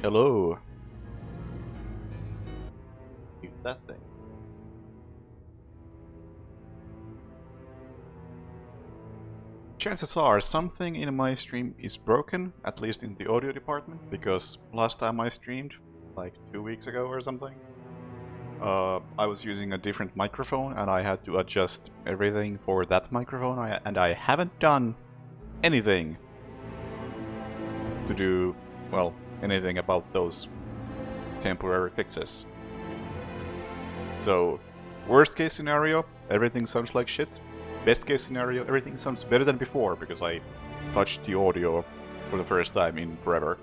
Hello. Use that thing. Chances are something in my stream is broken, at least in the audio department, because last time I streamed, like 2 weeks ago or something, I was using a different microphone and I had to adjust everything for that microphone, and I haven't done anything to do, well, anything about those temporary fixes. So, worst case scenario, everything sounds like shit. Best case scenario, everything sounds better than before because I touched the audio for the first time in forever.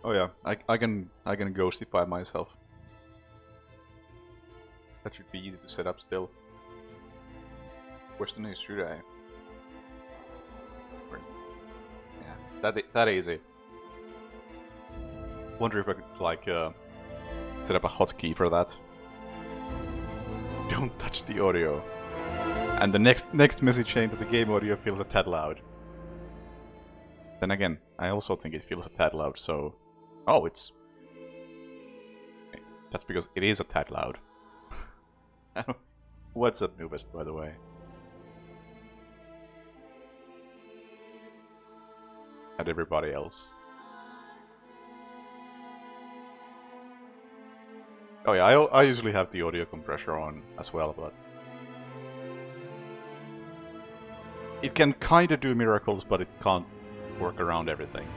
Oh yeah, I can ghostify myself. That should be easy to set up still. Where's the news? Should I? Where's it? Yeah, that easy. Wonder if I could like set up a hotkey for that. Don't touch the audio. And the next message saying that the game audio feels a tad loud. Then again, I also think it feels a tad loud, so... Oh, it's... That's because it is a tad loud. What's up, Nubist, by the way? And everybody else. Oh yeah, I usually have the audio compressor on as well, but... It can kinda do miracles, but it can't work around everything.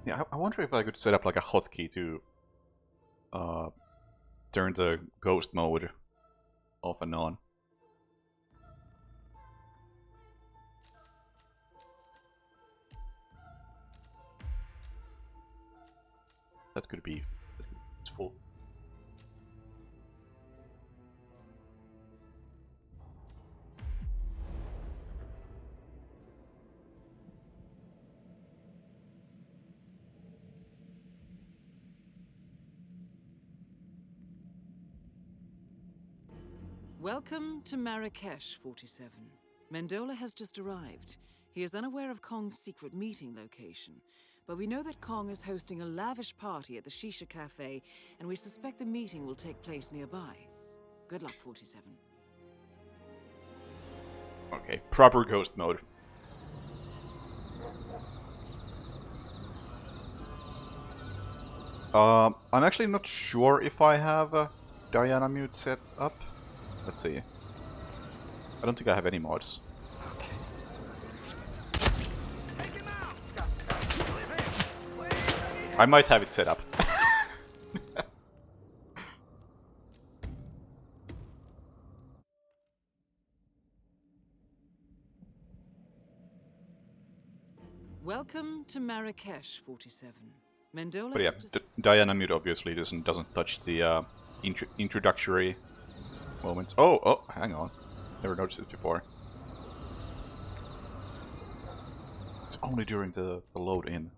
Yeah, I wonder if I could set up like a hotkey to turn the ghost mode off and on. That could be useful. Welcome to Marrakesh, 47. Mendola has just arrived. He is unaware of Kong's secret meeting location, but we know that Kong is hosting a lavish party at the Shisha Cafe, and we suspect the meeting will take place nearby. Good luck, 47. Okay, proper ghost mode. I'm actually not sure if I have Diana mute set up. Let's see. I don't think I have any mods. Okay. I might have it set up. Welcome to Marrakesh, 47. Mendola But yeah, has just... Diana mute obviously doesn't touch the introductory moments. Oh, hang on. Never noticed it before. It's only during the load in.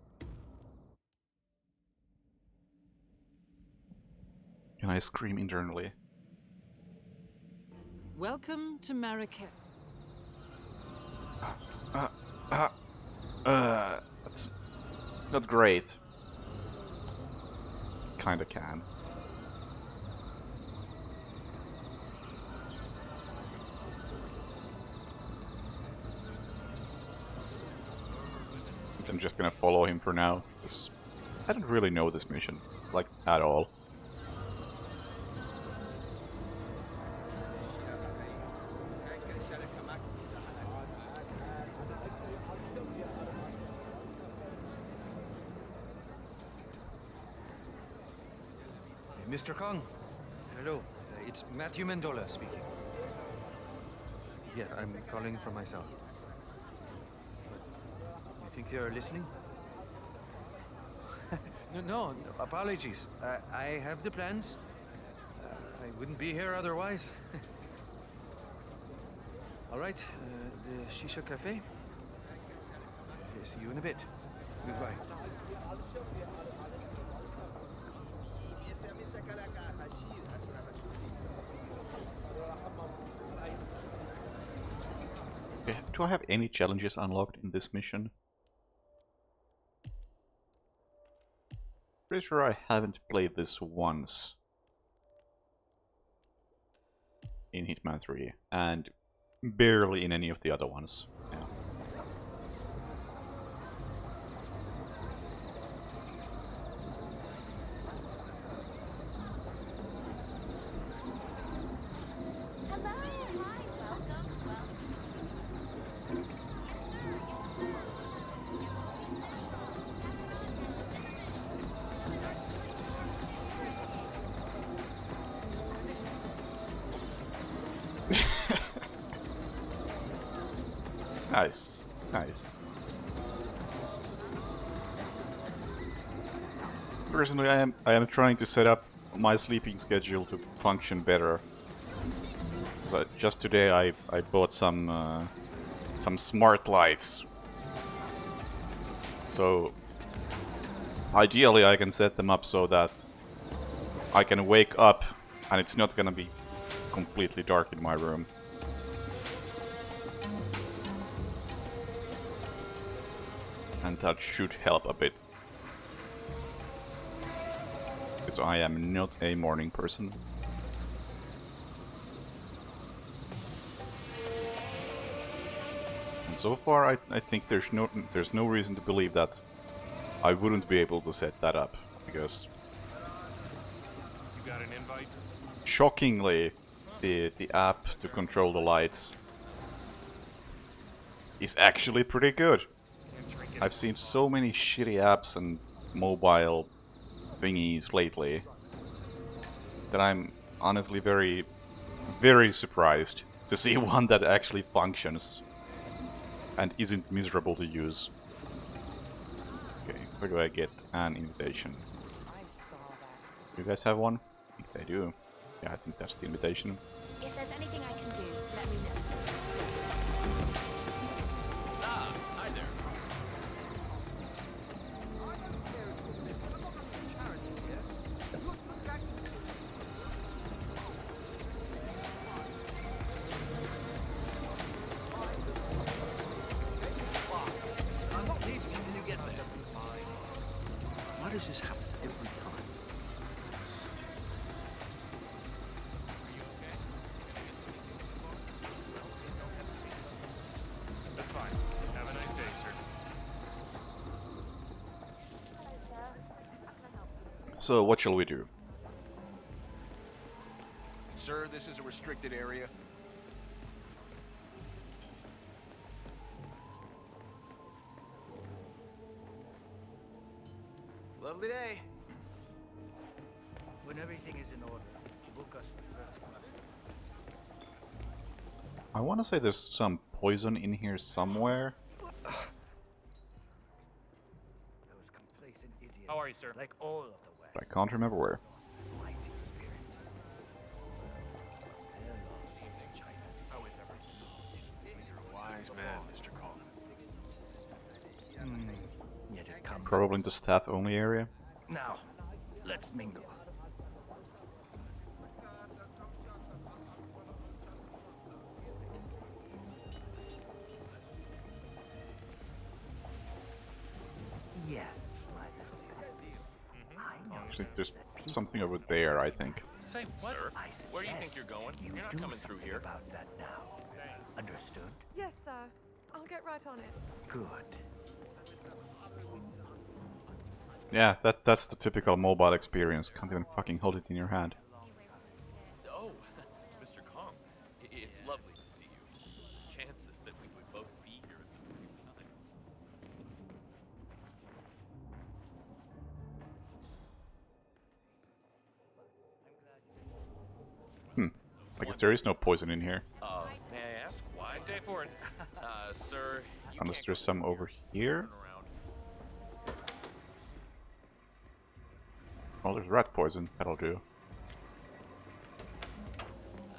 Can I scream internally? Welcome to Marrakesh. It's not great. Kinda can. I'm just gonna follow him for now. I don't really know this mission, like, at all. Mr. Kong, hello. It's Matthew Mendola speaking. Yeah, I'm calling for myself. You think you're listening? No, apologies. I have the plans. I wouldn't be here otherwise. All right, the Shisha Cafe. See you in a bit. Goodbye. Okay, do I have any challenges unlocked in this mission? Pretty sure I haven't played this once in Hitman 3, and barely in any of the other ones. Yeah. Nice, nice. Personally, I am trying to set up my sleeping schedule to function better. So just today I bought some smart lights. So ideally I can set them up so that I can wake up and it's not gonna be completely dark in my room. And that should help a bit. Because I am not a morning person. And so far I think there's no reason to believe that I wouldn't be able to set that up. Because You got an invite? shockingly the app to control the lights is actually pretty good. I've seen so many shitty apps and mobile thingies lately that I'm honestly very, very surprised to see one that actually functions and isn't miserable to use. Okay, where do I get an invitation? I saw that. Do you guys have one? I think they do. Yeah, I think that's the invitation. If there's anything I can do, let me know. Ah, hi there. Why does this happen every time? That's fine. Have a nice day, sir. So, what shall we do? Sir, this is a restricted area. Lovely day. When everything is in order, book us the first class. I want to say there's some poison in here somewhere. Those complacent idiots. How are you, sir? Like all of the West. But I can't remember where. Fighting spirit. Hello, China's How is everything? You're a wise man, Mr. Kong. Yet it comes. Probably in the staff-only area. Now, let's mingle. Yes, my Actually, there's something over there, I think. Say what? Sir, where do you think you're going? You're not coming through here. About that now. Understood? Yes, sir. I'll get right on it. Good. Yeah, that's the typical mobile experience. Can't even fucking hold it in your hand. Oh, Mr. Kong, it's lovely to see you. Chances that we would both be here at the same time. I guess there is no poison in here. May I ask why? Stay for it. Sir, you Unless can't there's go some over here. turn around. Oh, there's rat poison. That'll do.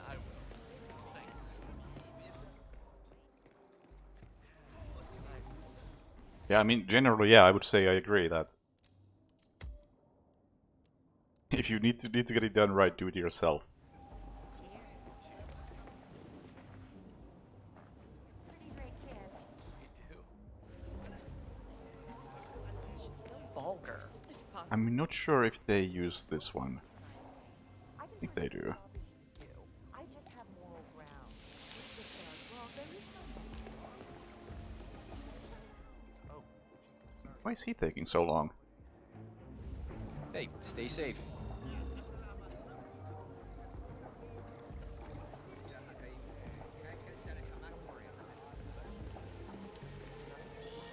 I will. Thank you. Yeah, I mean, generally, yeah, I would say I agree that If you need to get it done right, do it yourself. Pretty great kids. Me too. It's so vulgar. It's I'm not sure if they use this one. I think they do. I just have moral ground. Why is he taking so long? Hey, stay safe.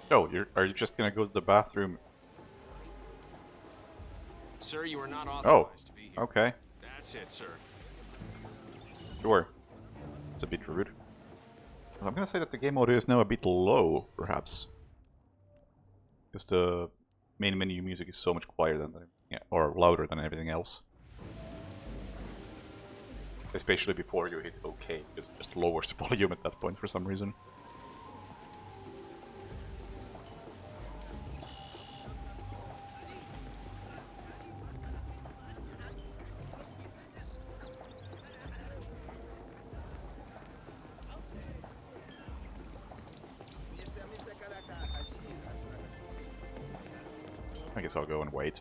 Oh, are you just gonna go to the bathroom? Sir, you are not Oh, authorized to be here. okay, That's it, sir. sure. It's a bit rude. I'm gonna say that the game audio is now a bit low, perhaps. Because the main menu music is so much quieter than or louder than everything else. Especially before you hit OK, because it just lowers the volume at that point for some reason. I guess I'll go and wait.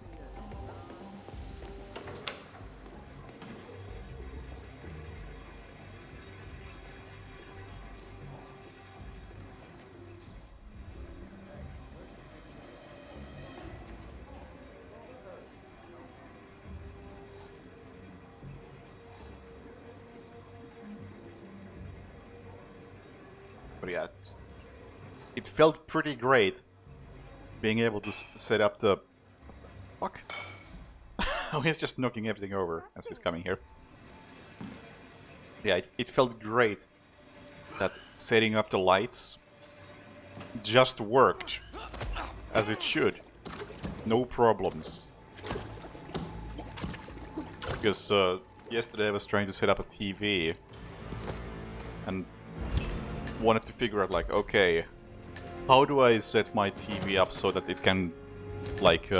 But yeah, it felt pretty great being able to set up the... Fuck. Oh, he's just knocking everything over as he's coming here. Yeah, it felt great that setting up the lights just worked as it should. No problems. Because yesterday I was trying to set up a TV and wanted to figure out, like, okay, how do I set my TV up so that it can, like,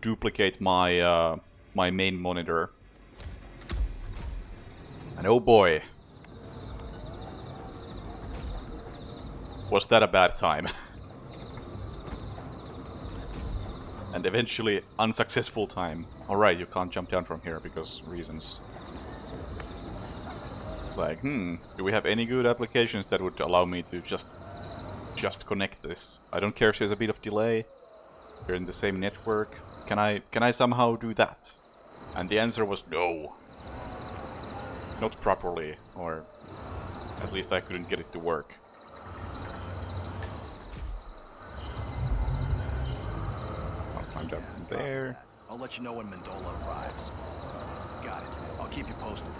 duplicate my my main monitor? And oh boy, was that a bad time. And eventually unsuccessful time. Alright, you can't jump down from here because reasons. It's like, do we have any good applications that would allow me to just connect this? I don't care if there's a bit of delay. We're in the same network. Can I somehow do that? And the answer was no. Not properly, or at least I couldn't get it to work. I'll climb down from there. I'll let you know when Mendola arrives. Got it. I'll keep you posted.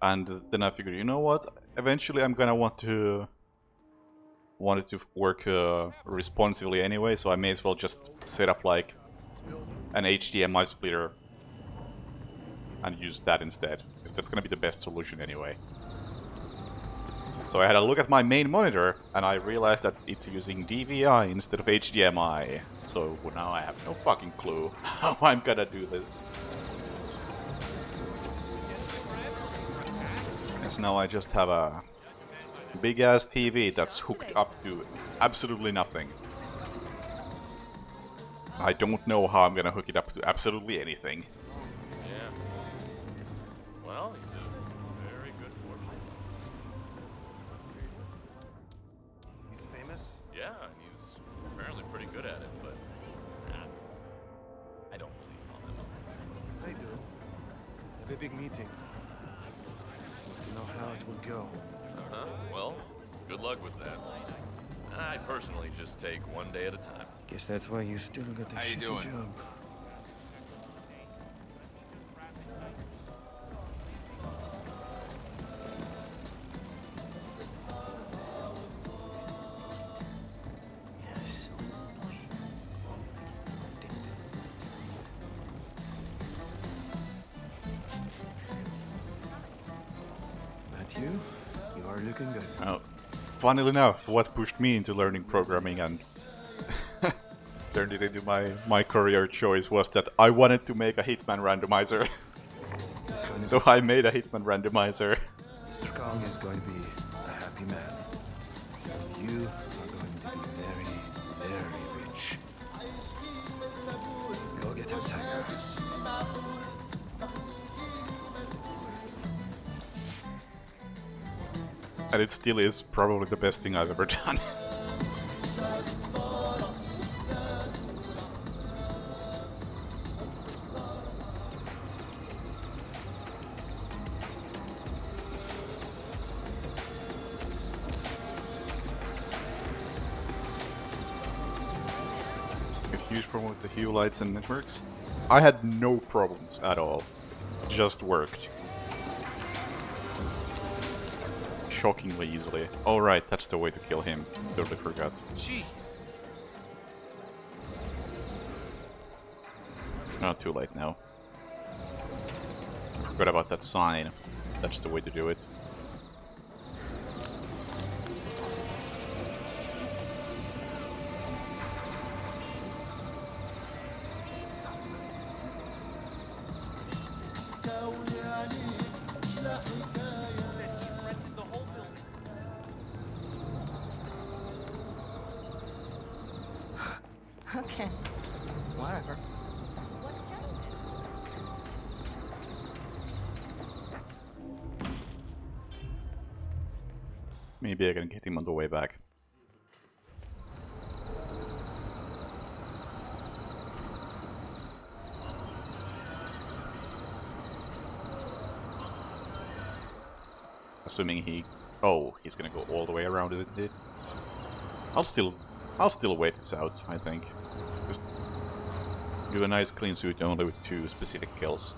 And then I figured, you know what? Eventually I'm gonna want it to work responsively anyway, so I may as well just set up like an HDMI splitter and use that instead, because that's gonna be the best solution anyway. So I had a look at my main monitor, and I realized that it's using DVI instead of HDMI. So now I have no fucking clue how I'm gonna do this. Because now I just have a big-ass TV that's hooked up to absolutely nothing. I don't know how I'm gonna hook it up to absolutely anything. Yeah. Well, he's a very good fortune. He's famous? Yeah, and he's apparently pretty good at it, but I don't believe all that. I do. Have a big meeting. Want to know how it will go. Uh-huh. Well, good luck with that. I personally just take one day at a time. Guess that's why you still got a How you shitty doing? job. Yes. Matthew, you are looking good. Funnily enough, what pushed me into learning programming and turned it into my career choice was that I wanted to make a Hitman randomizer. It's going to So I made a Hitman randomizer. Mr. Kong is going to be a happy man. And you are going to be very, very rich. Go get him, Tiger. And it still is probably the best thing I've ever done. Huge problem with the hue lights and networks. I had no problems at all. It just worked. Shockingly easily. Alright, that's the way to kill him. Totally forgot. Jeez. Not too late now. Forgot about that sign. That's the way to do it. Okay. Whatever. What a joke. Maybe I can get him on the way back. Assuming he... Oh, he's gonna go all the way around, isn't he? I'll still wait this out, I think. Just do a nice clean suit only with 2 specific kills.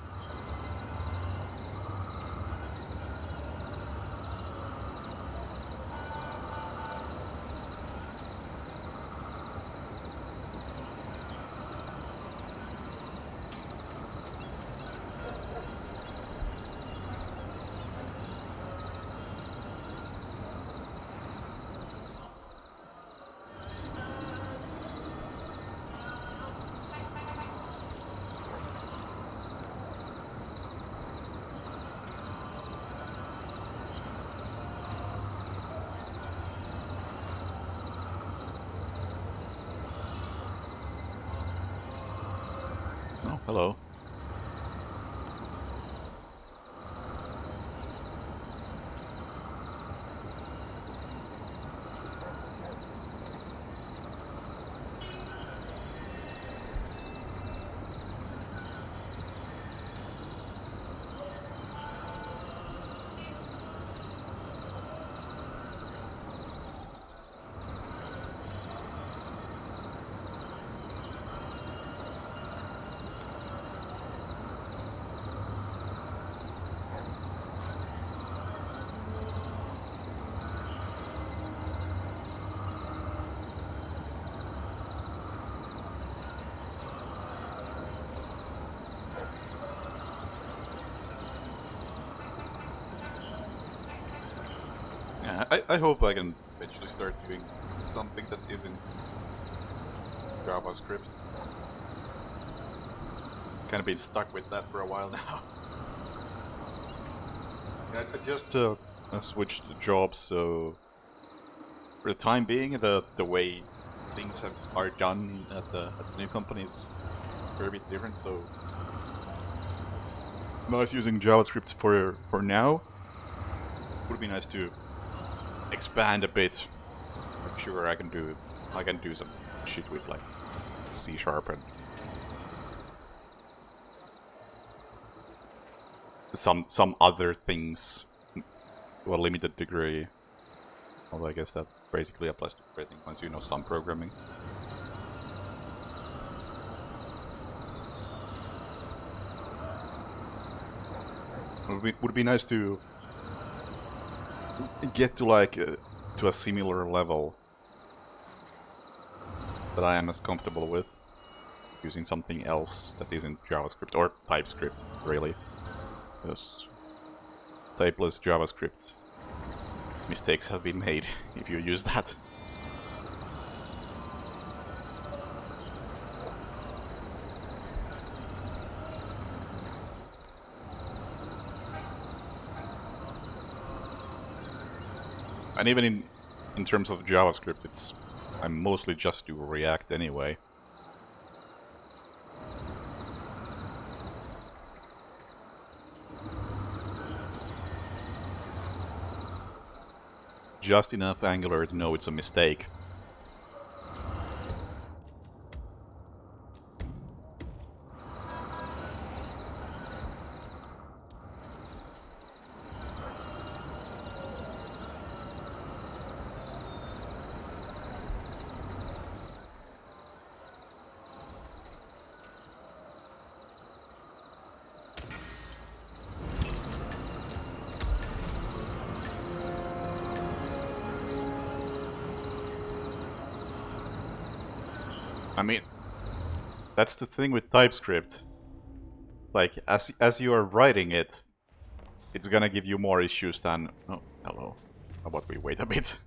Oh, hello. Yeah, I hope I can eventually start doing something that isn't JavaScript. Kind of been stuck with that for a while now. I just switched jobs, so for the time being, the way things are done at the new company is very bit different. So I was using JavaScript for now. Would be nice to expand a bit. I'm sure I can do some shit with like C# and some other things to a limited degree. Although I guess that basically applies to everything once you know some programming. Would be nice to get to like to a similar level that I am as comfortable with using something else that isn't JavaScript or TypeScript, really. Because typeless JavaScript mistakes have been made if you use that. And even in terms of JavaScript, I mostly just do React anyway. Just enough Angular to know it's a mistake. I mean, that's the thing with TypeScript. Like, as you are writing it, it's gonna give you more issues than... Oh, hello. How about we wait a bit?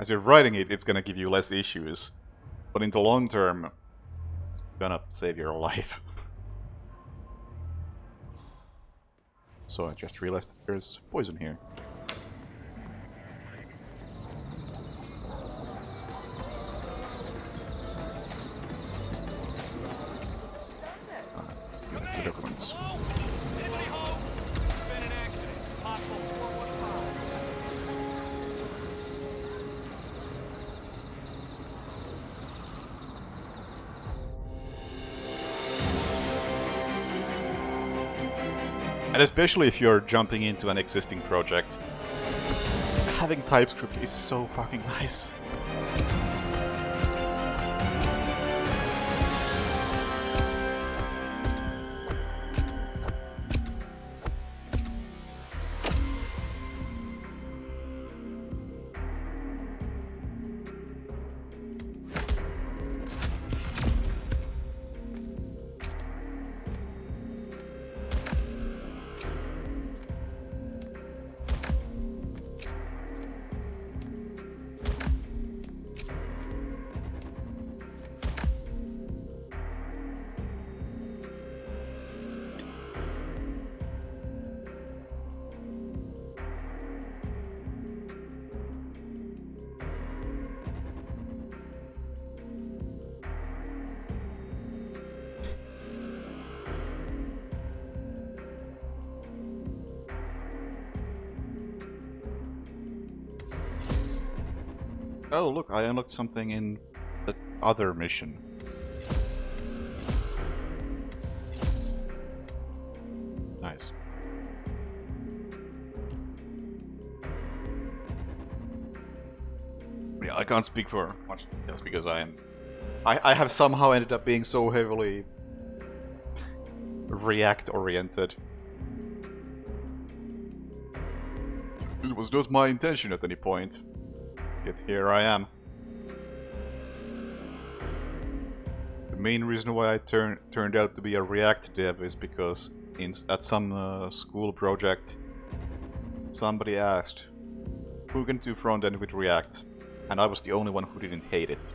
As you're writing it, it's gonna give you less issues. But in the long term, it's gonna save your life. So I just realized that there's poison here. The documents. Anybody home? There's been an accident. Possible 415. And especially if you're jumping into an existing project, having TypeScript is so fucking nice. Oh, look, I unlocked something in the other mission. Nice. Yeah, I can't speak for much just because I have somehow ended up being so heavily React-oriented. It was not my intention at any point. Yet here I am. The main reason why I turned out to be a React dev is because at some school project, somebody asked, who can do front-end with React? And I was the only one who didn't hate it.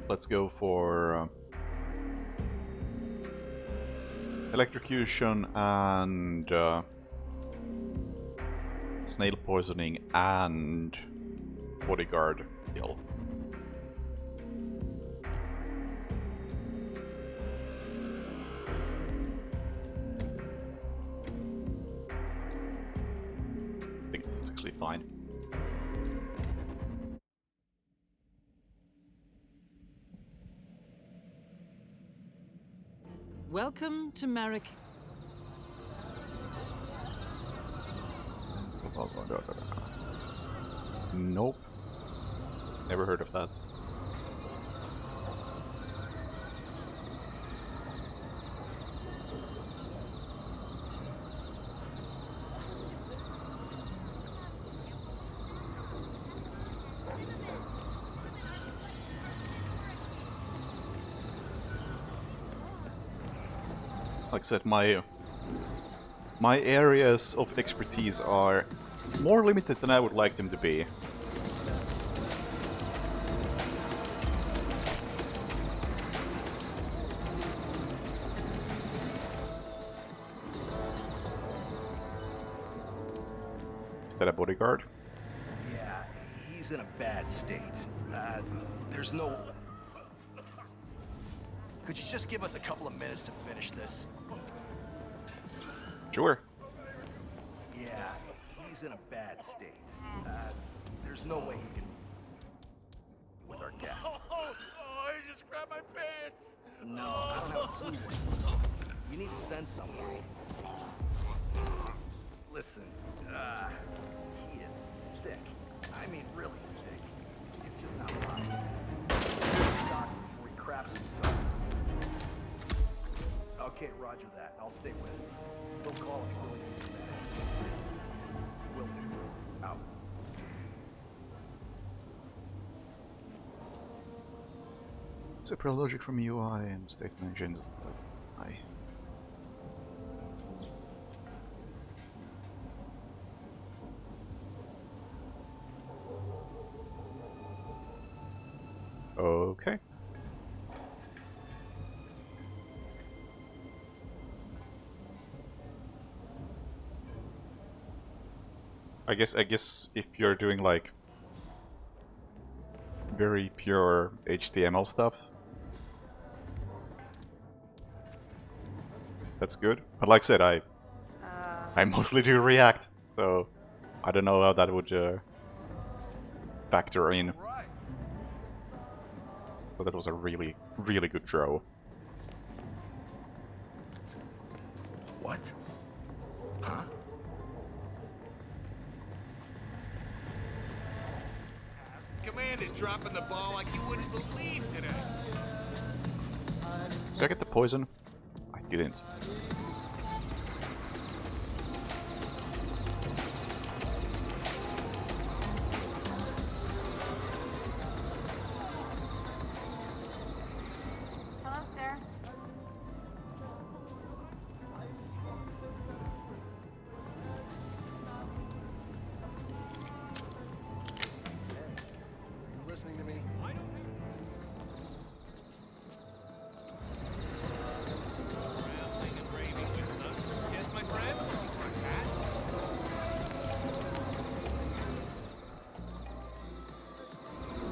Let's go for electrocution and snail poisoning and bodyguard kill. I think that's actually fine. Welcome to Marrakesh. Nope. Never heard of that. Like I said, my areas of expertise are more limited than I would like them to be. Is that a bodyguard? Yeah, he's in a bad state. There's no... Could you just give us a couple of minutes to finish this? Sure. Yeah, he's in a bad state. There's no way he can... with our guest. I just grabbed my pants! No, I don't have a clue. You need to send someone. Listen, he is thick. I mean, really thick. It's just not right. Stop before he craps himself. Okay, roger that. I'll stay with him. We'll call him really easy. Will do. Out. Separate logic from UI and state management. I. Okay. I guess if you're doing like very pure HTML stuff, that's good. But like I said, I mostly do React, so I don't know how that would factor in. But that was a really, really good draw. What? Huh? Command is dropping the ball like you wouldn't believe today. Did I get the poison? I didn't. Hello, sir. You listening to me? Yes, my friend?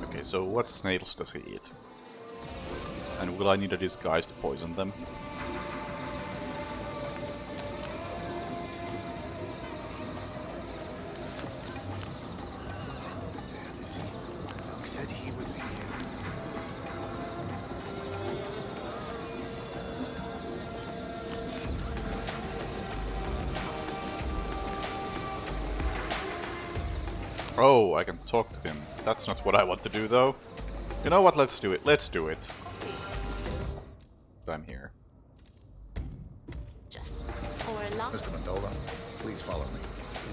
Okay, so what snails does he eat? And will I need a disguise to poison them? Doug said he would be here. Oh, I can talk to him. That's not what I want to do, though. You know what? Let's do it. Let's do it. I'm here. Just pour a lot. Mr. Mendola, please follow me.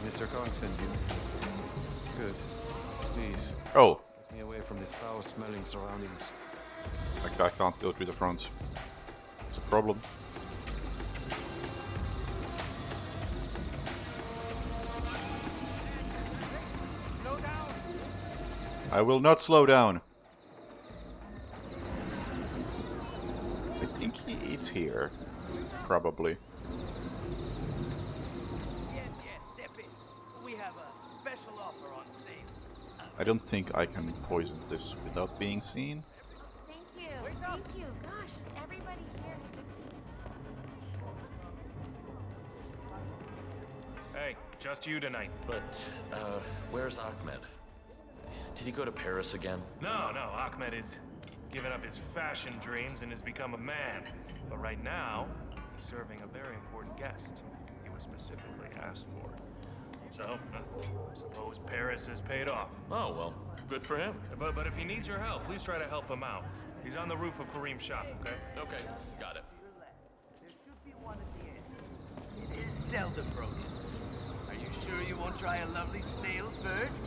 Did Mr. Kong send you? Good. Please, Oh, get me away from these foul-smelling surroundings. like I can't go through the front. It's a problem. I will not slow down. I think he eats here. Probably. Yes, step in. We have a special offer on sale. I don't think I can poison this without being seen. Thank you. Thank you. Gosh, everybody here has just Hey, just you tonight. But, where's Ahmed? Did he go to Paris again? No, Ahmed is giving up his fashion dreams and has become a man. But right now, he's serving a very important guest he was specifically asked for. So, suppose Paris has paid off. Oh, well, good for him. But if he needs your help, please try to help him out. He's on the roof of Kareem's shop, okay? Okay, got it. There should be one at the end. It is seldom broken. Are you sure you won't try a lovely snail first?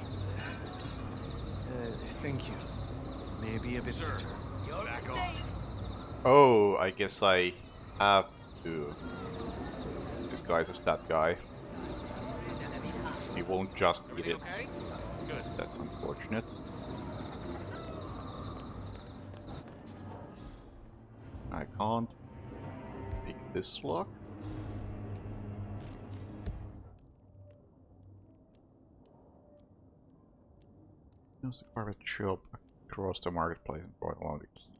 Thank you. Maybe a bit Sir, later. Your back mistake. off. Oh, I guess I have to disguise as that guy. He won't just eat it. Okay? Good. That's unfortunate. I can't pick this lock. Use the private shop across the marketplace and brought along the key.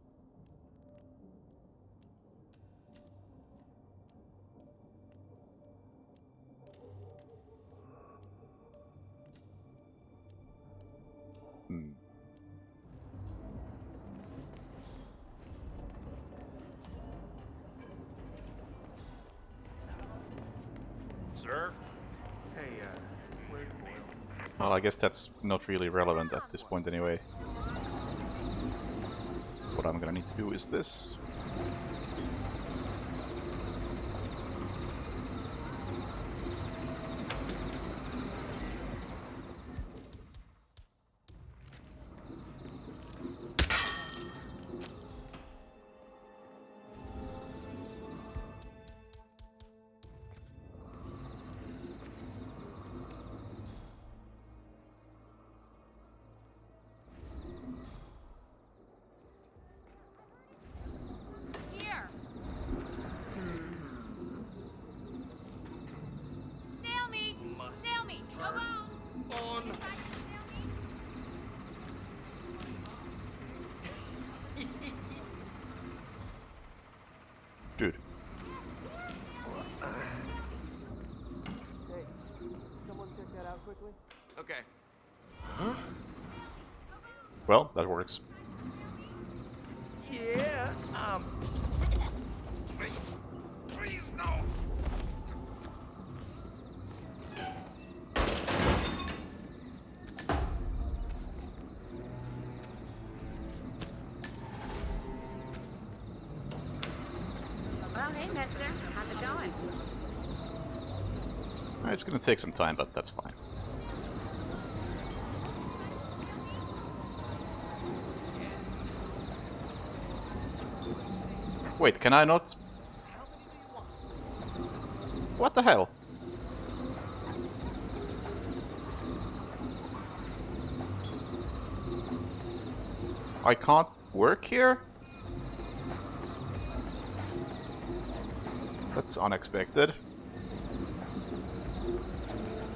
Sir? Hey, where's Boyle? Well, I guess that's not really relevant at this point anyway. What I'm gonna need to do is this. Here. Snail meat. Snail meat. No bones. On. Snail meat. Dude. Hey, someone check that out quickly? Okay. Well, that works. Yeah, Please, no! Well, hey, mister. How's it going? It's gonna take some time, but that's fine. Wait, can I not? What the hell? I can't work here? That's unexpected.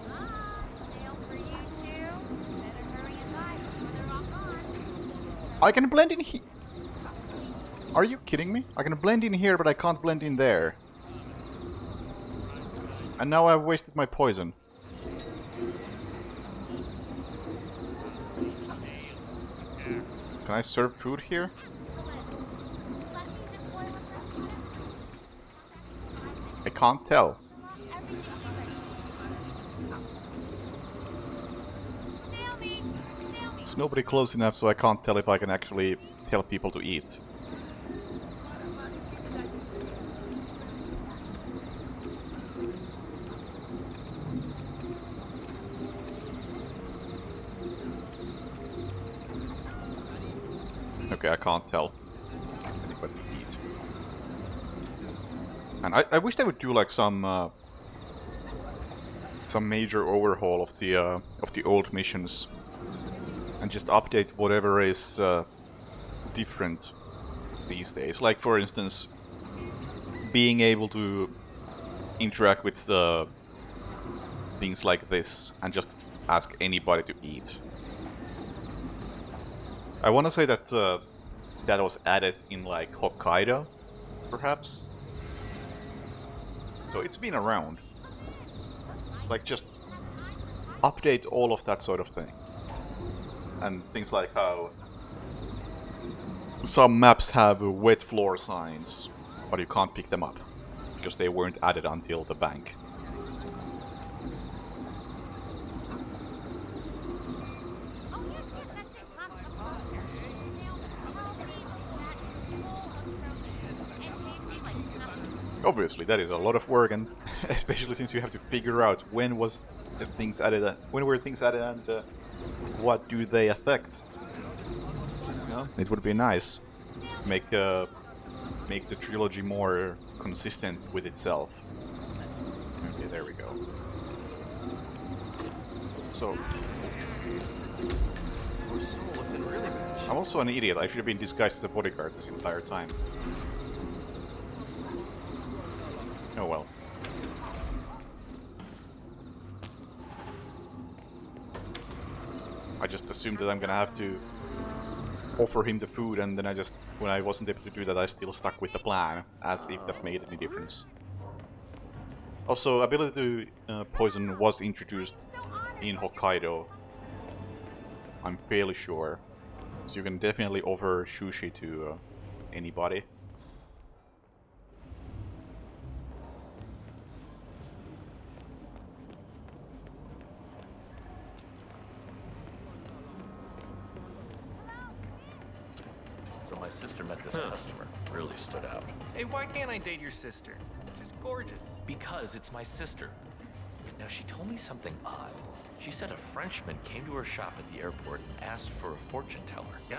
Snail for you too. Better hurry and buy before they're all gone. I can blend in here. Are you kidding me? I can blend in here, but I can't blend in there. And now I've wasted my poison. Can I serve food here? Let me just boil it for a minute. I can't tell. Everything be ready. Snail meat. Snail meat. There's nobody close enough, so I can't tell if I can actually tell people to eat. Okay, I can't tell anybody to eat. And I wish they would do like some major overhaul of the old missions and just update whatever is different these days. Like for instance, being able to interact with things like this and just ask anybody to eat. I want to say that that was added in like Hokkaido, perhaps. So it's been around. Like just update all of that sort of thing. And things like how some maps have wet floor signs, but you can't pick them up because they weren't added until the bank. Obviously, that is a lot of work, and especially since you have to figure out when was the things added, when were things added, and what do they affect. You know, it would be nice make the trilogy more consistent with itself. Okay, there we go. So, I'm also an idiot. I should have been disguised as a bodyguard this entire time. Oh well. I just assumed that I'm gonna have to offer him the food, and then when I wasn't able to do that, I still stuck with the plan, as if that made any difference. Also, ability to poison was introduced in Hokkaido, I'm fairly sure. So you can definitely offer sushi to anybody. So my sister met this customer. Really stood out. Hey, why can't I date your sister? She's gorgeous. Because it's my sister. Now, she told me something odd. She said a Frenchman came to her shop at the airport and asked for a fortune teller. Yeah,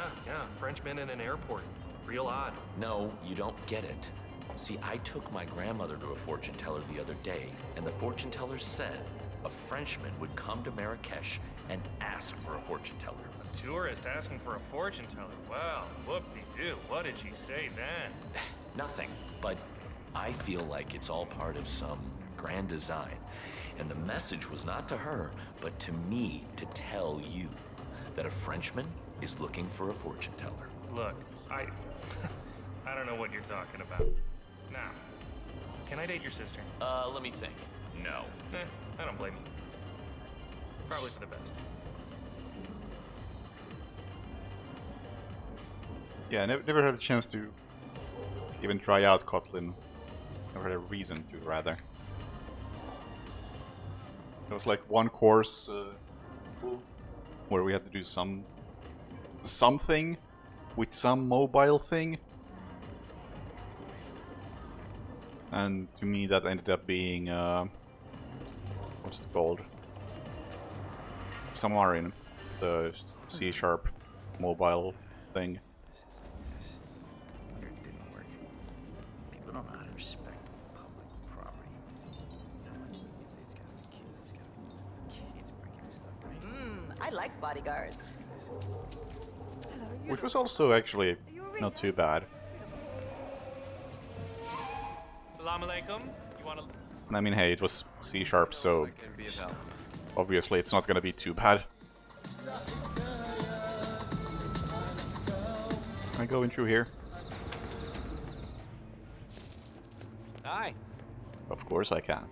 Frenchman in an airport. Real odd. No, you don't get it. See, I took my grandmother to a fortune teller the other day, and the fortune teller said a Frenchman would come to Marrakesh and ask for a fortune teller. A tourist asking for a fortune teller. Well, whoop-de-doo. What did she say then? Nothing, but I feel like it's all part of some grand design. And the message was not to her, but to me to tell you that a Frenchman is looking for a fortune teller. Look, I don't know what you're talking about. Now, can I date your sister? Let me think. No. I don't blame you. Probably for the best. Yeah, I never had a chance to even try out Kotlin. Never had a reason to, rather. It was like one course where we had to do something with some mobile thing. And to me that ended up being, what's it called? Samarin, the C# mobile thing. It didn't work. People don't know how to respect public property. It's gotta be kids. It's gotta be kids breaking stuff, right? I like bodyguards. Which was also actually not too bad. Salam alaikum. You wanna... And I mean, hey, it was C#, so obviously it's not gonna be too bad. Can I go in through here? Hi. Of course I can.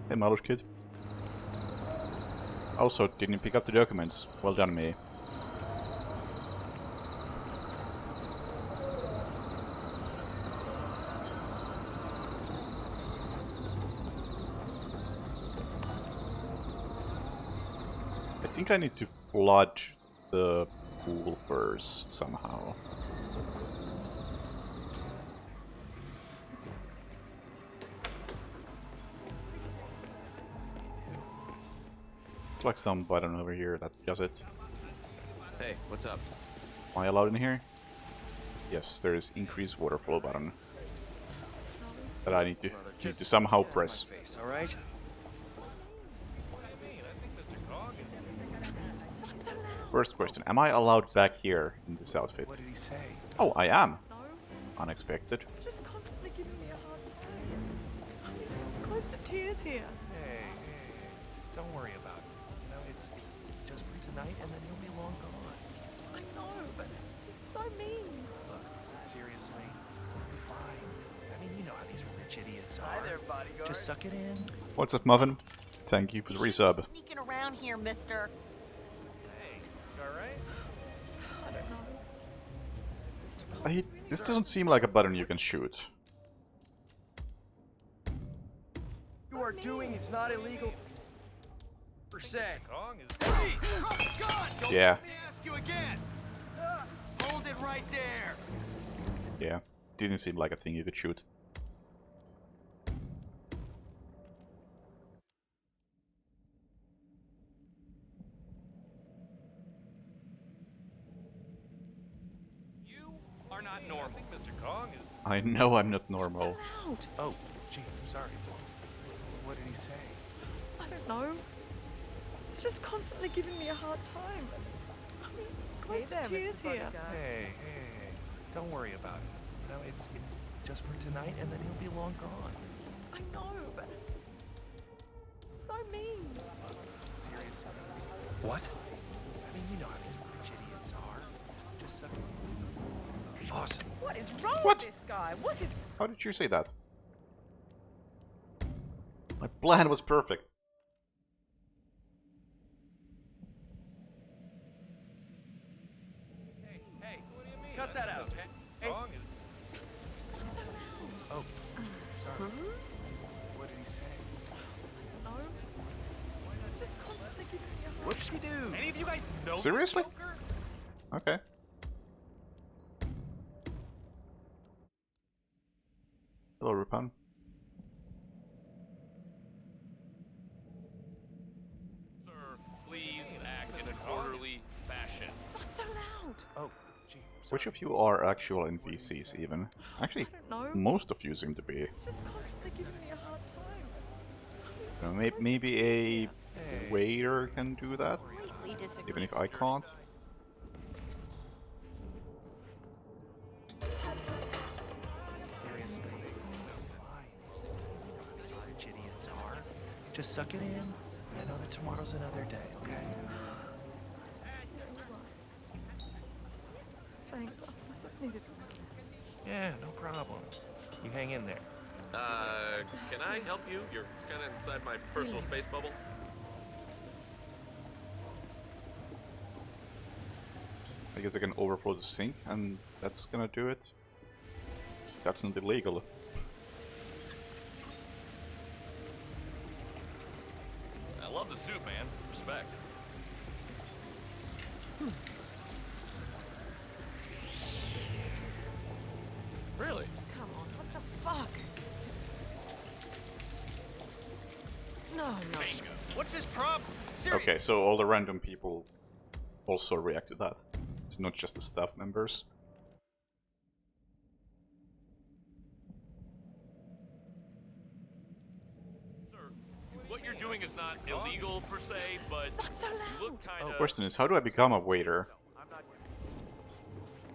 Hey, Malus kid. Also, didn't pick up the documents. Well done, me. I think I need to flood the pool first, somehow. Like some button over here that does it. Hey, what's up? Am I allowed in here? Yes, there is increase water flow button that I need to somehow press. All right. First question: am I allowed back here in this outfit? What did he say? Oh, I am. No, Unexpected. it's just constantly giving me a hard time. I'm close to tears here. Hey, don't worry about it. You know, it's just for tonight, and then you'll be long gone. I know, but he's so mean. Look, seriously, you'll be fine. I mean, you know how these rich idiots are. Hi there, bodyguard. Just suck it in. What's up, Muffin? Thank you for the resub. Sneaking around here, mister. Hey, you alright? I don't know. This doesn't seem like a button you can shoot. You are doing is not illegal. Per se. Kong is... Hey! Oh, God! Don't Yeah. let me ask you again! Hold it right there! Yeah, didn't seem like a thing you could shoot. are not normal. Mr. Kong is... I know I'm not normal. Loud. Oh, gee, I'm sorry. What did he say? I don't know. It's just constantly giving me a hard time. I mean, close to tears here. Hey. Don't worry about it. You know, it's just for tonight, and then he'll be long gone. I know, but so mean. Seriously? What? I mean, you know how rich idiots are. Just suck it. Awesome. What is wrong What? with this guy? What is... How did you say that? My plan was perfect. Hey, cut that out. Hey. Kong is... Oh, sorry. What did he say? No. It's just constantly giving me a hard Whoop-de-doo. Any of you guys know Seriously? the Joker? Okay. Hello, Rupan. Sir, please act in an orderly fashion. Not so loud. Oh, gee. Which of you are actual NPCs even? Actually, I don't know. most of you seem to be. It's just constantly giving me a hard time. Maybe a waiter can do that, Completely disagree. even if I can't. Seriously. Why? You know how rich idiots are. Just suck it in. I know that tomorrow's another day, okay? Thanks. I needed... Yeah, no problem. You hang in there. Can I help you? You're kind of inside my personal space bubble. I guess I can overflow the sink, and that's gonna do it. That's not illegal. I love the suit, man. Respect. Really? Come on, what the fuck? No. What's his problem? Seriously. Okay, so all the random people also react to that. It's not just the staff members. Sir, what you're doing is not illegal per se, but Not so you loud. look kind The of... question is, how do I become a waiter?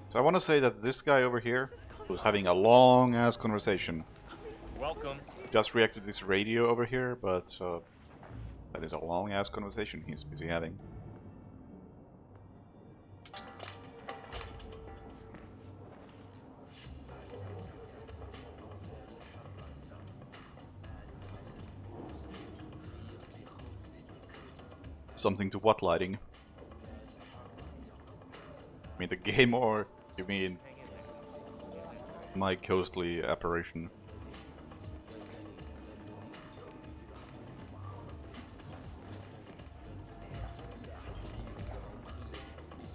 So I want to say that this guy over here was having a long-ass conversation. Welcome. Just reacted to this radio over here, but that is a long-ass conversation he's busy having. Something to what lighting? I mean the game, or you mean my ghostly apparition?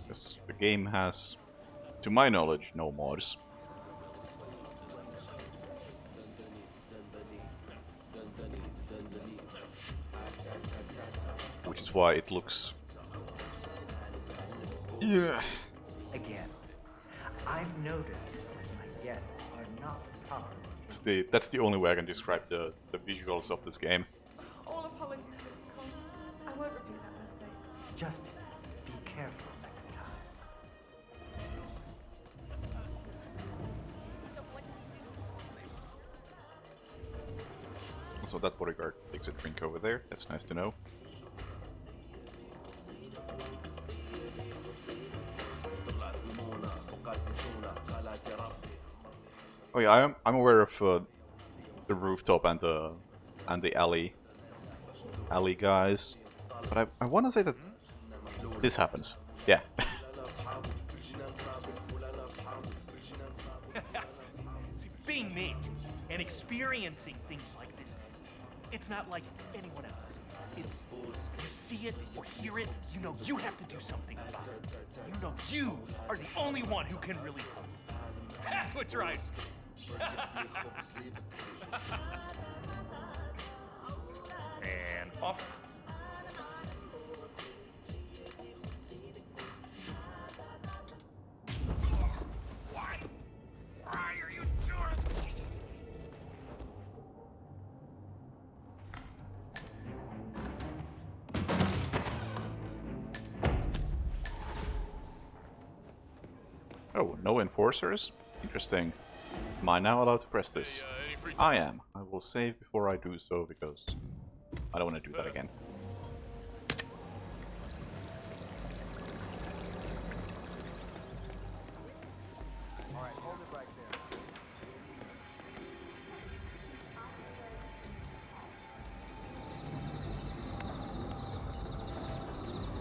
Yes, the game has, to my knowledge, no mods. Which is why it looks... Yeah. Again, I've noticed my guests are not tolerant. That's the only way I can describe the visuals of this game. All apologies, Mr. Kong. I won't repeat that mistake. Just be careful next time. Also, that bodyguard takes a drink over there. That's nice to know. Oh yeah, I'm aware of the rooftop and the alley guys, but I want to say that this happens. Yeah. See, being me and experiencing things like this, it's not like anyone else. It's, you see it or hear it, you know you have to do something about it. You know you are the only one who can really help. That's what drives me. And off. Why? Oh, no enforcers? Interesting. Am I now allowed to press this? I am. I will save before I do so, because I don't want to do that again. Alright, hold it right there.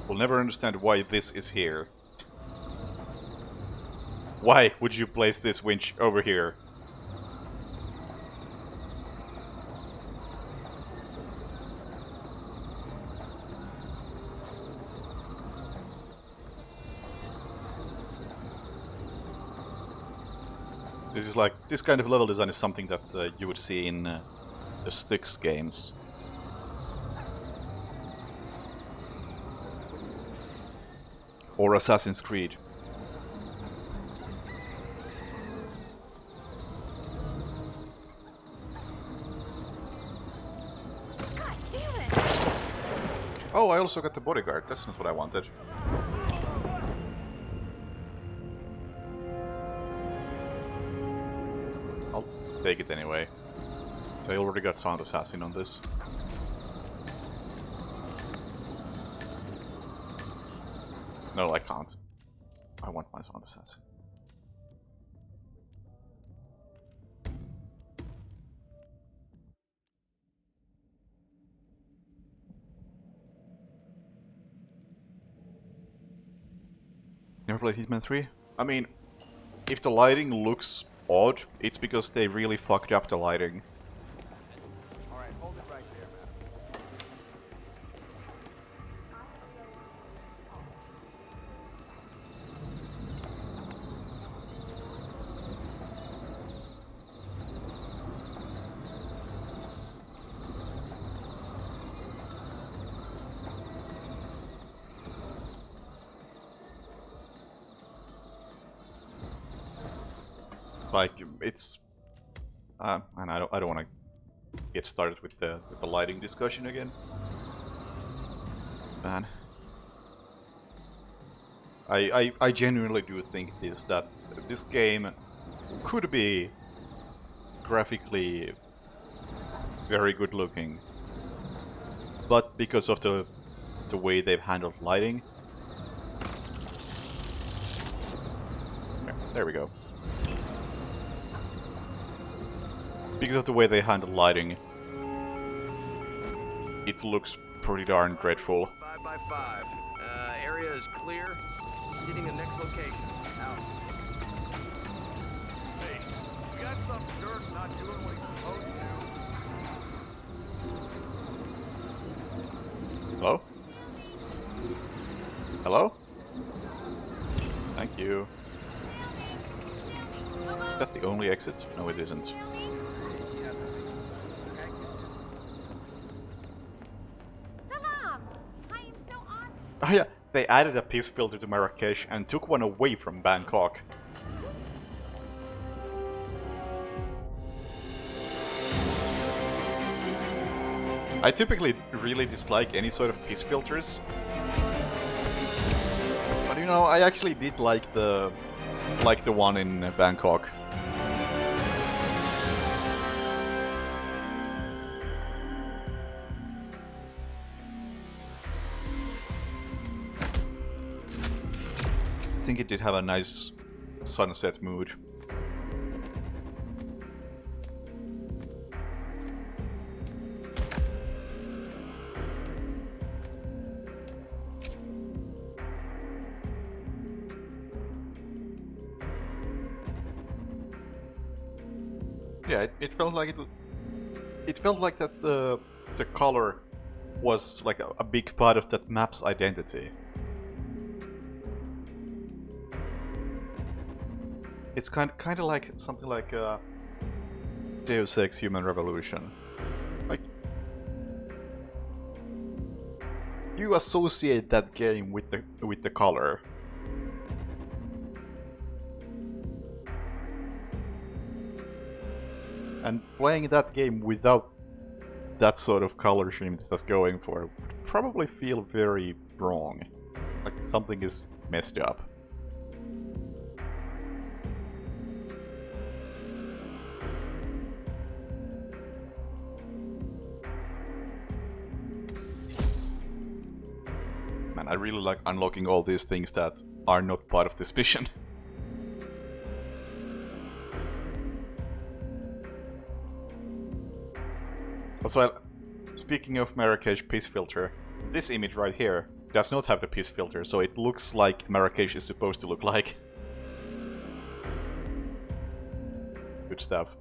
We'll never understand why this is here. Why would you place this winch over here? This is like, this kind of level design is something that you would see in the Styx games. Or Assassin's Creed. God damn it! Oh, I also got the bodyguard. That's not what I wanted. I'll take it anyway. So I already got Sound Assassin on this. No, I can't. I want my Sound Assassin. Never played Hitman 3? I mean, if the lighting looks odd, it's because they really fucked up the lighting. Alright, hold it right there, madam. Like, it's... and I don't want to get started with the lighting discussion again. Man. I genuinely do think that this game could be graphically very good looking, but because of the way they've handled lighting. There we go. Because of the way they handle lighting, it looks pretty darn dreadful. 5 by 5. Area is clear. Proceeding to next location. Out. Hey, we got some jerk not doing what he's supposed to. Hello? Hello? Thank you. Is that the only exit? No, it isn't. Salam! I am so honored. Oh yeah, they added a peace filter to Marrakesh and took one away from Bangkok. I typically really dislike any sort of peace filters. But you know, I actually did like the one in Bangkok. I think it did have a nice sunset mood. Yeah, it felt like it felt like that the color was like a big part of that map's identity. It's kind of like something like Deus Ex Human Revolution. Like, you associate that game with the color. And playing that game without that sort of color scheme that that's going for would probably feel very wrong. Like something is messed up. Hitman. I really like unlocking all these things that are not part of this mission. Also, speaking of Marrakesh piece filter, this image right here does not have the piece filter, so it looks like Marrakesh is supposed to look like. Good stuff.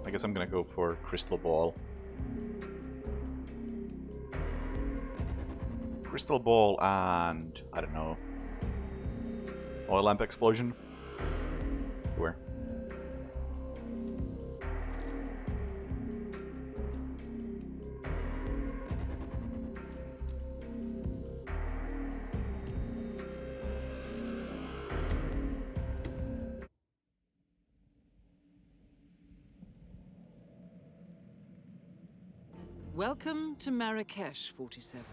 I guess I'm gonna go for Crystal Ball. Crystal Ball and... I don't know. Oil lamp explosion? Where? Welcome to Marrakesh, 47.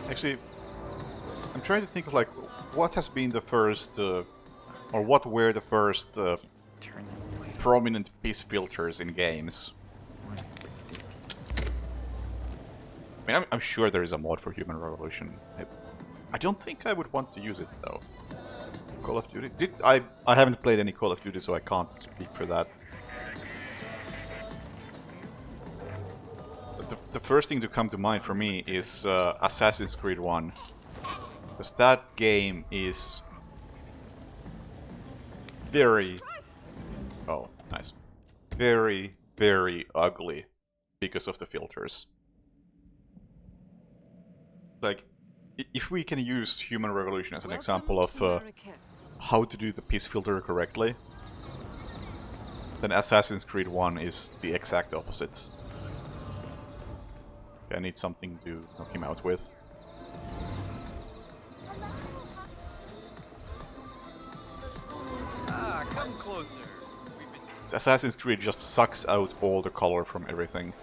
Actually, I'm trying to think of like what has been the first, or what were the first prominent piece filters in games. I mean, I'm sure there is a mod for Human Revolution. I don't think I would want to use it though. Call of Duty? I haven't played any Call of Duty, so I can't speak for that. But the first thing to come to mind for me is Assassin's Creed 1. Because that game is very... Oh, nice. Very, very ugly because of the filters. Like, if we can use Human Revolution as an example of how to do the piece filter correctly, then Assassin's Creed 1 is the exact opposite. Okay, I need something to knock him out with. Come closer. Assassin's Creed just sucks out all the color from everything.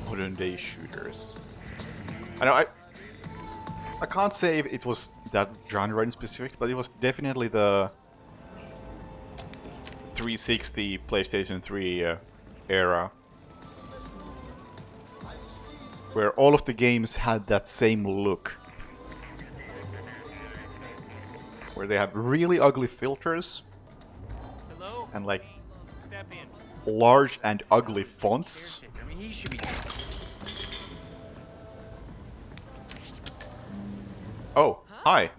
Modern day shooters. I know I can't say if it was that genre in specific, but it was definitely the 360 PlayStation 3 era. Where all of the games had that same look. Where they have really ugly filters. Hello? And like Step in. large and ugly fonts. I mean, he should be. Oh, hi.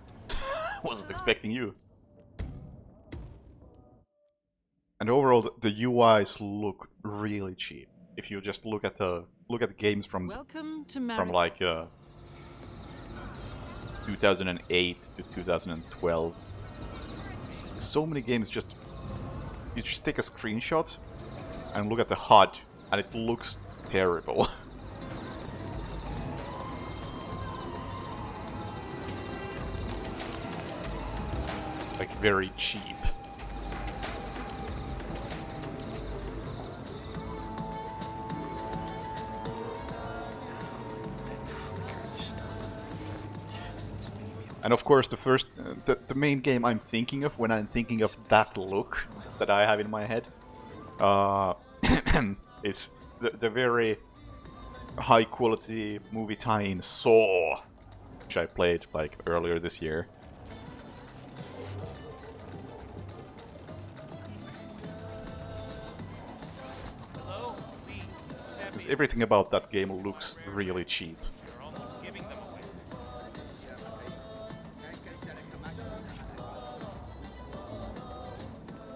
Wasn't expecting you. And overall, the UIs look really cheap. If you just look at the games from like 2008 to 2012, so many games just you just take a screenshot and look at the HUD, and it looks terrible. Like very cheap. And of course, the main game I'm thinking of when I'm thinking of that look that I have in my head is the very high quality movie tie-in Saw, which I played like earlier this year. Hello? Please. Step Because in. everything about that game looks really cheap. You're almost giving them away.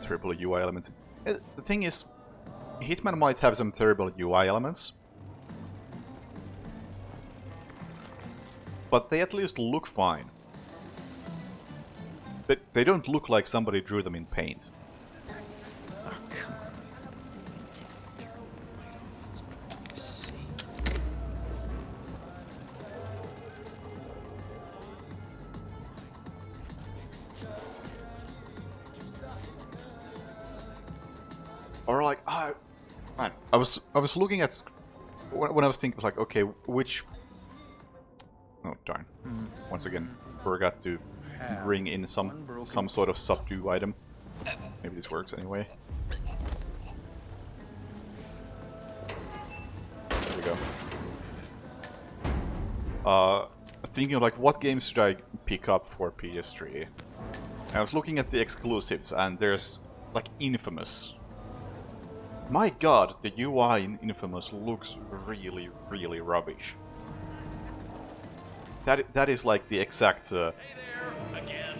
Terrible UI elements. The thing is, Hitman might have some terrible UI elements, but they at least look fine. They don't look like somebody drew them in paint. Oh, come on. Or like, man, I was looking at when I was thinking like, okay, which. Oh darn! Once again, forgot to bring in some sort of subdue item. Maybe this works anyway. There we go. Thinking of like, what games should I pick up for PS3? I was looking at the exclusives, and there's like Infamous. My god, the UI in Infamous looks really, really rubbish. That is like the exact. Hey there, again.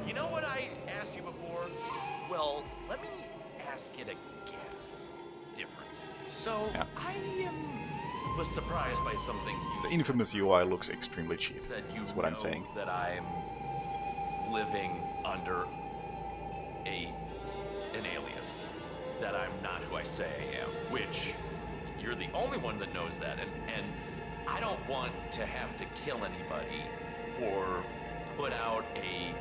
You know what I asked you before? Well, let me ask it again. Different. So, Yeah. I was surprised by something you The said. Infamous UI looks extremely cheap. Said you That's what I'm know saying. that I'm living under an alias. That I'm not who I say I am. Which, you're the only one that knows that. And I don't want to have to kill anybody or put out a,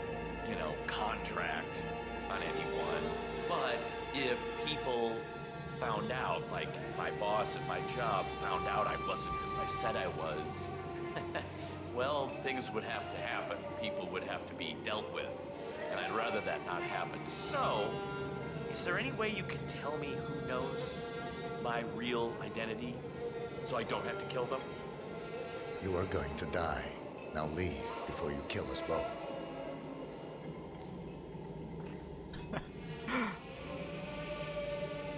contract on anyone. But if people found out, like my boss at my job found out I wasn't who I said I was, well, things would have to happen. People would have to be dealt with. And I'd rather that not happen. So, is there any way you can tell me who knows my real identity so I don't have to kill them? You are going to die. Now leave before you kill us both.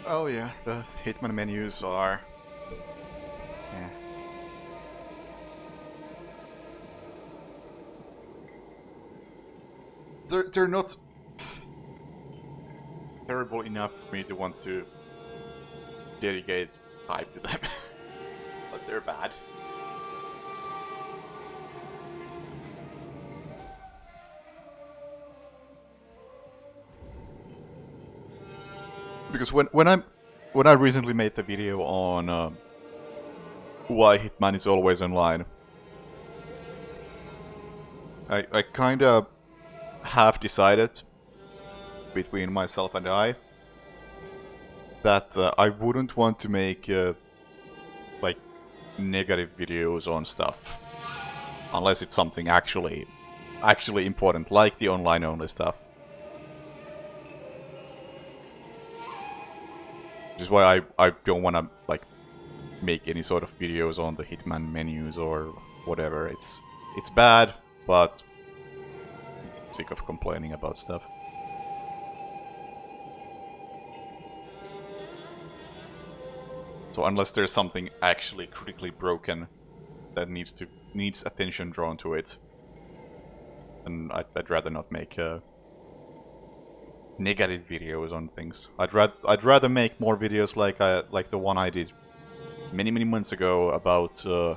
Oh yeah, the Hitman menus are. Yeah. They're not terrible enough for me to want to dedicate time to them, but they're bad. Because when I recently made the video on why Hitman is always online, I kind of have decided between myself and I that I wouldn't want to make like negative videos on stuff unless it's something actually important, like the online only stuff. Which is why I don't want to like make any sort of videos on the Hitman menus or whatever. It's bad, but I'm sick of complaining about stuff. So unless there's something actually critically broken that needs attention drawn to it, then I'd rather not make negative videos on things. I'd rather make more videos like the one I did many months ago about the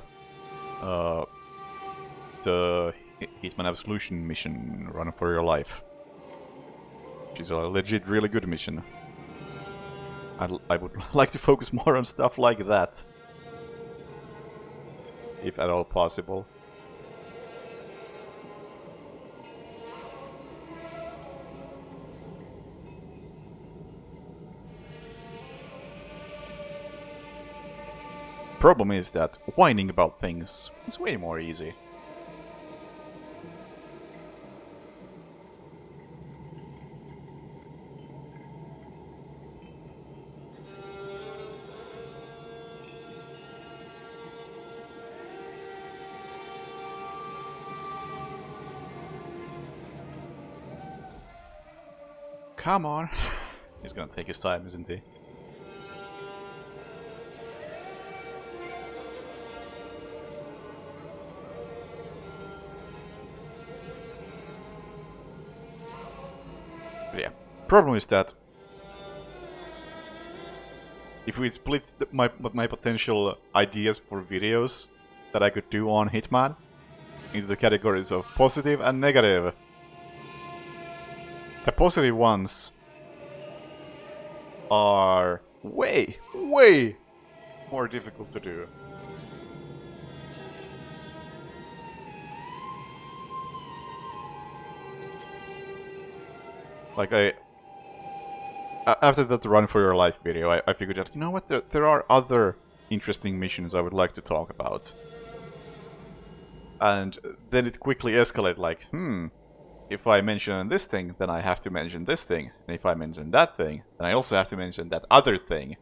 Hitman Absolution mission, Run for Your Life, which is a legit really good mission. I would like to focus more on stuff like that, if at all possible. Problem is that whining about things is way more easy. Come on. He's gonna take his time, isn't he? But yeah, problem is that if we split my potential ideas for videos that I could do on Hitman, into the categories of positive and negative. The positive ones are way more difficult to do. Like after that Run for Your Life video, I figured out, you know what, there are other interesting missions I would like to talk about. And then it quickly escalated like, if I mention this thing, then I have to mention this thing. And if I mention that thing, then I also have to mention that other thing.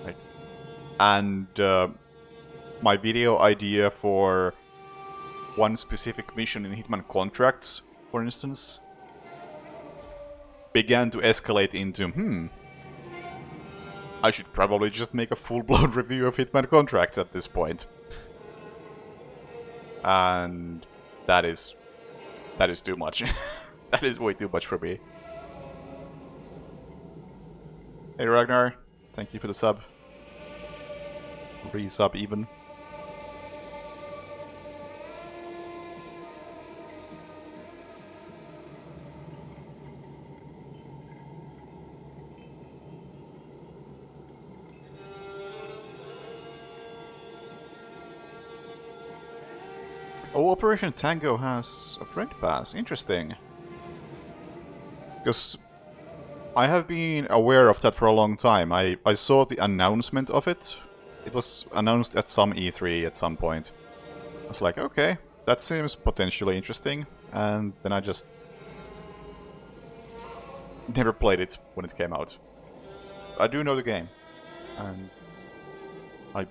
Right. And my video idea for one specific mission in Hitman Contracts, for instance, began to escalate into, I should probably just make a full-blown review of Hitman Contracts at this point. And that is too much. That is way too much for me. Hey Ragnar, thank you for the sub. Re-sub even. Oh, Operation Tango has a friend pass. Interesting. Because I have been aware of that for a long time. I saw the announcement of it. It was announced at some E3 at some point. I was like, okay, that seems potentially interesting. And then I just never played it when it came out. I do know the game. And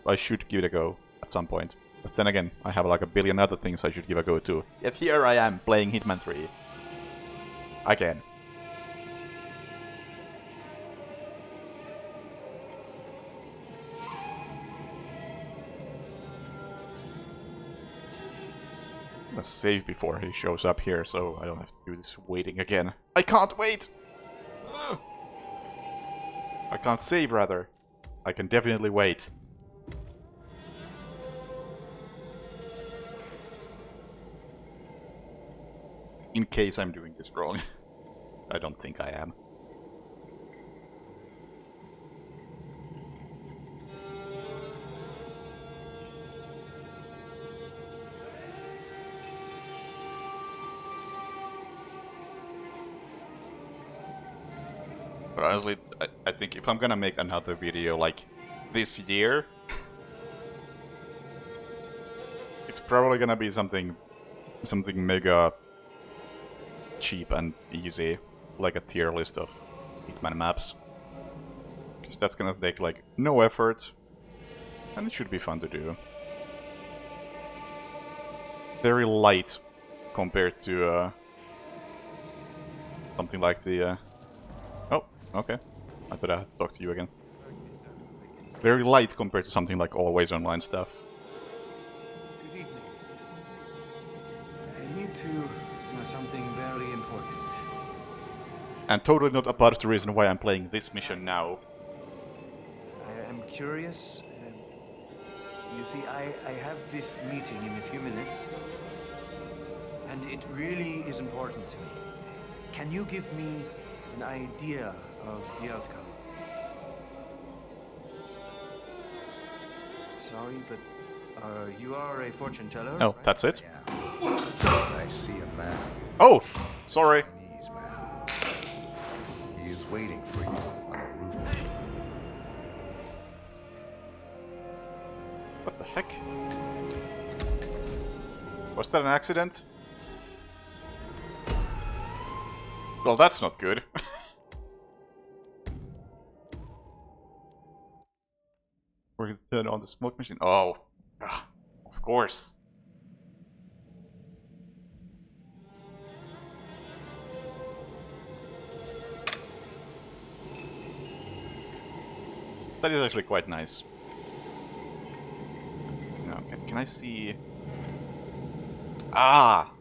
I should give it a go at some point. But then again, I have like a billion other things I should give a go to. Yet here I am, playing Hitman 3. Again. I'm gonna save before he shows up here, so I don't have to do this waiting again. I can't wait! Ugh. I can't save, rather. I can definitely wait. In case I'm doing this wrong. I don't think I am. But honestly, I think if I'm gonna make another video like this year, it's probably gonna be something mega cheap and easy, like a tier list of Hitman maps. Because that's gonna take like no effort, and it should be fun to do. Very light compared to something like the oh, okay. I thought I had to talk to you again. Very light compared to something like Always Online stuff. Good evening. I need to know something very important. And totally not a part of the reason why I'm playing this mission now. I am curious. You see, I have this meeting in a few minutes, and it really is important to me. Can you give me an idea of the outcome? Sorry, but you are a fortune teller? Oh, right? that's it? I see a man. Oh, sorry. Chinese man. He is waiting for you on a roof. What the heck? Was that an accident? Well, that's not good. We're gonna turn on the smoke machine. Oh, of course. That is actually quite nice. Now, can I see? Ah!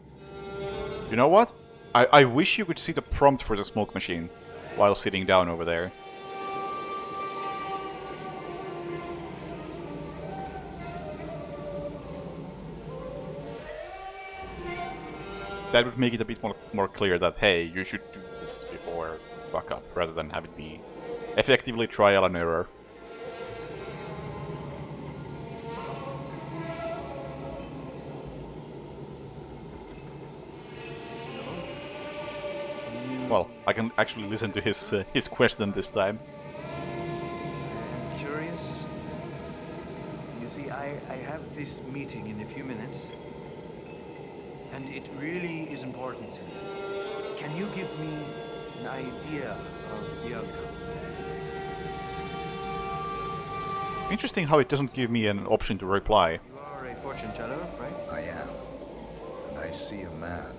You know what? I wish you could see the prompt for the smoke machine while sitting down over there. that would make it a bit more clear that, hey, you should do this before you fuck up, rather than have it be effectively trial and error. Well, I can actually listen to his question this time. I'm curious. You see, I have this meeting in a few minutes, and it really is important to me. Can you give me an idea of the outcome? Interesting how it doesn't give me an option to reply. You are a fortune teller, right? I am. And I see a man.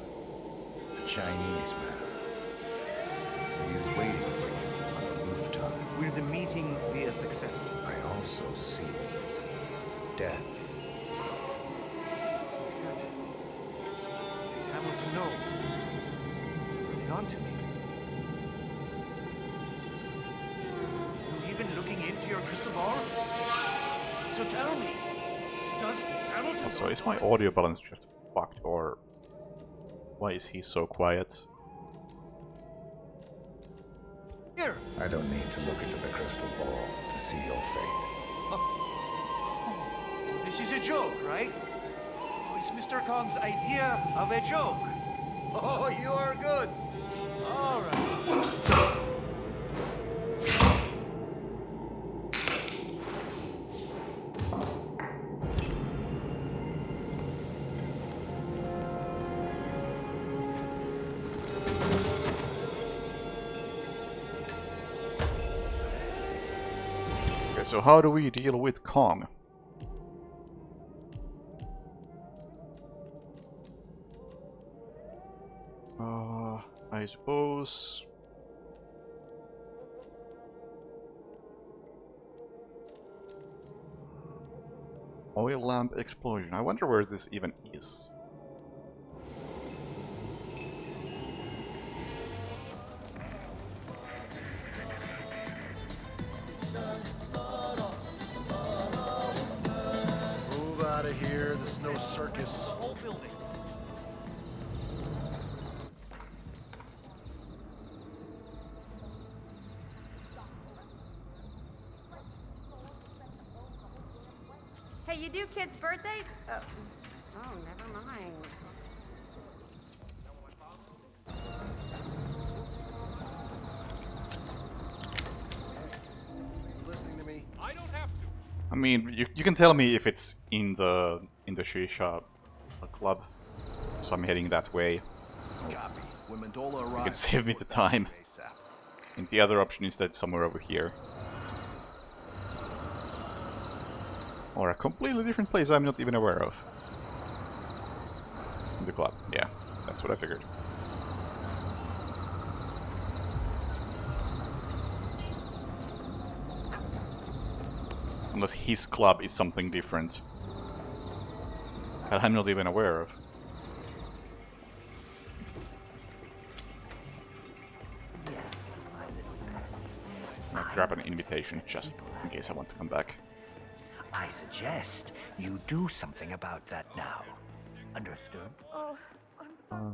A Chinese man. He is waiting for you on a rooftop. Will the meeting be a success? I also see death. Is it able to know? Are they onto me? You even looking into your crystal ball? So tell me, does Hamilton... So is my audio balance just fucked, or why is he so quiet? Here. I don't need to look into the crystal ball to see your fate. This is a joke, right? Oh, it's Mr. Kong's idea of a joke. Oh, you are good. All right. Okay, so how do we deal with Kong? I suppose... Oil lamp explosion. I wonder where this even is. Move out of here. This is no circus. Whole building. Hey, you do kids' birthdays? Oh, never mind. You listening to me? I don't have to. I mean, you can tell me if it's in the shisha club, so I'm heading that way. Copy. When Mandola arrives, You can save me the time. ASAP. And the other option is that it's somewhere over here. Or a completely different place I'm not even aware of. The club, yeah, that's what I figured. Unless his club is something different that I'm not even aware of. I'll grab an invitation just in case I want to come back. I suggest you do something about that now. Understood? Oh,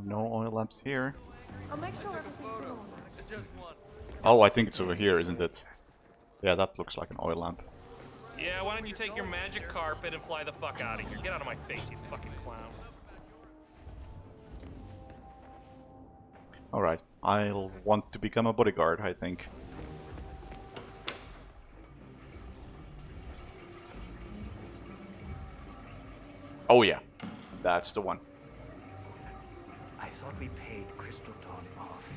No oil lamps here. I'll make sure everything's on. Oh, I think it's over here, isn't it? Yeah, that looks like an oil lamp. Yeah, why don't you take your magic carpet and fly the fuck out of here? Get out of my face, you fucking clown. Alright, I'll want to become a bodyguard, I think. Oh yeah, that's the one. I thought we paid Crystal Dawn off.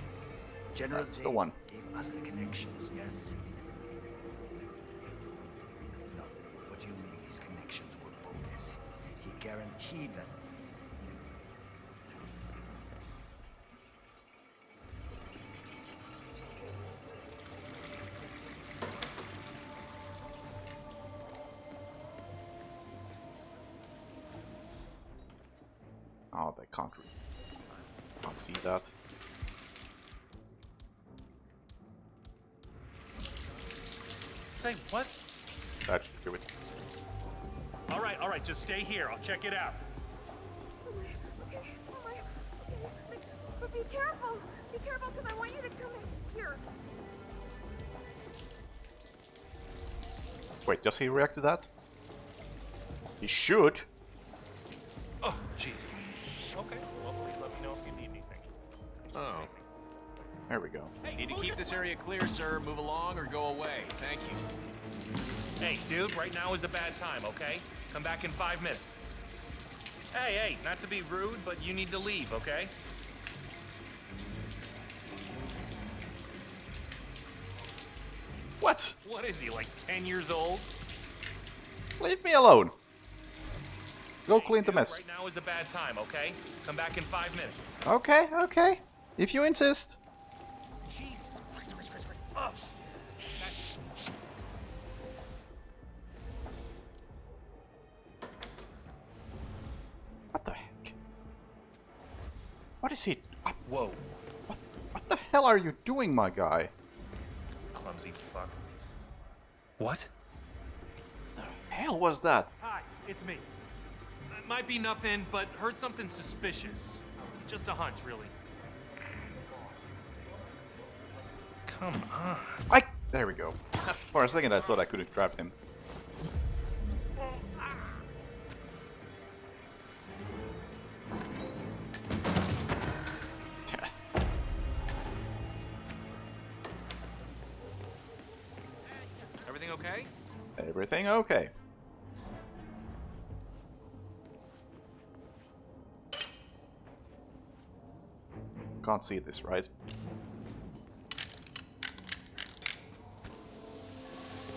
General That's the Dane one. gave us the connections, yes? No, what you mean his connections were bogus. He guaranteed that... Oh, they can't see that. Say what? That should do it. All right, just stay here. I'll check it out. Be careful! Be careful, because I want you to come in here. Wait, does he react to that? He should. Oh, jeez. Okay, well, please let me know if you need anything. Oh. There we go. Need to keep this area clear, sir. Move along or go away. Thank you. Hey, dude, right now is a bad time, okay? Come back in 5 minutes. Hey, not to be rude, but you need to leave, okay? What? What is he, like 10 years old? Leave me alone. Go clean the mess. Right now is a bad time, okay? Come back in 5 minutes. Okay, okay. If you insist. Jeez. Chris. Oh. What the heck? What is he? Whoa. What the hell are you doing, my guy? Clumsy fuck. What? The hell was that? Hi, it's me. It might be nothing, but heard something suspicious. Just a hunch, really. Come on. There we go. For a second I thought I could have grabbed him. Everything okay? Everything okay. Can't see this, right?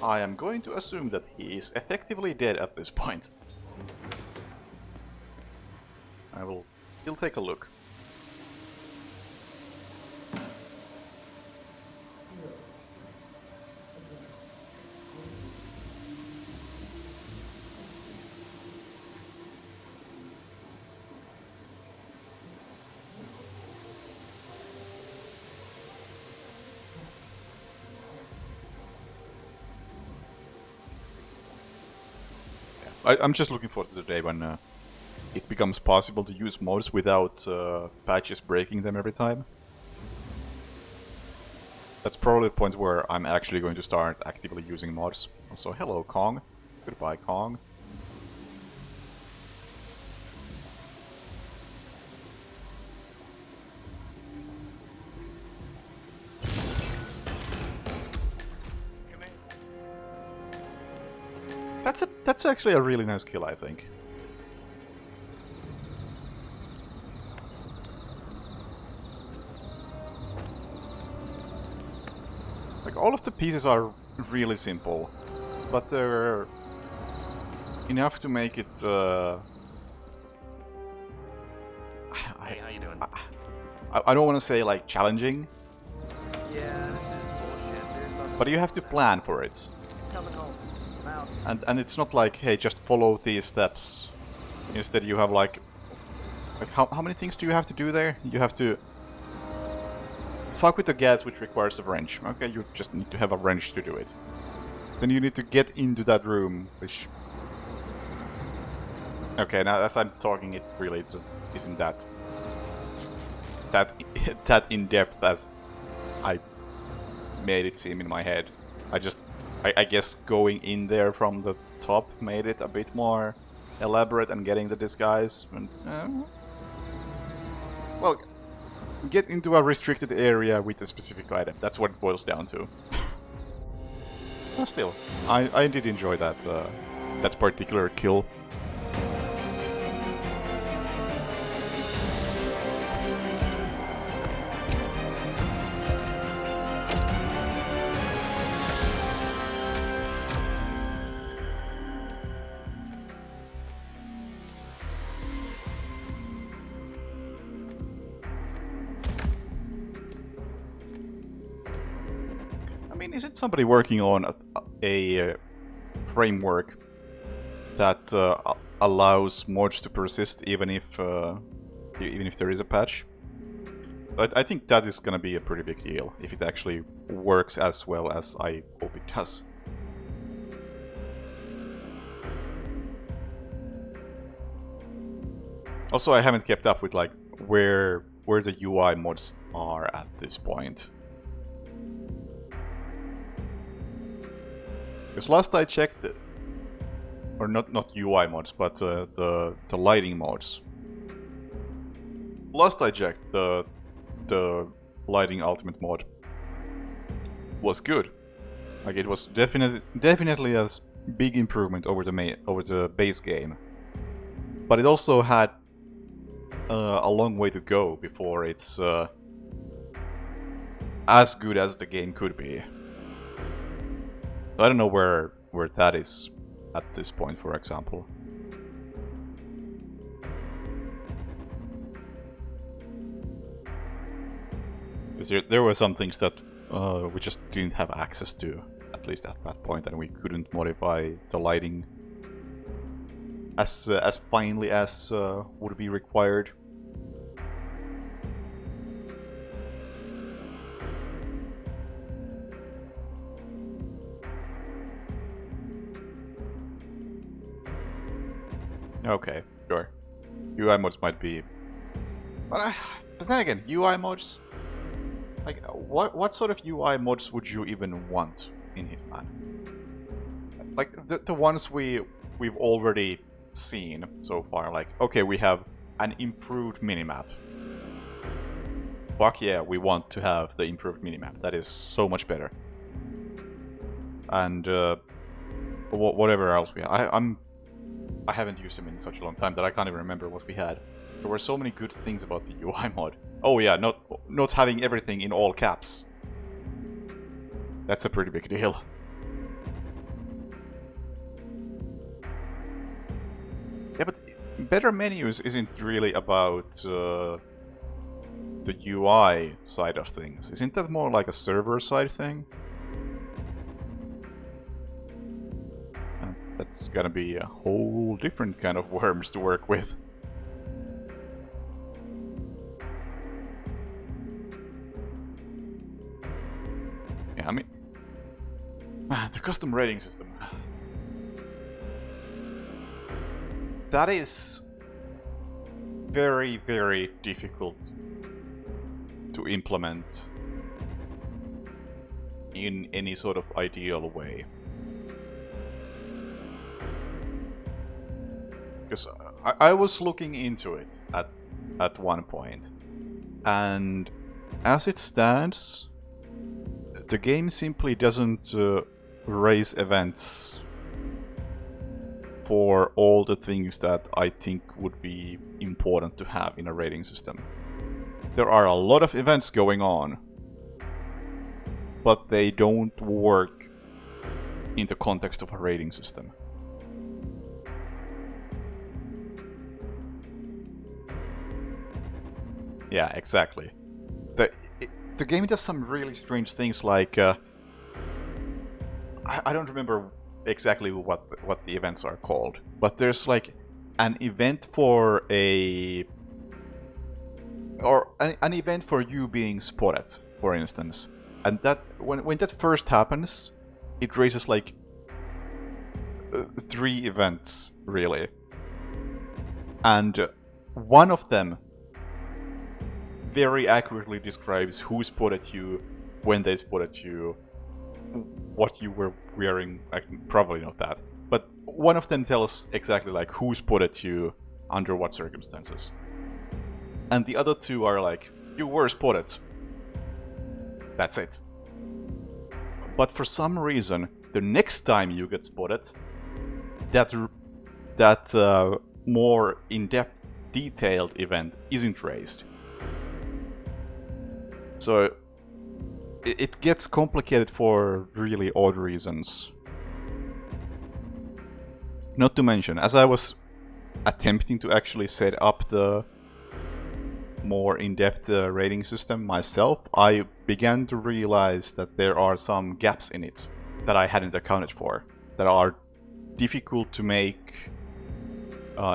I am going to assume that he is effectively dead at this point. I will still take a look. I'm just looking forward to the day when it becomes possible to use mods without patches breaking them every time. That's probably the point where I'm actually going to start actively using mods. Also, hello Kong. Goodbye Kong. That's actually a really nice kill, I think. Like, all of the pieces are really simple, but they're enough to make it, Hey, how you doing? I don't want to say, like, challenging, Yeah, this is bullshit. There's nothing. but you have to plan for it. Coming home. I'm out. And it's not like, hey, just follow these steps. Instead you have like how many things do you have to do there? You have to fuck with the gas, which requires a wrench. Okay, you just need to have a wrench to do it. Then you need to get into that room, which... Okay, now as I'm talking, it really just isn't that in-depth as I made it seem in my head. I guess going in there from the top made it a bit more elaborate and getting the disguise. And, well, get into a restricted area with a specific item. That's what it boils down to. But still, I did enjoy that that particular kill. Isn't somebody working on a framework that allows mods to persist even if there is a patch? I think that is gonna be a pretty big deal if it actually works as well as I hope it does. Also, I haven't kept up with like where where the UI mods are at this point. Because last I checked, or not UI mods, but the lighting mods. Last I checked, the lighting ultimate mod was good. Like it was definitely a big improvement over the base game. But it also had a long way to go before it's as good as the game could be. I don't know where that is at this point, for example. Because there were some things that we just didn't have access to, at least at that point, and we couldn't modify the lighting as finely as would be required. Okay, sure. UI mods might be, but then again, UI mods. Like, what sort of UI mods would you even want in Hitman? Like the ones we've already seen so far. Like, okay, we have an improved minimap. Fuck yeah, we want to have the improved minimap. That is so much better. And whatever else we have. I haven't used them in such a long time that I can't even remember what we had. There were so many good things about the UI mod. Oh yeah, not having everything in all caps. That's a pretty big deal. Yeah, but better menus isn't really about the UI side of things. Isn't that more like a server side thing? That's gonna be a whole different kind of worms to work with. Yeah, I mean... the custom rating system. That is very, very difficult to implement in any sort of ideal way. Because I was looking into it at one point, and as it stands, the game simply doesn't raise events for all the things that I think would be important to have in a rating system. There are a lot of events going on, but they don't work in the context of a rating system. Yeah, exactly. The game does some really strange things, like I don't remember exactly what the events are called, but there's like an event for an event for you being spotted, for instance, and that when that first happens, it raises like 3 events really, and one of them very accurately describes who spotted you, when they spotted you, what you were wearing. Probably not that, but one of them tells exactly like who spotted you, under what circumstances. And the other 2 are like, you were spotted. That's it. But for some reason, the next time you get spotted, that more in-depth, detailed event isn't raised. So it gets complicated for really odd reasons. Not to mention, as I was attempting to actually set up the more in-depth rating system myself, I began to realize that there are some gaps in it that I hadn't accounted for, that are difficult to make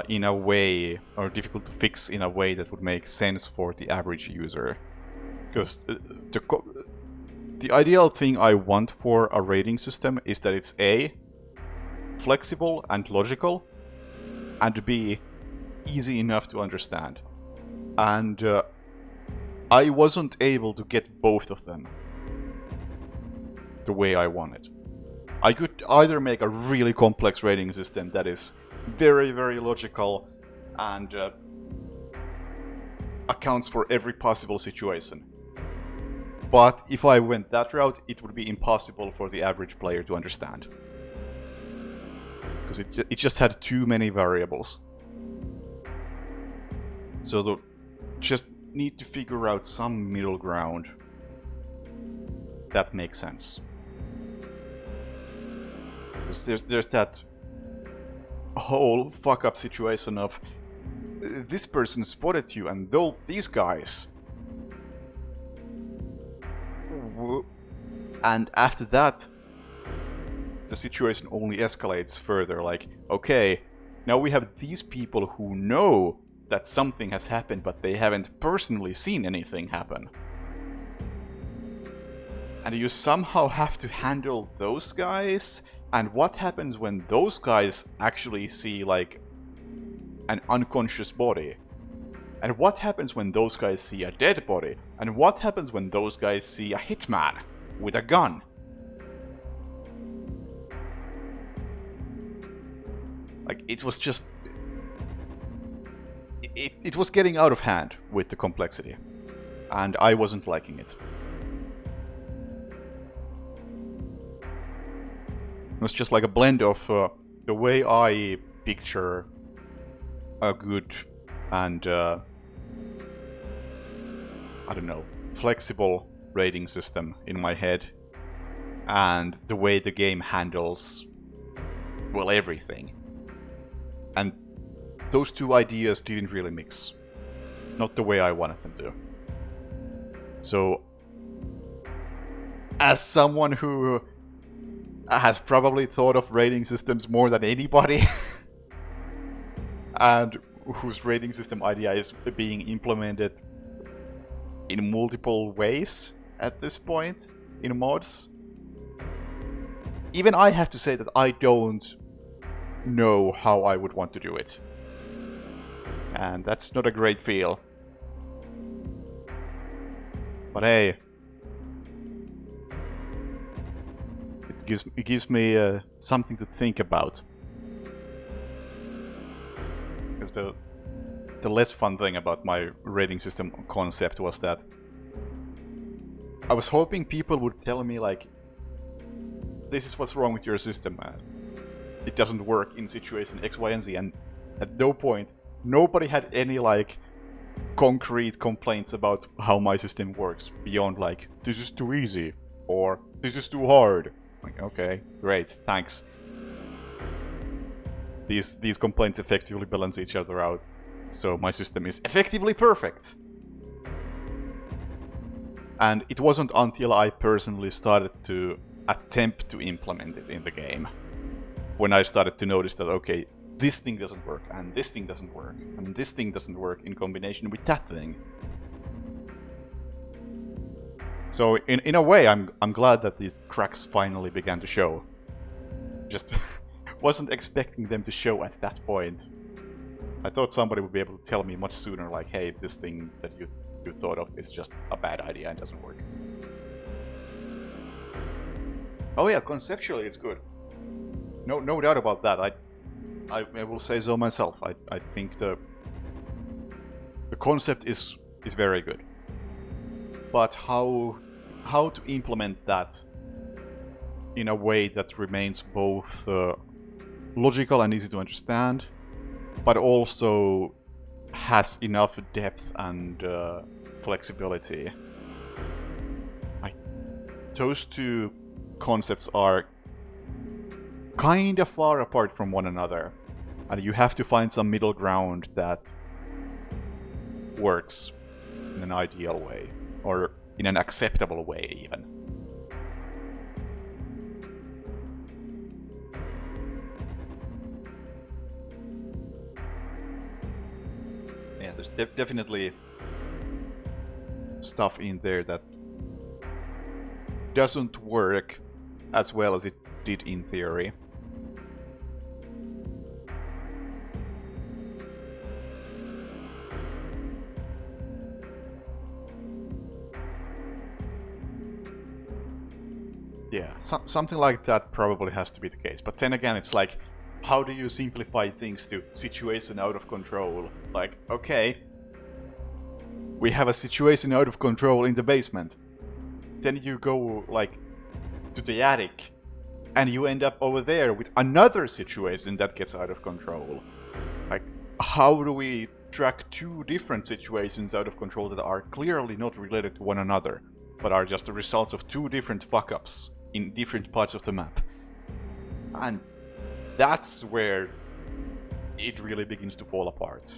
in a way, or difficult to fix in a way that would make sense for the average user. Because the ideal thing I want for a rating system is that it's A, flexible and logical, and B, easy enough to understand. And I wasn't able to get both of them the way I wanted. I could either make a really complex rating system that is very, very logical and accounts for every possible situation. But if I went that route, it would be impossible for the average player to understand. Because it just had too many variables. So just need to figure out some middle ground that makes sense. Because there's that whole fuck up situation of this person spotted you and these guys. And after that, the situation only escalates further. Like, okay, now we have these people who know that something has happened, but they haven't personally seen anything happen. And you somehow have to handle those guys. And what happens when those guys actually see, like, an unconscious body? And what happens when those guys see a dead body? And what happens when those guys see a hitman with a gun? Like, it was just... It was getting out of hand with the complexity. And I wasn't liking it. It was just like a blend of the way I picture a good and, I don't know, flexible rating system in my head, and the way the game handles, well, everything. And those two ideas didn't really mix. Not the way I wanted them to. So, as someone who has probably thought of rating systems more than anybody, and whose rating system idea is being implemented in multiple ways at this point in mods, even I have to say that I don't know how I would want to do it. And that's not a great feel. But hey, it gives me something to think about. Because the less fun thing about my rating system concept was that I was hoping people would tell me, like, this is what's wrong with your system, man. It doesn't work in situation X, Y, and Z, and at no point, nobody had any, like, concrete complaints about how my system works, beyond, like, this is too easy, or this is too hard. Like, okay, great, thanks. These complaints effectively balance each other out, so my system is effectively perfect. And it wasn't until I personally started to attempt to implement it in the game when I started to notice that, okay, this thing doesn't work, and this thing doesn't work, and this thing doesn't work in combination with that thing. So in a way, I'm glad that these cracks finally began to show. Just wasn't expecting them to show at that point. I thought somebody would be able to tell me much sooner, like, hey, this thing that you thought of is just a bad idea and doesn't work. Oh yeah, conceptually it's good. No doubt about that. I will say so myself. I think the concept is very good. But how to implement that in a way that remains both logical and easy to understand, but also has enough depth and flexibility. Those two concepts are kind of far apart from one another, and you have to find some middle ground that works in an ideal way, or in an acceptable way even. Yeah, there's definitely stuff in there that doesn't work as well as it did in theory. Yeah, something like that probably has to be the case. But then again, it's like, how do you simplify things to situation out of control? Like, okay, we have a situation out of control in the basement. Then you go, like, to the attic, and you end up over there with another situation that gets out of control. Like, how do we track two different situations out of control that are clearly not related to one another, but are just the results of two different fuck-ups in different parts of the map? And that's where it really begins to fall apart.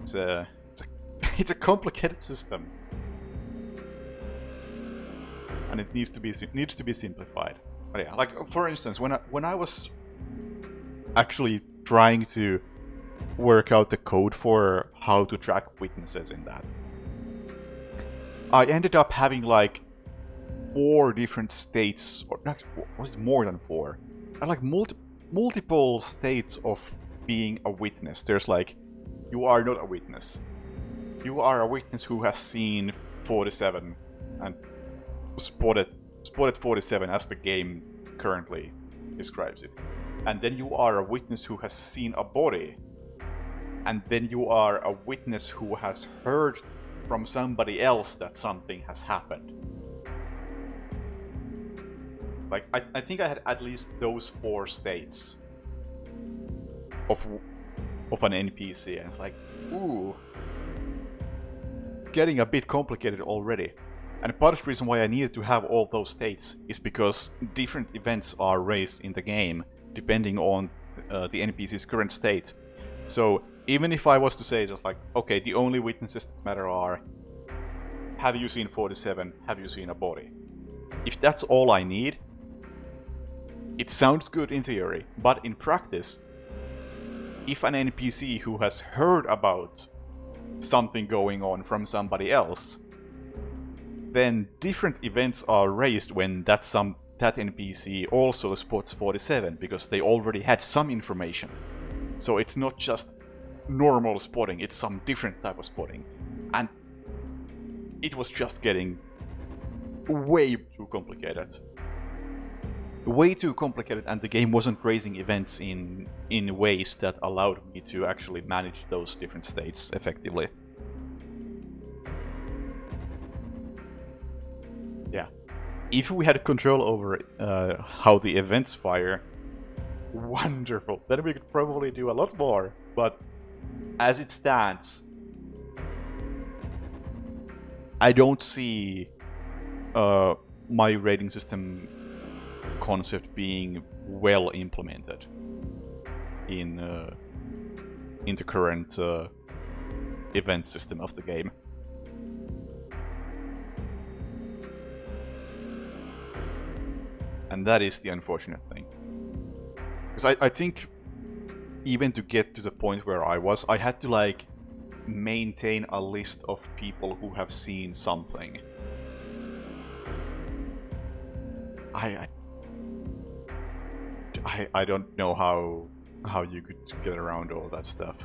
It's a complicated system, and it needs to be simplified. But yeah, like for instance, when I was actually trying to work out the code for how to track witnesses in that, I ended up having like 4 different states, or not, was it more than 4? And like multiple states of being a witness. There's like, you are not a witness. You are a witness who has seen 47 and spotted 47 as the game currently describes it. And then you are a witness who has seen a body. And then you are a witness who has heard from somebody else that something has happened. Like, I think I had at least those 4 states of an NPC, and it's like, ooh, getting a bit complicated already. And part of the reason why I needed to have all those states is because different events are raised in the game depending on the NPC's current state. So even if I was to say just like, okay, the only witnesses that matter are, have you seen 47, have you seen a body? If that's all I need, it sounds good in theory, but in practice, if an NPC who has heard about something going on from somebody else, then different events are raised when that NPC also spots 47, because they already had some information. So it's not just normal spotting, it's some different type of spotting. And it was just getting way too complicated. Way too complicated, and the game wasn't raising events in ways that allowed me to actually manage those different states effectively. Yeah. If we had control over how the events fire, wonderful. Then we could probably do a lot more. But as it stands, I don't see my rating system concept being well implemented in the current event system of the game. And that is the unfortunate thing. Because I think even to get to the point where I was, I had to like maintain a list of people who have seen something. I don't know how you could get around all that stuff.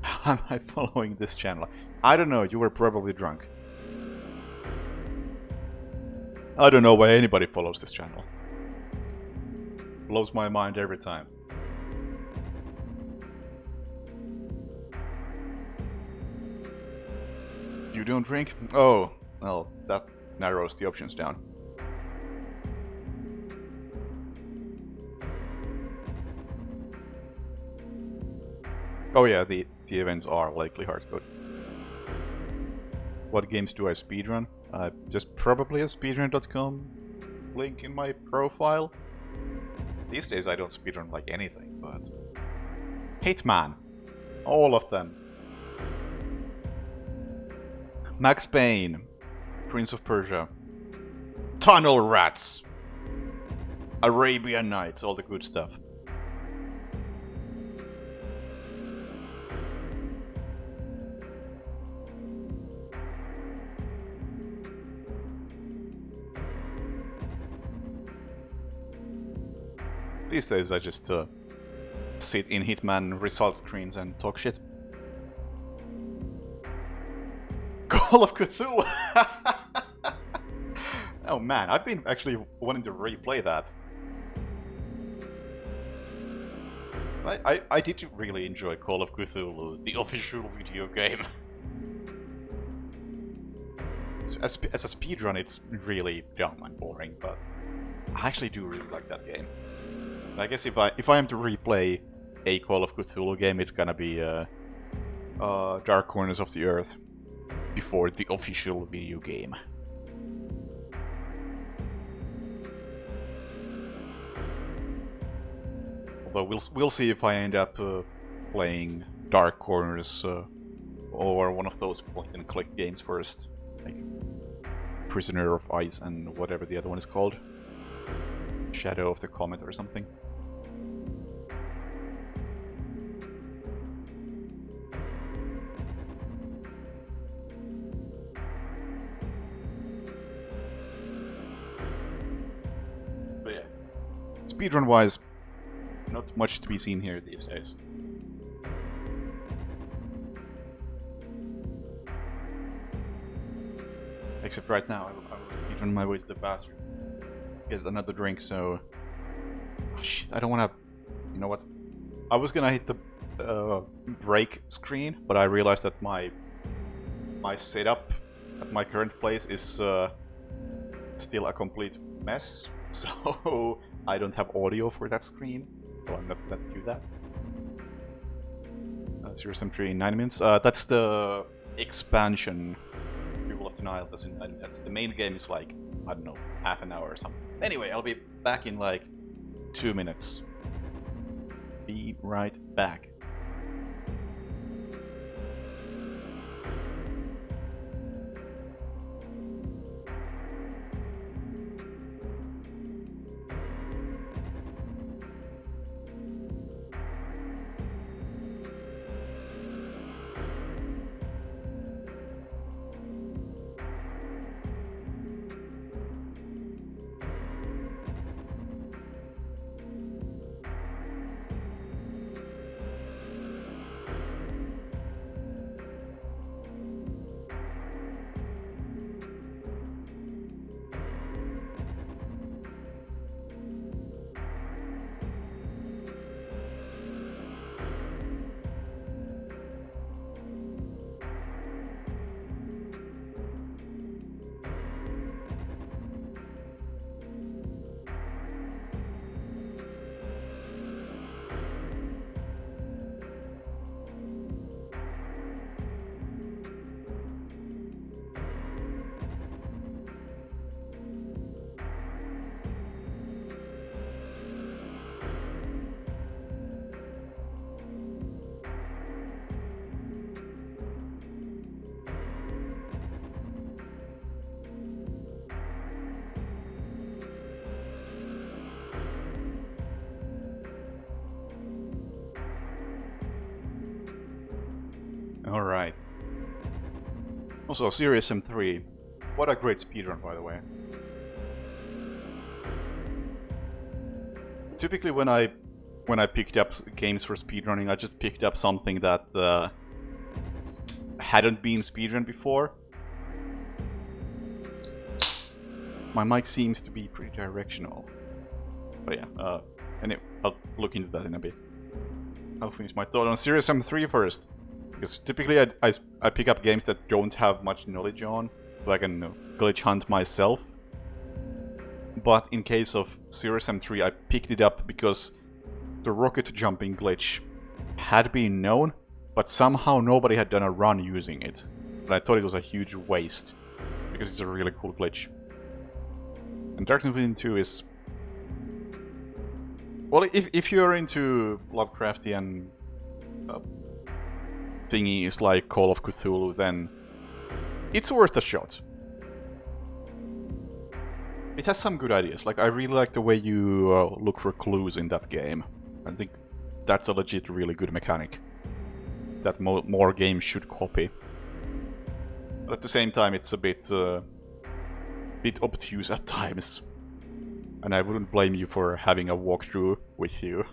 How am I following this channel? I don't know, you were probably drunk. I don't know why anybody follows this channel. Blows my mind every time. You don't drink? Oh, well, that narrows the options down. Oh yeah, the events are likely hardcode. What games do I speedrun? Just probably a speedrun.com link in my profile. These days I don't speedrun like anything, but... Hitman! All of them. Max Payne. Prince of Persia. Tunnel Rats! Arabian Nights, all the good stuff. These days I just sit in Hitman result screens and talk shit. Call of Cthulhu! Oh man, I've been actually wanting to replay that. I did really enjoy Call of Cthulhu, the official video game. As a speedrun, it's really dumb and boring, but I actually do really like that game. I guess if I am to replay a Call of Cthulhu game, it's gonna be Dark Corners of the Earth before the official video game. Although we'll see if I end up playing Dark Corners or one of those point-and-click games first, like Prisoner of Ice and whatever the other one is called, Shadow of the Comet or something. But yeah, speedrun-wise, not much to be seen here these days. Except right now, I was on my way to the bathroom. Get another drink, so... Oh, shit, I don't want to... You know what? I was gonna hit the break screen, but I realized that my setup at my current place is still a complete mess, so I don't have audio for that screen. So I'm not gonna do that. 073 in 9 minutes. That's the expansion. People of Denial. That's in 9 minutes. The main game is like, I don't know, half an hour or something. Anyway, I'll be back in like 2 minutes. Be right back. Alright. Also, Series M3. What a great speedrun, by the way. Typically when I picked up games for speedrunning, I just picked up something that hadn't been speedrun before. My mic seems to be pretty directional. But yeah, anyway, I'll look into that in a bit. I'll finish my thought on Series M3 first. Because typically I pick up games that don't have much knowledge on, so I can glitch hunt myself. But in case of Series M3, I picked it up because the rocket jumping glitch had been known, but somehow nobody had done a run using it. And I thought it was a huge waste, because it's a really cool glitch. And Darkness Within 2 is... Well, if you're into Lovecraftian thingies like Call of Cthulhu, then it's worth a shot. It has some good ideas. Like, I really like the way you look for clues in that game. I think that's a legit really good mechanic that more games should copy. But at the same time, it's a bit obtuse at times. And I wouldn't blame you for having a walkthrough with you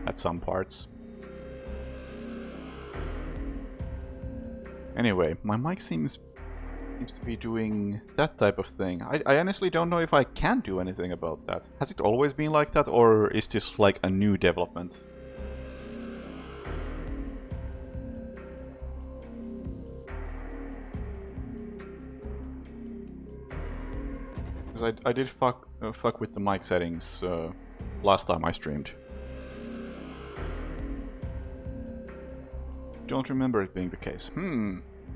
at some parts. Anyway, my mic seems to be doing that type of thing. I honestly don't know if I can do anything about that. Has it always been like that, or is this like a new development? Because I did fuck with the mic settings last time I streamed. Don't remember it being the case.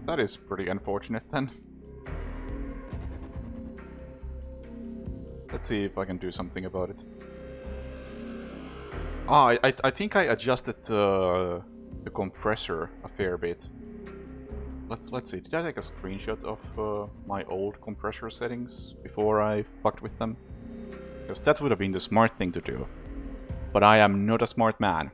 That is pretty unfortunate then. Let's see if I can do something about it. Ah, I think I adjusted the compressor a fair bit. Let's see, did I take a screenshot of my old compressor settings before I fucked with them? Because that would have been the smart thing to do. But I am not a smart man.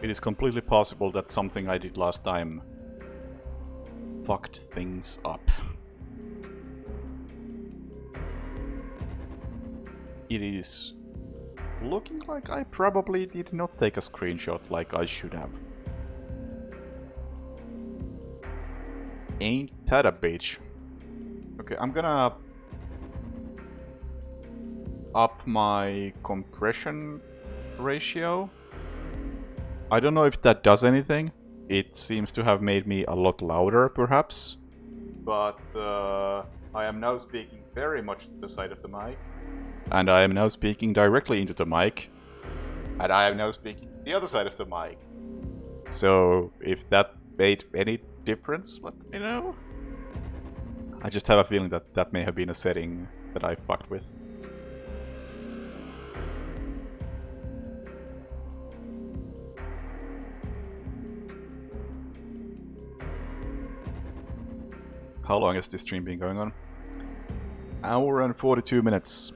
It is completely possible that something I did last time fucked things up. It is looking like I probably did not take a screenshot like I should have. Ain't that a bitch? Okay, I'm gonna up my compression ratio. I don't know if that does anything. It seems to have made me a lot louder, perhaps. But I am now speaking very much to the side of the mic. And I am now speaking directly into the mic. And I am now speaking to the other side of the mic. So, if that made any difference, let me know. I just have a feeling that that may have been a setting that I fucked with. How long has this stream been going on? Hour and 42 minutes.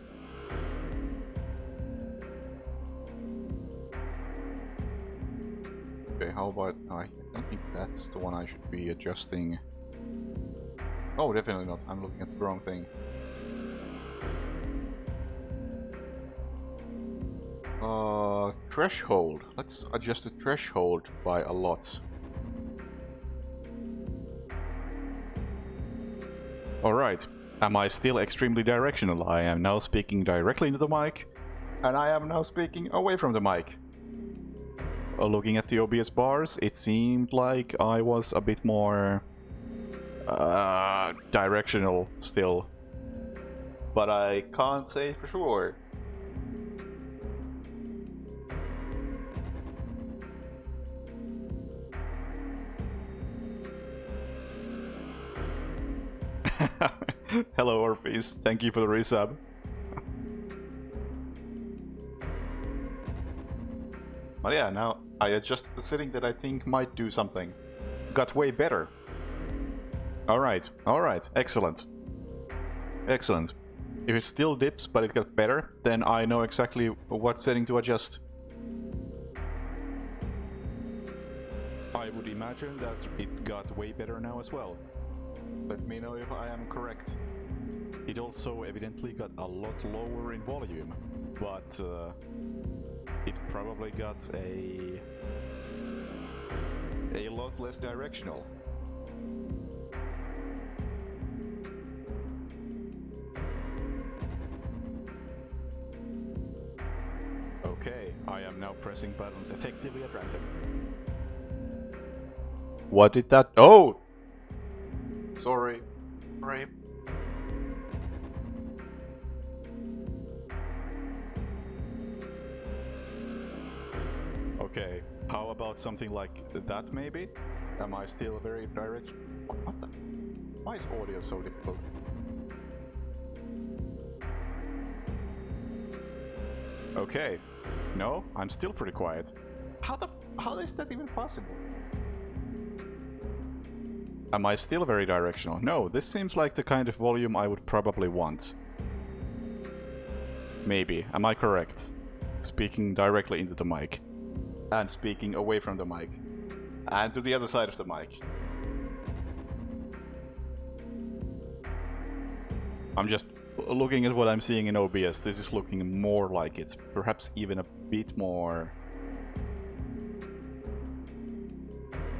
Okay, how about... I don't think that's the one I should be adjusting. Oh, definitely not. I'm looking at the wrong thing. Threshold. Let's adjust the threshold by a lot. Alright, am I still extremely directional? I am now speaking directly into the mic, and I am now speaking away from the mic. Looking at the OBS bars, it seemed like I was a bit more directional still. But I can't say for sure. Hello Orpheus, thank you for the resub. But yeah, now I adjusted the setting that I think might do something. Got way better. Alright, excellent. Excellent. If it still dips but it got better, then I know exactly what setting to adjust. I would imagine that it's got way better now as well. Let me know if I am correct. It also evidently got a lot lower in volume, but it probably got a lot less directional. Okay, I am now pressing buttons effectively at random. What did that... Oh! Sorry. Okay, how about something like that maybe? Am I still very direct? What the? Why is audio so difficult? Okay. No, I'm still pretty quiet. How is that even possible? Am I still very directional? No, this seems like the kind of volume I would probably want. Maybe. Am I correct? Speaking directly into the mic. And speaking away from the mic. And to the other side of the mic. I'm just looking at what I'm seeing in OBS, this is looking more like it's perhaps even a bit more.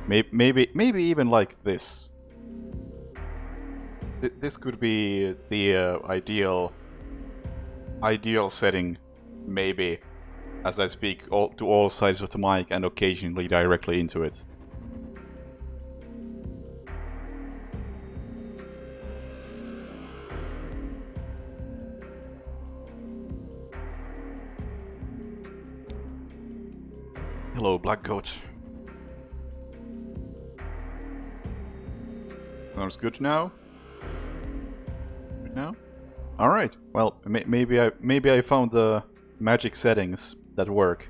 Maybe even like this. This could be the ideal setting, maybe, as I speak to all sides of the mic and occasionally directly into it. Hello, Black Goat. Sounds good now. Good now. All right. Well, maybe I found the magic settings that work.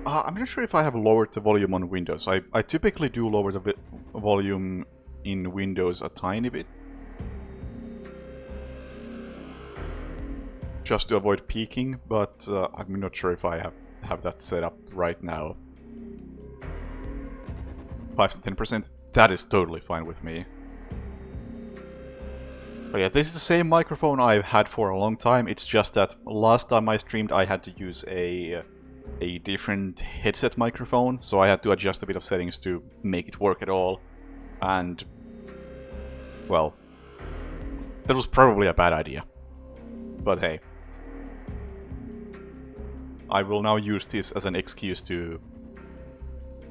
I'm not sure if I have lowered the volume on Windows. I typically do lower the volume in Windows a tiny bit, just to avoid peaking, but I'm not sure if I have that set up right now. 5 to 10%, that is totally fine with me. But yeah, this is the same microphone I've had for a long time. It's just that last time I streamed I had to use a different headset microphone, so I had to adjust a bit of settings to make it work at all. And, well, that was probably a bad idea. But hey. I will now use this as an excuse to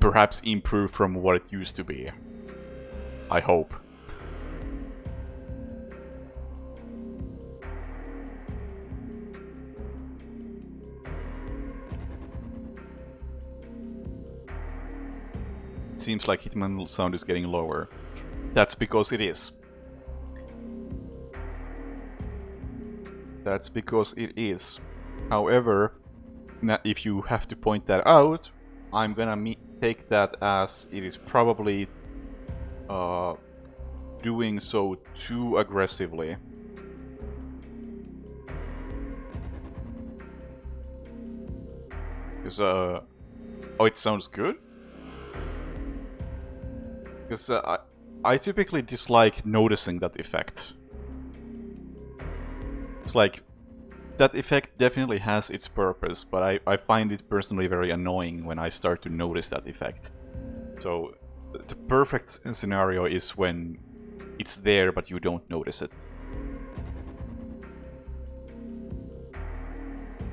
perhaps improve from what it used to be. I hope. It seems like Hitman sound is getting lower. That's because it is. That's because it is. However, if you have to point that out, I'm gonna take that as it is probably doing so too aggressively. Because, oh, it sounds good? Because I typically dislike noticing that effect. It's like, that effect definitely has its purpose, but I find it personally very annoying when I start to notice that effect. So, the perfect scenario is when it's there but you don't notice it.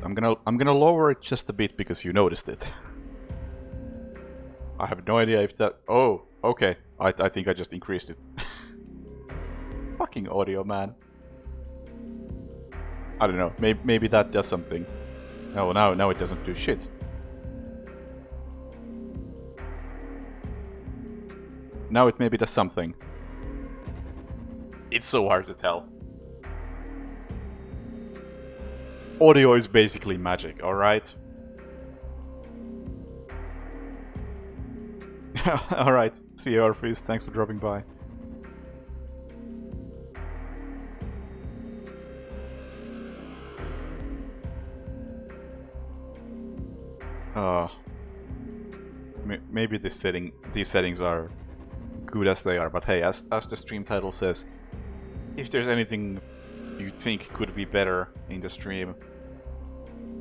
I'm gonna lower it just a bit because you noticed it. I have no idea if that... Oh, okay. I think I just increased it. Fucking audio, man. I don't know. Maybe that does something. Oh, now it doesn't do shit. Now it maybe does something. It's so hard to tell. Audio is basically magic, alright? Alright, see you, Orpheus. Thanks for dropping by. Maybe these settings are good as they are, but hey, as the stream title says, if there's anything you think could be better in the stream,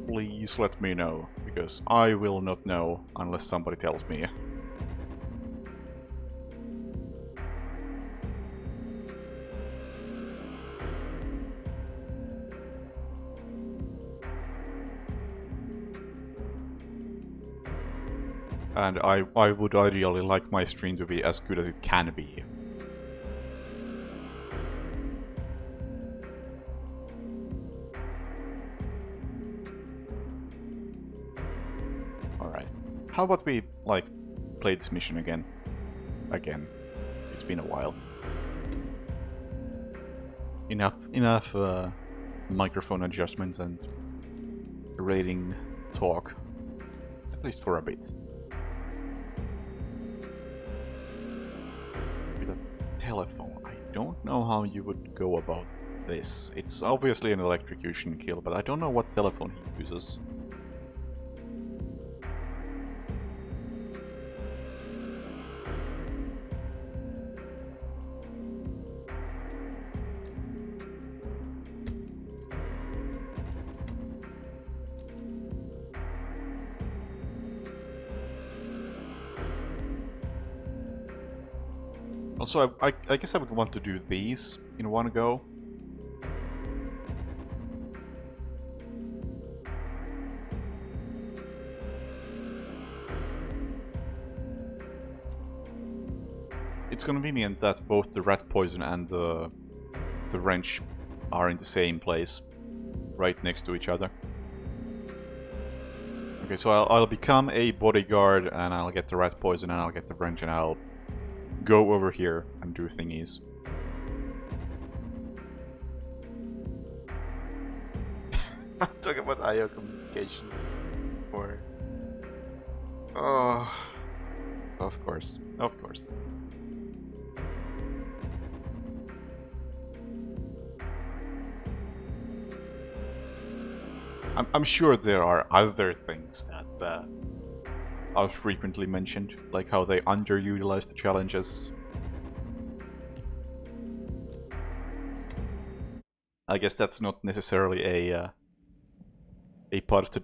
please let me know, because I will not know unless somebody tells me. And I would ideally like my stream to be as good as it can be. Alright. How about we, like, play this mission again? Again. It's been a while. Enough microphone adjustments and rating talk. At least for a bit. Telephone. I don't know how you would go about this. It's obviously an electrocution kill, but I don't know what telephone he uses. Also, I guess I would want to do these in one go. It's convenient that both the rat poison and the wrench are in the same place, right next to each other. Okay, so I'll become a bodyguard, and I'll get the rat poison, and I'll get the wrench, and I'll go over here and do thingies. I'm talking about IO communication. Or... Oh... Of course, of course. I'm sure there are other things that are frequently mentioned, like how they underutilize the challenges. I guess that's not necessarily a part of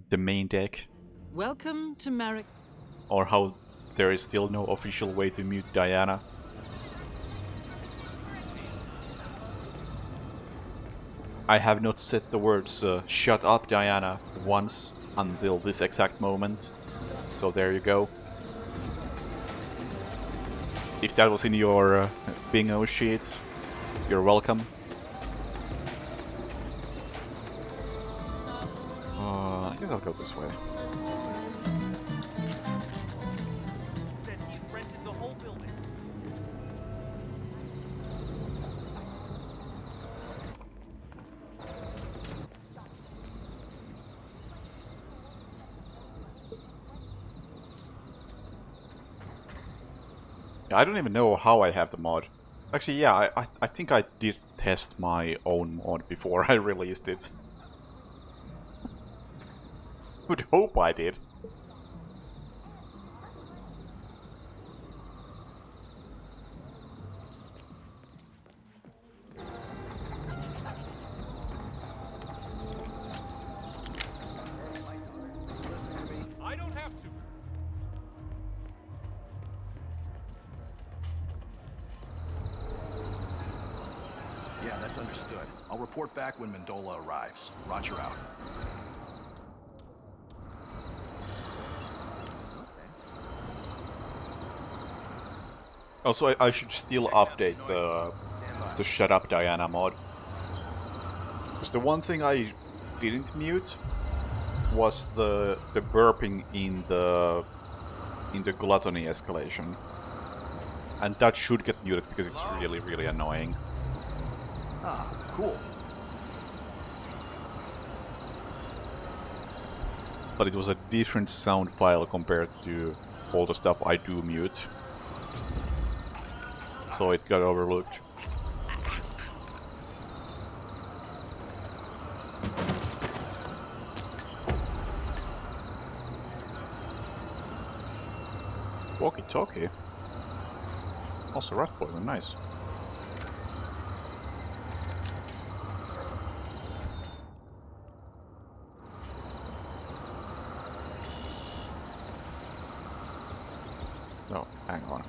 the main deck. Welcome to Marek. Or how there is still no official way to mute Diana. I have not said the words "Shut up, Diana" once until this exact moment. So there you go. If that was in your bingo sheet, you're welcome. I guess I'll go this way. Said he rented the whole building. I don't even know how I have the mod. Actually, yeah, I think I did test my own mod before I released it. Would hope I did. I don't have to. Yeah, that's understood. I'll report back when Mendola arrives. Roger out. Also, I should still update the Shut Up Diana mod. Because the one thing I didn't mute was the burping in the gluttony escalation. And that should get muted because it's really, really annoying. Ah, cool. But it was a different sound file compared to all the stuff I do mute. So it got overlooked. Walkie-talkie. Also rat poison, nice. No, hang on.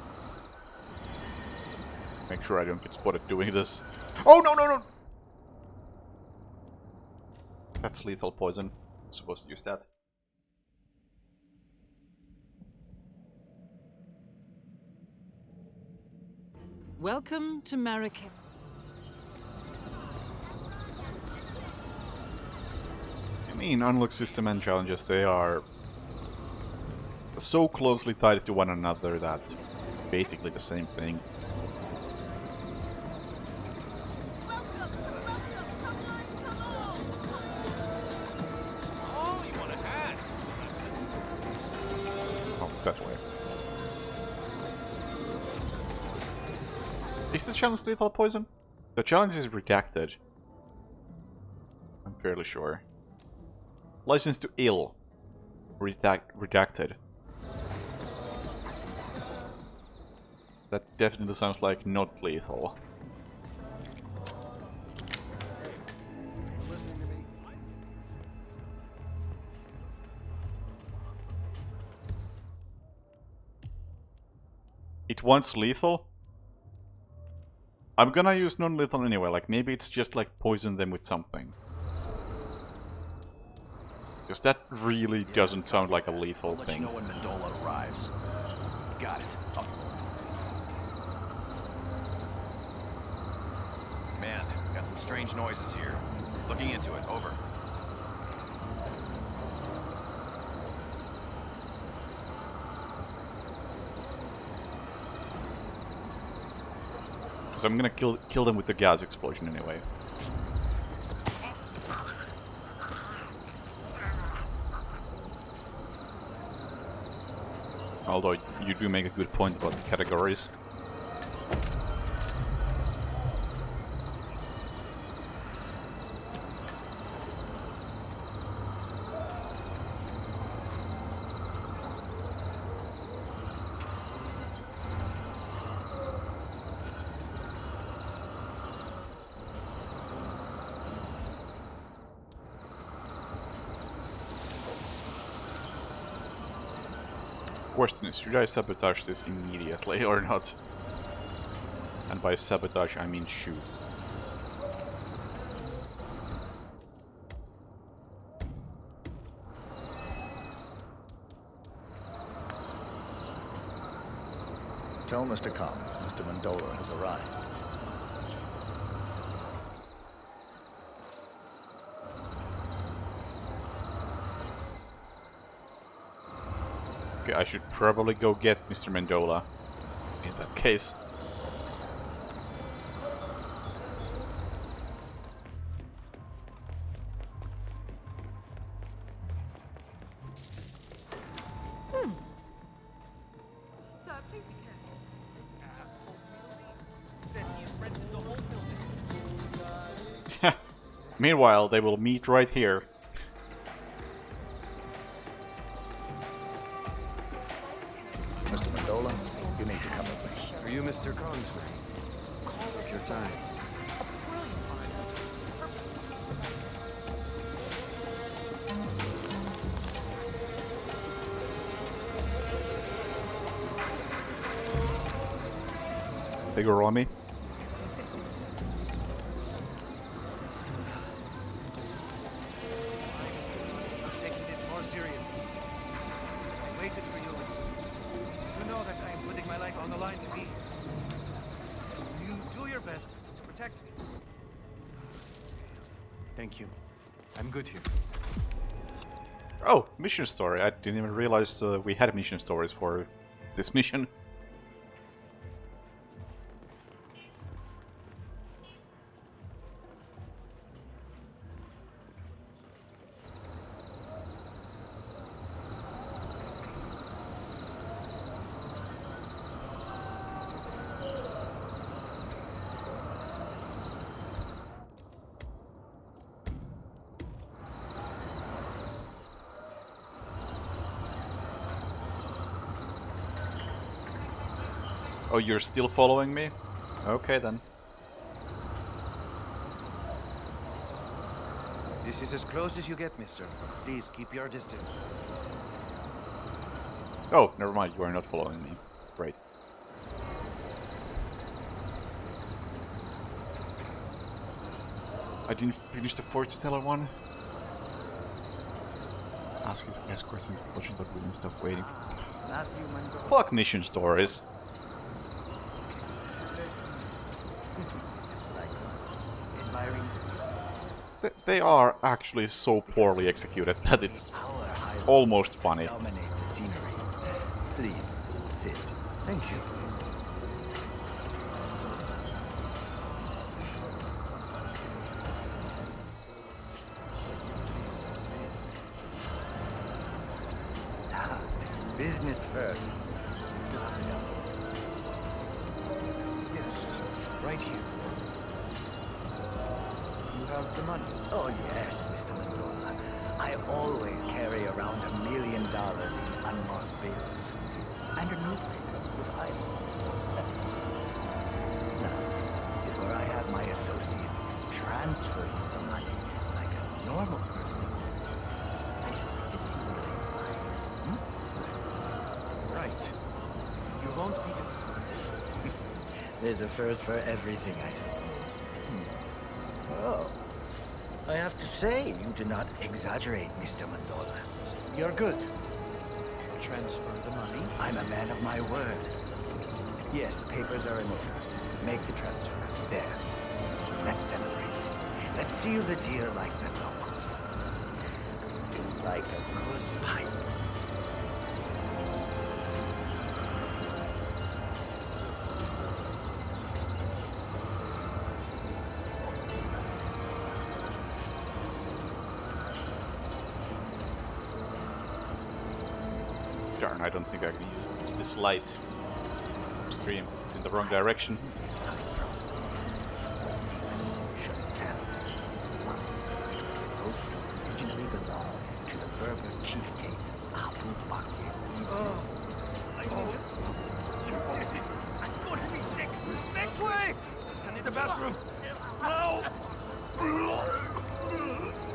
Make sure I don't get spotted doing this. Oh, no, no, no! That's lethal poison. I'm supposed to use that. Welcome to Marek. I mean, unlock system and challenges, they are so closely tied to one another that basically the same thing. Oh, you want a hat? Oh, that's why. Is the challenge lethal poison? The challenge is redacted. I'm fairly sure. License to ill. Redacted. That definitely sounds like not lethal. Listening to me? It wants lethal, I'm gonna use non-lethal anyway, like maybe it's just like poison them with something. Because that really doesn't sound like a lethal I'll let thing. you know when Mendola arrives. Got it. Man, got some strange noises here. Looking into it. Over. Because I'm gonna kill them with the gas explosion anyway. Although you do make a good point about the categories. Question is, should I sabotage this immediately or not? And by sabotage I mean shoot. Tell Mr. Kong that Mr. Mendola has arrived. Okay, I should probably go get Mr. Mendola in that case. Sir, please be careful. Said he's rented the whole building. Meanwhile, they will meet right here. Mr. Mendola, you need to come with me. Are you Mr. Kong's man? Call up your time. A brilliant artist. Bigger roll on me. Not taking this more seriously. I waited for you. Do know that I am putting my life on the line to be here. So you do your best to protect me. Thank you. I'm good here. Oh, mission story. I didn't even realize we had mission stories for this mission. Oh, you're still following me? Okay then. This is as close as you get, mister. Please keep your distance. Oh, never mind, you are not following me. Great. I didn't finish the fortune teller one. Ask you to escort him to fortune teller and stop waiting. Fuck mission stories. They are actually so poorly executed that it's almost funny. Dominate the scenery. Please, sit. Thank you. Business first. Yes, right here. You have the money? Oh, yes, Mr. Mendola. I always carry around $1 million in unmarked bills. And a newspaper with eyeballs. Now is where I have my associates transfer you the money like a normal person. I should dissimulate right. You won't be disappointed. There's a first for everything, I suppose. Oh. I have to say, you do not exaggerate, Mr. Mendoza. So you're good. Transfer the money. I'm a man of my word. Yes, the papers are in order. Make the transfer. There. Let's celebrate. Let's seal the deal like the locals. Like a good pipe. Darn, I don't think I can use this light stream. It's in the wrong direction. Originally belonged to the Berber chieftain Abu Bakr. Oh, I knew it. I'm going to be sick. Next way! I need the bathroom. No!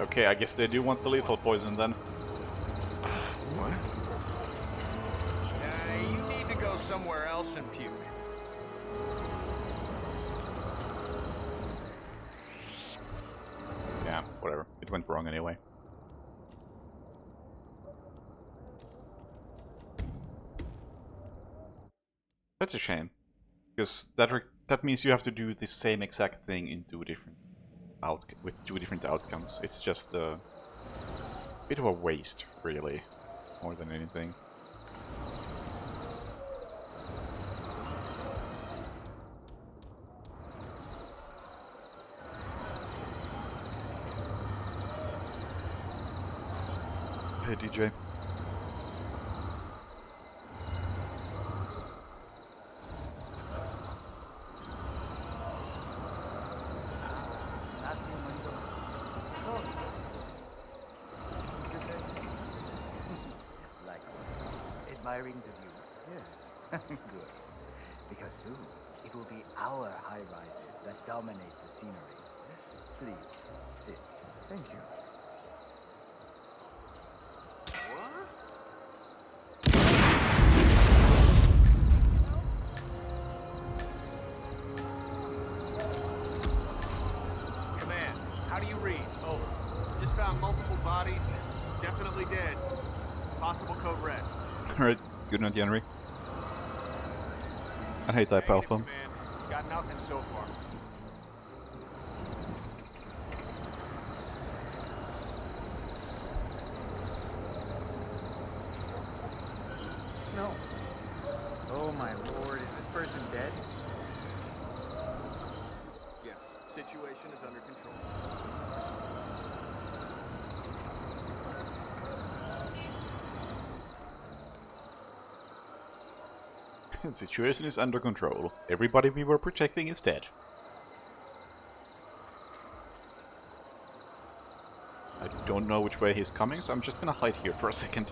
Okay, I guess they do want the lethal poison then. What? You need to go somewhere else and puke. Yeah, whatever. It went wrong anyway. That's a shame, because that means you have to do the same exact thing in with two different outcomes. It's just a bit of a waste, really, more than anything. Hey, DJ. Admiring the view? Yes. Good. Because soon it will be our high-rises that dominate the scenery. Please, sit. Thank you. What? Command, how do you read? Over. Just found multiple bodies. Definitely dead. Possible code red. Alright, good night, Henry. And hey, Type Alpha. Command. Got nothing so far. No. Oh my lord, is this person dead? Yes, situation is under control. The situation is under control. Everybody we were protecting is dead. I don't know which way he's coming, so I'm just gonna hide here for a second.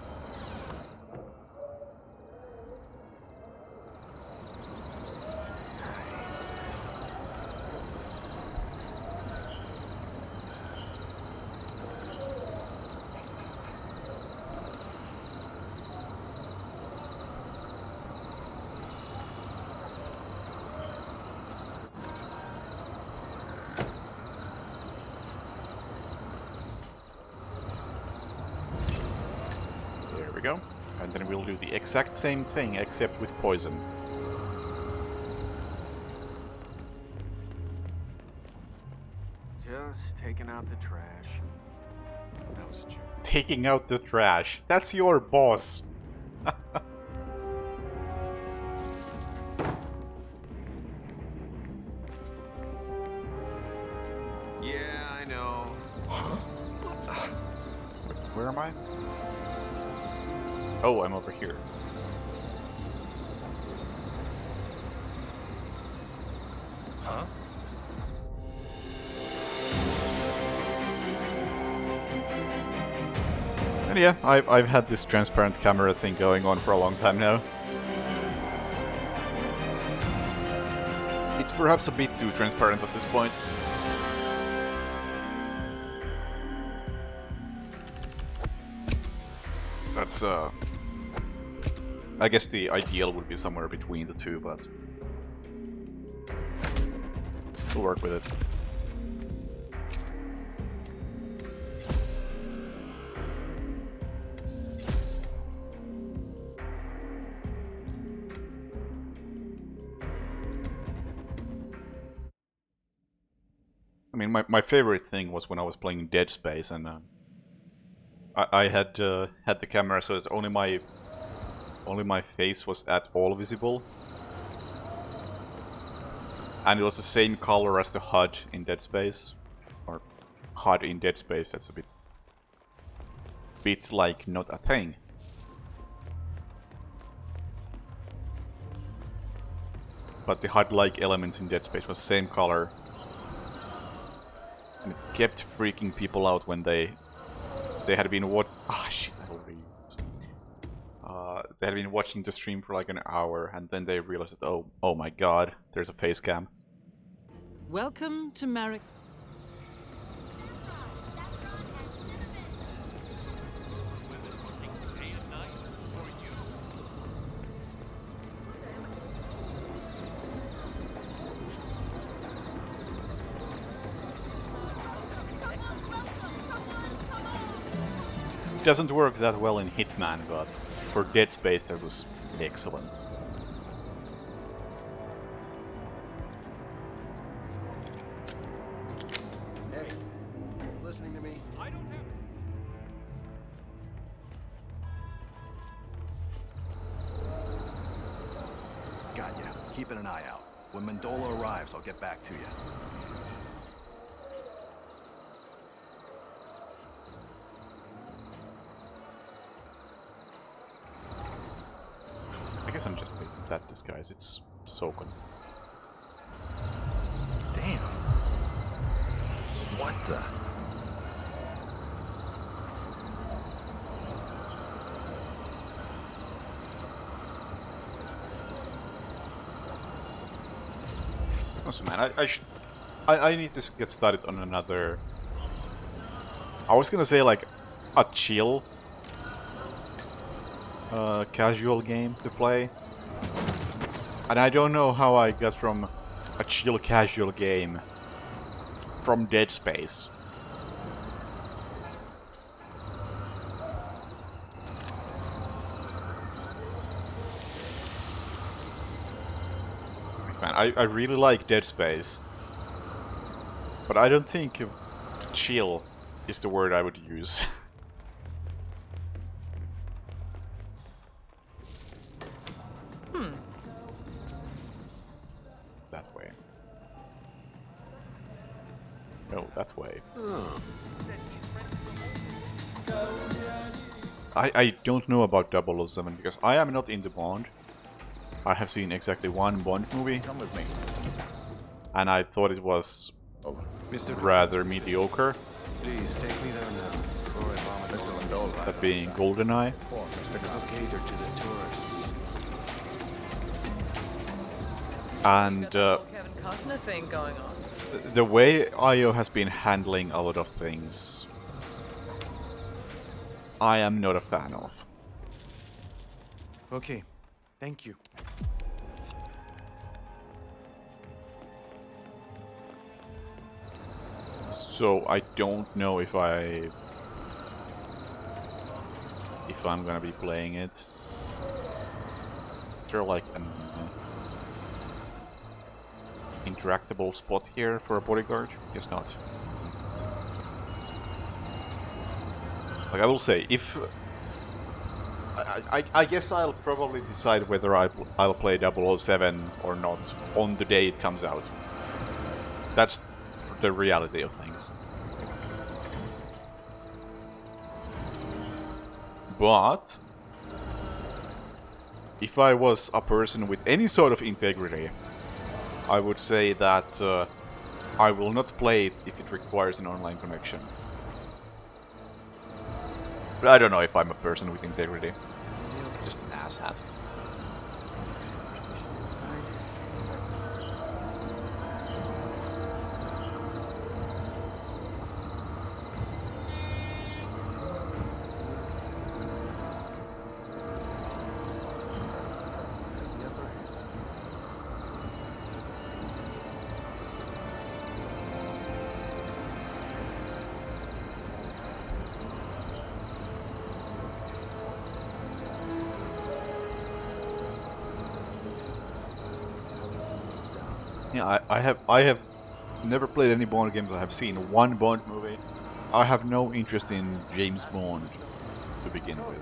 There we go. And then we'll do the exact same thing, except with poison. Just taking out the trash. That was a joke. Taking out the trash. That's your boss. Yeah, I know. Where am I? Oh, I'm over here. Huh? And yeah, I've had this transparent camera thing going on for a long time now. It's perhaps a bit too transparent at this point. That's, I guess the ideal would be somewhere between the two, but We'll work with it. I mean, my favorite thing was when I was playing Dead Space, and I had had the camera so that only my face was at all visible, and it was the same color as the HUD in Dead Space, or HUD in Dead Space. That's a bit like not a thing. But the HUD-like elements in Dead Space was same color. And it kept freaking people out when they had been they had been watching the stream for like an hour, and then they realized that oh my god, there's a face cam. Welcome to Marek. It doesn't work that well in Hitman, but for Dead Space that was excellent. Hey, listening to me? I don't have. Got ya. Keeping an eye out. When Mendola arrives, I'll get back to you. I guess I'm just making that disguise. It's so good. Damn. What the? Also, man, I need to get started on another. I was gonna say like a chill casual game to play, and I don't know how I got from a chill casual game from Dead Space. Man, I really like Dead Space, but I don't think chill is the word I would use. That way. No, that way. I don't know about 007 because I am not into Bond. I have seen exactly one Bond movie. Come with me. And I thought it was Mr. rather mediocre. Please take me there now. Before I vomit Mr. all Mendola. over That being GoldenEye. This will cater to the tourists. And Kevin Costner thing going on. the way IO has been handling a lot of things, I am not a fan of. Okay. Thank you. So I don't know if I'm gonna be playing it. Is there like an interactable spot here for a bodyguard? Guess not. Like I will say, if I guess I'll probably decide whether I'll play 007 or not on the day it comes out. That's the reality of things. But if I was a person with any sort of integrity, I would say that I will not play it if it requires an online connection. But I don't know if I'm a person with integrity. Just an asshat. Yeah, I have never played any Bond games. I have seen one Bond movie. I have no interest in James Bond to begin with.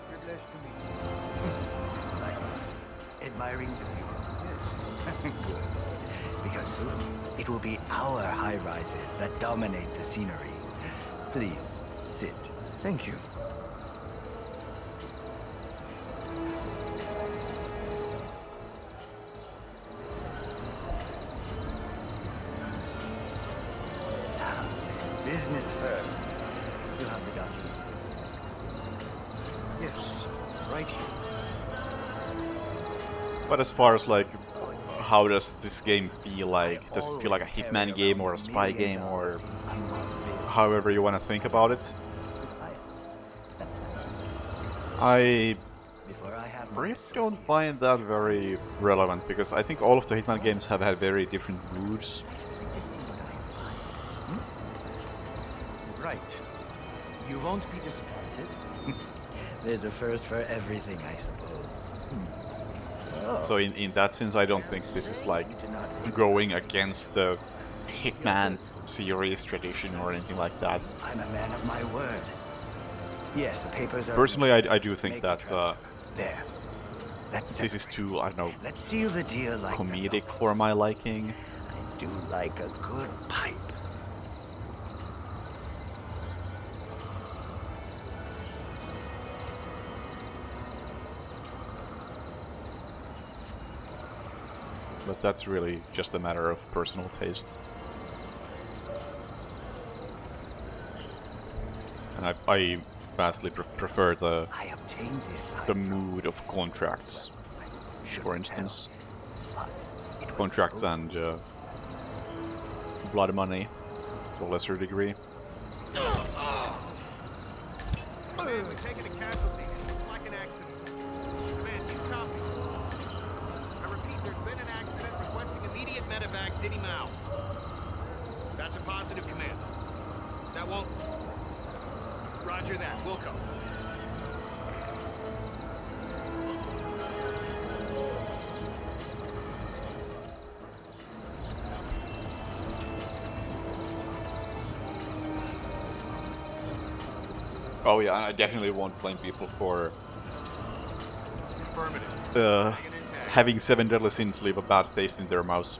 Privileged to meet you. Likewise. Admiring the view. Yes. Good. Because soon it will be our high-rises that dominate the scenery. Please, sit. Thank you. Business first. You have the document. Yes, right here. But as far as like, how does this game feel like? Does it feel like a Hitman game or a spy game or however you want to think about it? I really don't find that very relevant because I think all of the Hitman games have had very different moods. Right. You won't be disappointed. There's a first for everything, I suppose. Oh. So in that sense, I don't think this is like going against the Hitman series tradition or anything like that. I'm a man of my word. Yes, the papers are... Personally, I do think that there. This is too, I don't know, let's seal the deal like comedic for my liking. I do like a good pipe. But that's really just a matter of personal taste. And I vastly prefer the mood of contracts, for instance. Contracts and blood money, to a lesser degree. Man, we've taken a casualty. It's like an accident. Man, you copy. I repeat, there's been an accident. Requesting immediate medevac, Diddy Mao. That's a positive command. That won't... Roger that. We'll go. Oh yeah, and I definitely won't blame people for having 7 deadly sins leave a bad taste in their mouths.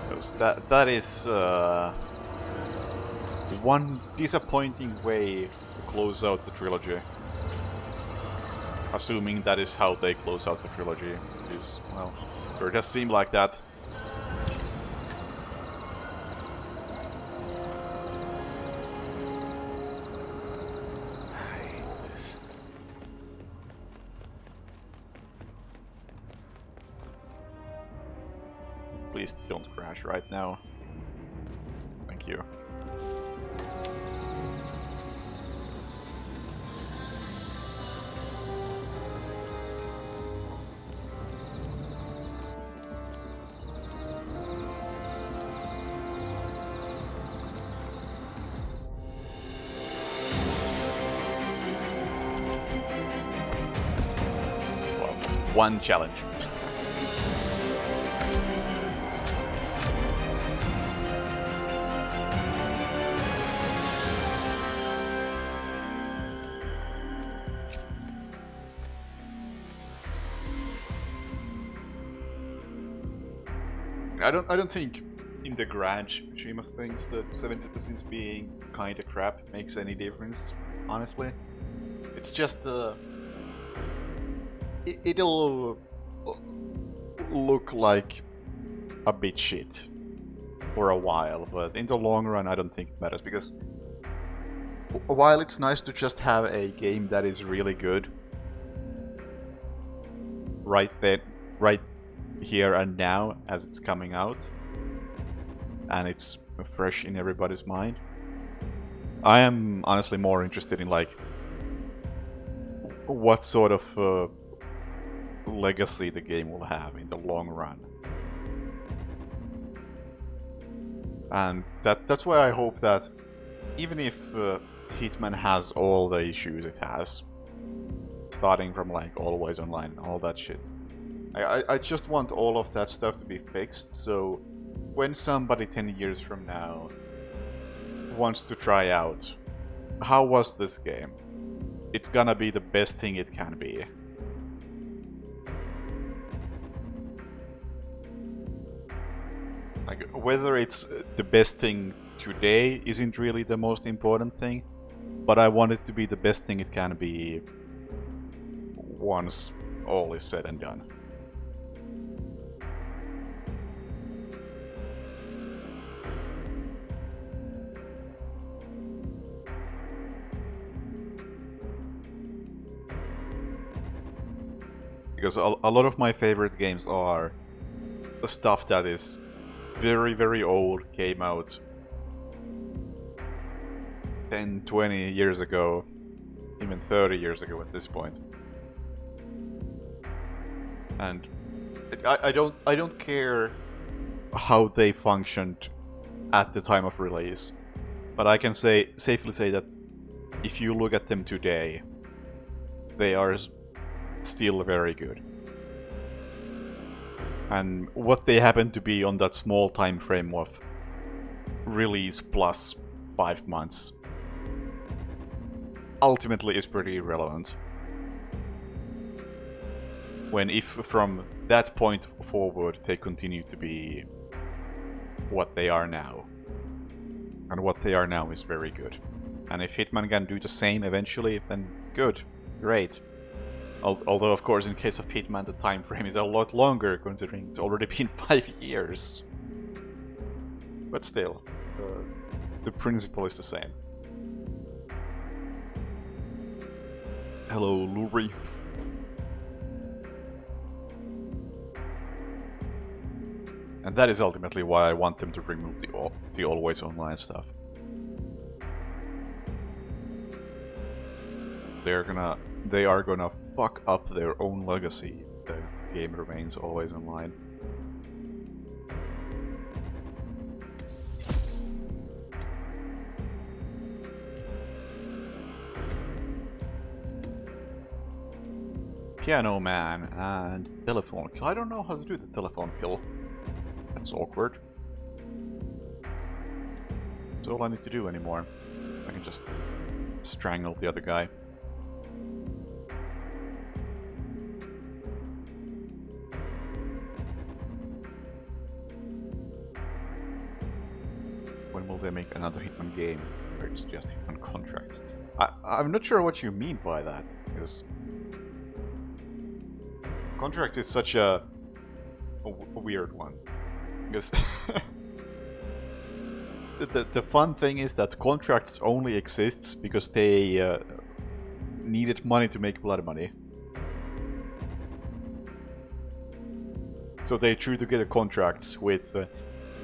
Because that is one disappointing way to close out the trilogy. Assuming that is how they close out the trilogy. Is, well, sure does seem like that. Please don't crash right now. Thank you. Well, one challenge. I don't think in the grand scheme of things that 7 deadly sins being kinda crap makes any difference, honestly. It's just it'll look like a bit shit for a while, but in the long run I don't think it matters, because while it's nice to just have a game that is really good right there, right here and now as it's coming out, and it's fresh in everybody's mind, I am honestly more interested in like what sort of legacy the game will have in the long run. And that's why I hope that even if Hitman has all the issues it has, starting from like Always Online and all that shit. I just want all of that stuff to be fixed, so when somebody 10 years from now wants to try out, how was this game? It's gonna be the best thing it can be. Like, whether it's the best thing today isn't really the most important thing, but I want it to be the best thing it can be once all is said and done. Because a lot of my favorite games are the stuff that is very, very old, came out 10, 20 years ago, even 30 years ago at this point. And I don't care how they functioned at the time of release, but I can safely say that if you look at them today, they are still very good. And what they happen to be on that small time frame of release plus 5 months ultimately is pretty irrelevant. When if from that point forward they continue to be what they are now. And what they are now is very good. And if Hitman can do the same eventually, then good, great. Although, of course, in case of Hitman, the time frame is a lot longer, considering it's already been 5 years. But still, the principle is the same. Hello, Luri. And that is ultimately why I want them to remove the Always Online stuff. They are gonna fuck up their own legacy if the game remains always online. Piano Man and telephone kill. I don't know how to do the telephone kill. That's awkward. That's all I need to do anymore. I can just strangle the other guy. When will they make another Hitman game where it's just Hitman contracts? I'm not sure what you mean by that, because contracts is such a weird one. Because the fun thing is that contracts only exists because they needed money to make blood money. So they drew together contracts with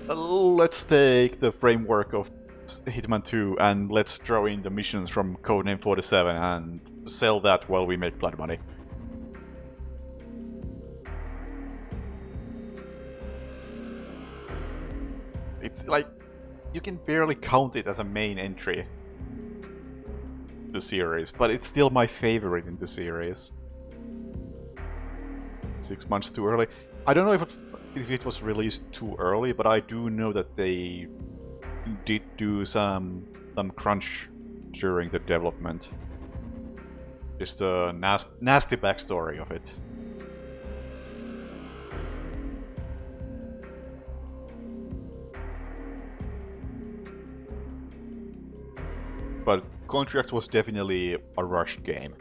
let's take the framework of Hitman 2 and let's throw in the missions from Codename 47 and sell that while we make blood money. It's like, you can barely count it as a main entry, the series, but it's still my favorite in the series. 6 months too early. I don't know if it was released too early, but I do know that they did do some crunch during the development. Just a nasty backstory of it. But Contract was definitely a rushed game.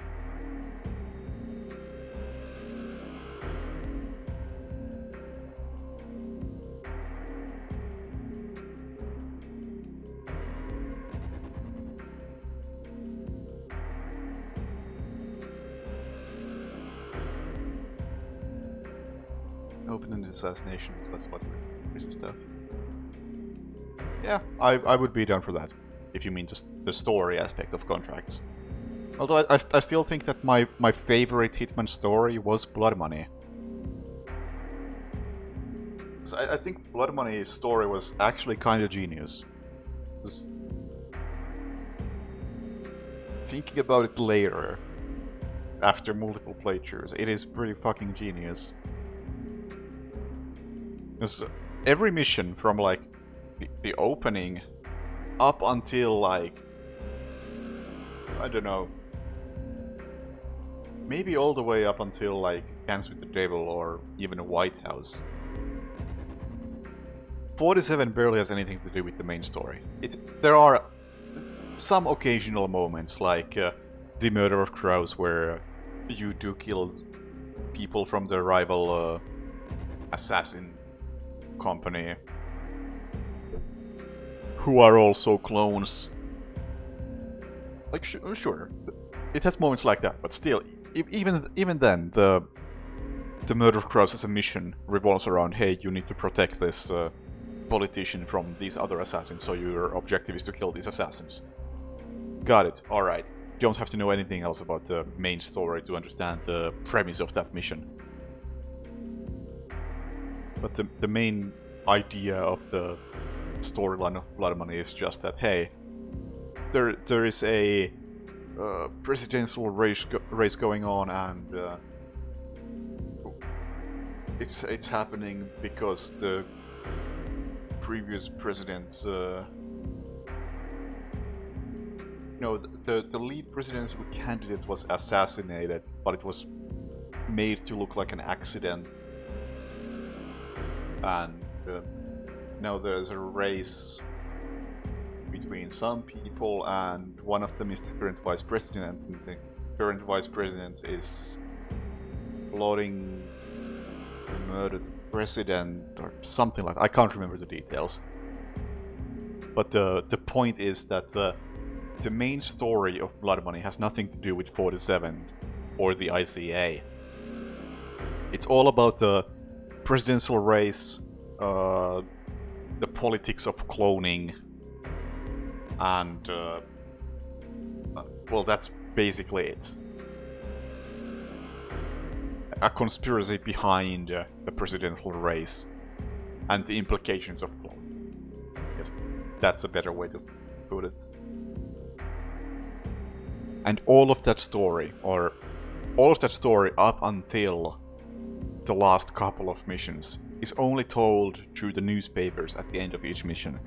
Open-ended assassination, that's what crazy stuff. Yeah, I would be down for that, if you mean just the story aspect of Contracts. Although I still think that my favorite Hitman story was Blood Money. So I think Blood Money's story was actually kind of genius. Thinking about it later, after multiple playthroughs. It is pretty fucking genius. Because every mission from like the opening up until like, I don't know, maybe all the way up until like Dance with the Devil or even a White House. 47 barely has anything to do with the main story. There are some occasional moments like the Murder of Crows where you do kill people from the rival assassin company who are also clones. Like, sure, it has moments like that, but still, even then, the Murder of Crows as a mission revolves around, hey, you need to protect this politician from these other assassins, so your objective is to kill these assassins. Got it, alright. Don't have to know anything else about the main story to understand the premise of that mission. But the main idea of the storyline of Blood Money is just that, hey, there is a presidential race going on, and it's happening because the previous president, no, the lead presidential candidate was assassinated, but it was made to look like an accident, and now there's a race between some people, and one of them is the current vice president, and the current vice president is plotting to murder the president or something like that. I can't remember the details. But the point is that the main story of Blood Money has nothing to do with 47 or the ICA. It's all about the presidential race, the politics of cloning, and well, that's basically it. A conspiracy behind the presidential race and the implications of cloning. Yes, that's a better way to put it. And all of that story up until the last couple of missions is only told through the newspapers at the end of each mission.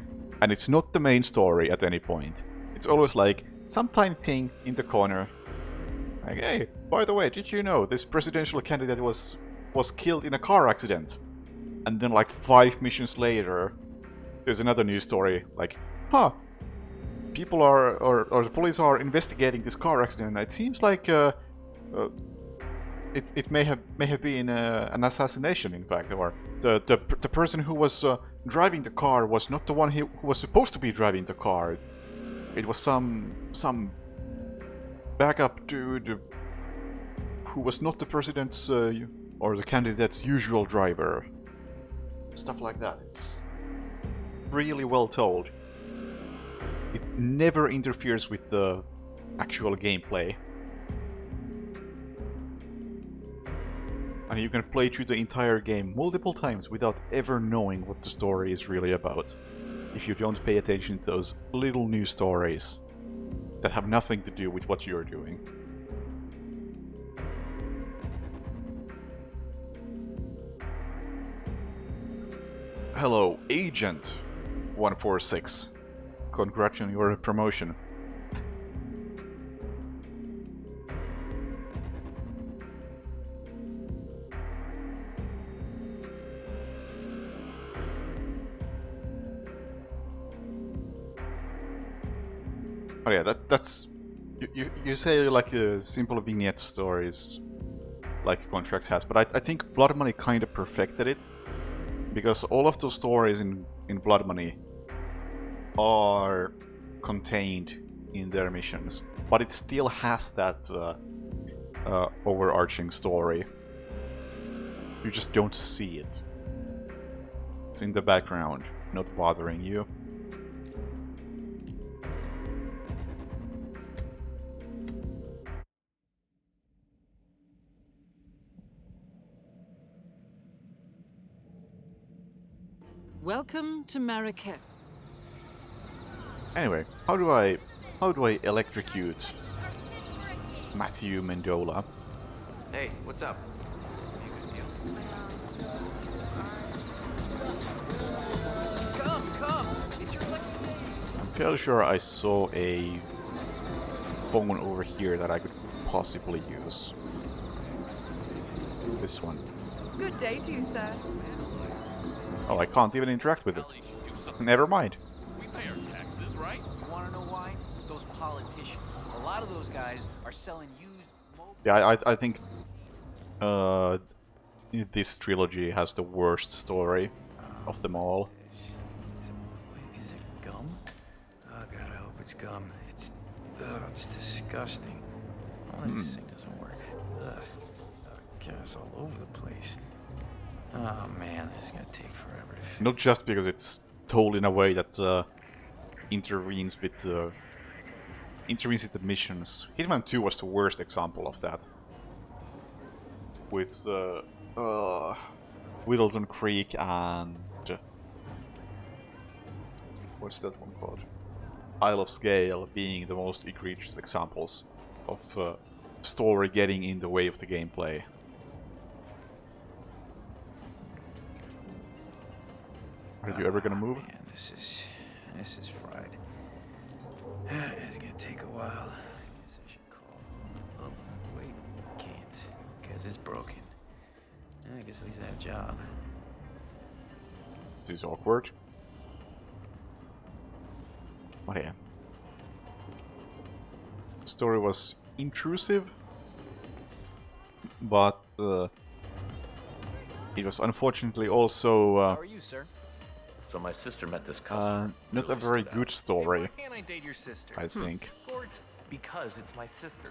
And it's not the main story at any point. It's always like some tiny thing in the corner. Like, hey, by the way, did you know this presidential candidate was killed in a car accident? And then like 5 missions later, there's another news story like, huh, people are, or the police are investigating this car accident. It seems like it may have been an assassination, in fact, or the person who was driving the car was not the one who was supposed to be driving the car. It was some backup dude who was not the president's or the candidate's usual driver. Stuff like that. It's really well told. It never interferes with the actual gameplay. And you can play through the entire game multiple times without ever knowing what the story is really about, if you don't pay attention to those little news stories that have nothing to do with what you're doing. Hello, Agent 146. Congrats on your promotion. Oh yeah, that's... You say like simple vignette stories like Contract has, but I think Blood Money kind of perfected it, because all of those stories in Blood Money are contained in their missions, but it still has that overarching story. You just don't see it. It's in the background, not bothering you. Welcome to Marrakech. Anyway, how do I electrocute Matthew Mendola? Hey, what's up? Come! It's your lucky day! I'm fairly sure I saw a phone over here that I could possibly use. This one. Good day to you, sir. Oh, I can't even interact with it. Never mind. We pay our taxes, right? You wanna know why? Those politicians. A lot of those guys are selling used mobile... Yeah, I think this trilogy has the worst story of them all. Is it gum? Oh god, I hope it's gum. It's disgusting. Oh, this thing doesn't work. Ugh. Gas all over the place. Oh man, this is gonna take forever to fix. Not just because it's told in a way that intervenes with the missions. Hitman 2 was the worst example of that. With Whittleton Creek and what's that one called? Isle of Scale being the most egregious examples of story getting in the way of the gameplay. Are you ever gonna move? Man, this is fried. It's gonna take a while. I guess I should call. Oh, wait, can't, because it's broken. I guess at least I have a job. This is awkward. But yeah. The story was intrusive, but it was unfortunately also How are you, sir? So my sister met this customer. not a very good story, Why can't I date your sister? I think. Because it's my sister.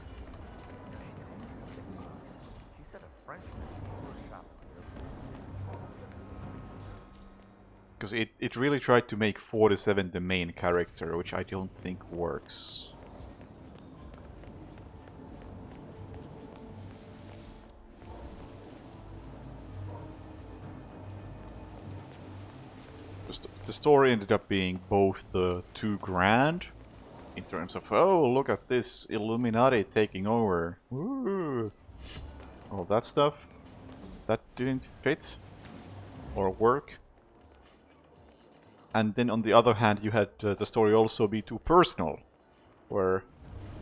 She said a Frenchman. Because it really tried to make 47 the main character, which I don't think works. The story ended up being both too grand, in terms of, oh, look at this Illuminati taking over. Woo! All that stuff. That didn't fit or work. And then on the other hand, you had the story also be too personal, where,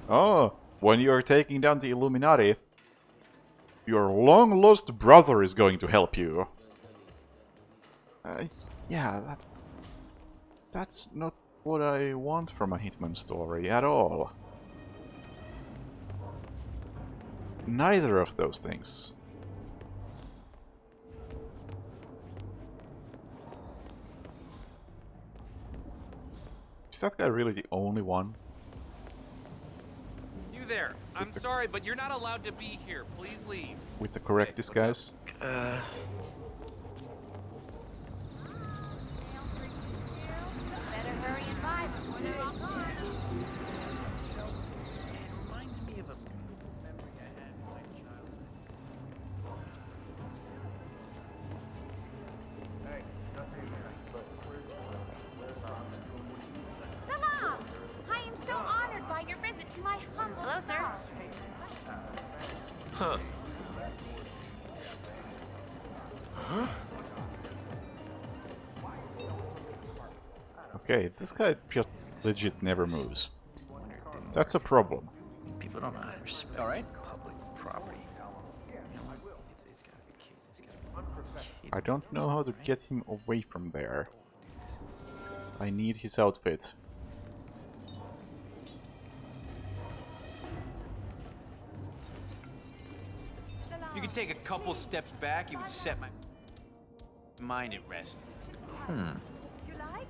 oh, when you are taking down the Illuminati, your long-lost brother is going to help you. Yeah, that's not what I want from a Hitman story at all. Neither of those things. Is that guy really the only one? You there. I'm sorry, but you're not allowed to be here. Please leave. With the correct disguise? Better hurry and buy before they're all gone. It reminds me of a beautiful memory I had in my childhood. Salam! I am so honored by your visit to my humble Hello, sir. star. Huh. Okay, this guy just legit never moves. That's a problem. People don't know how to respect public property. You know, it's gotta be kids. It's gotta be kids. I don't know how to get him away from there. I need his outfit. You could take a couple steps back, you would set my mind at rest. You like?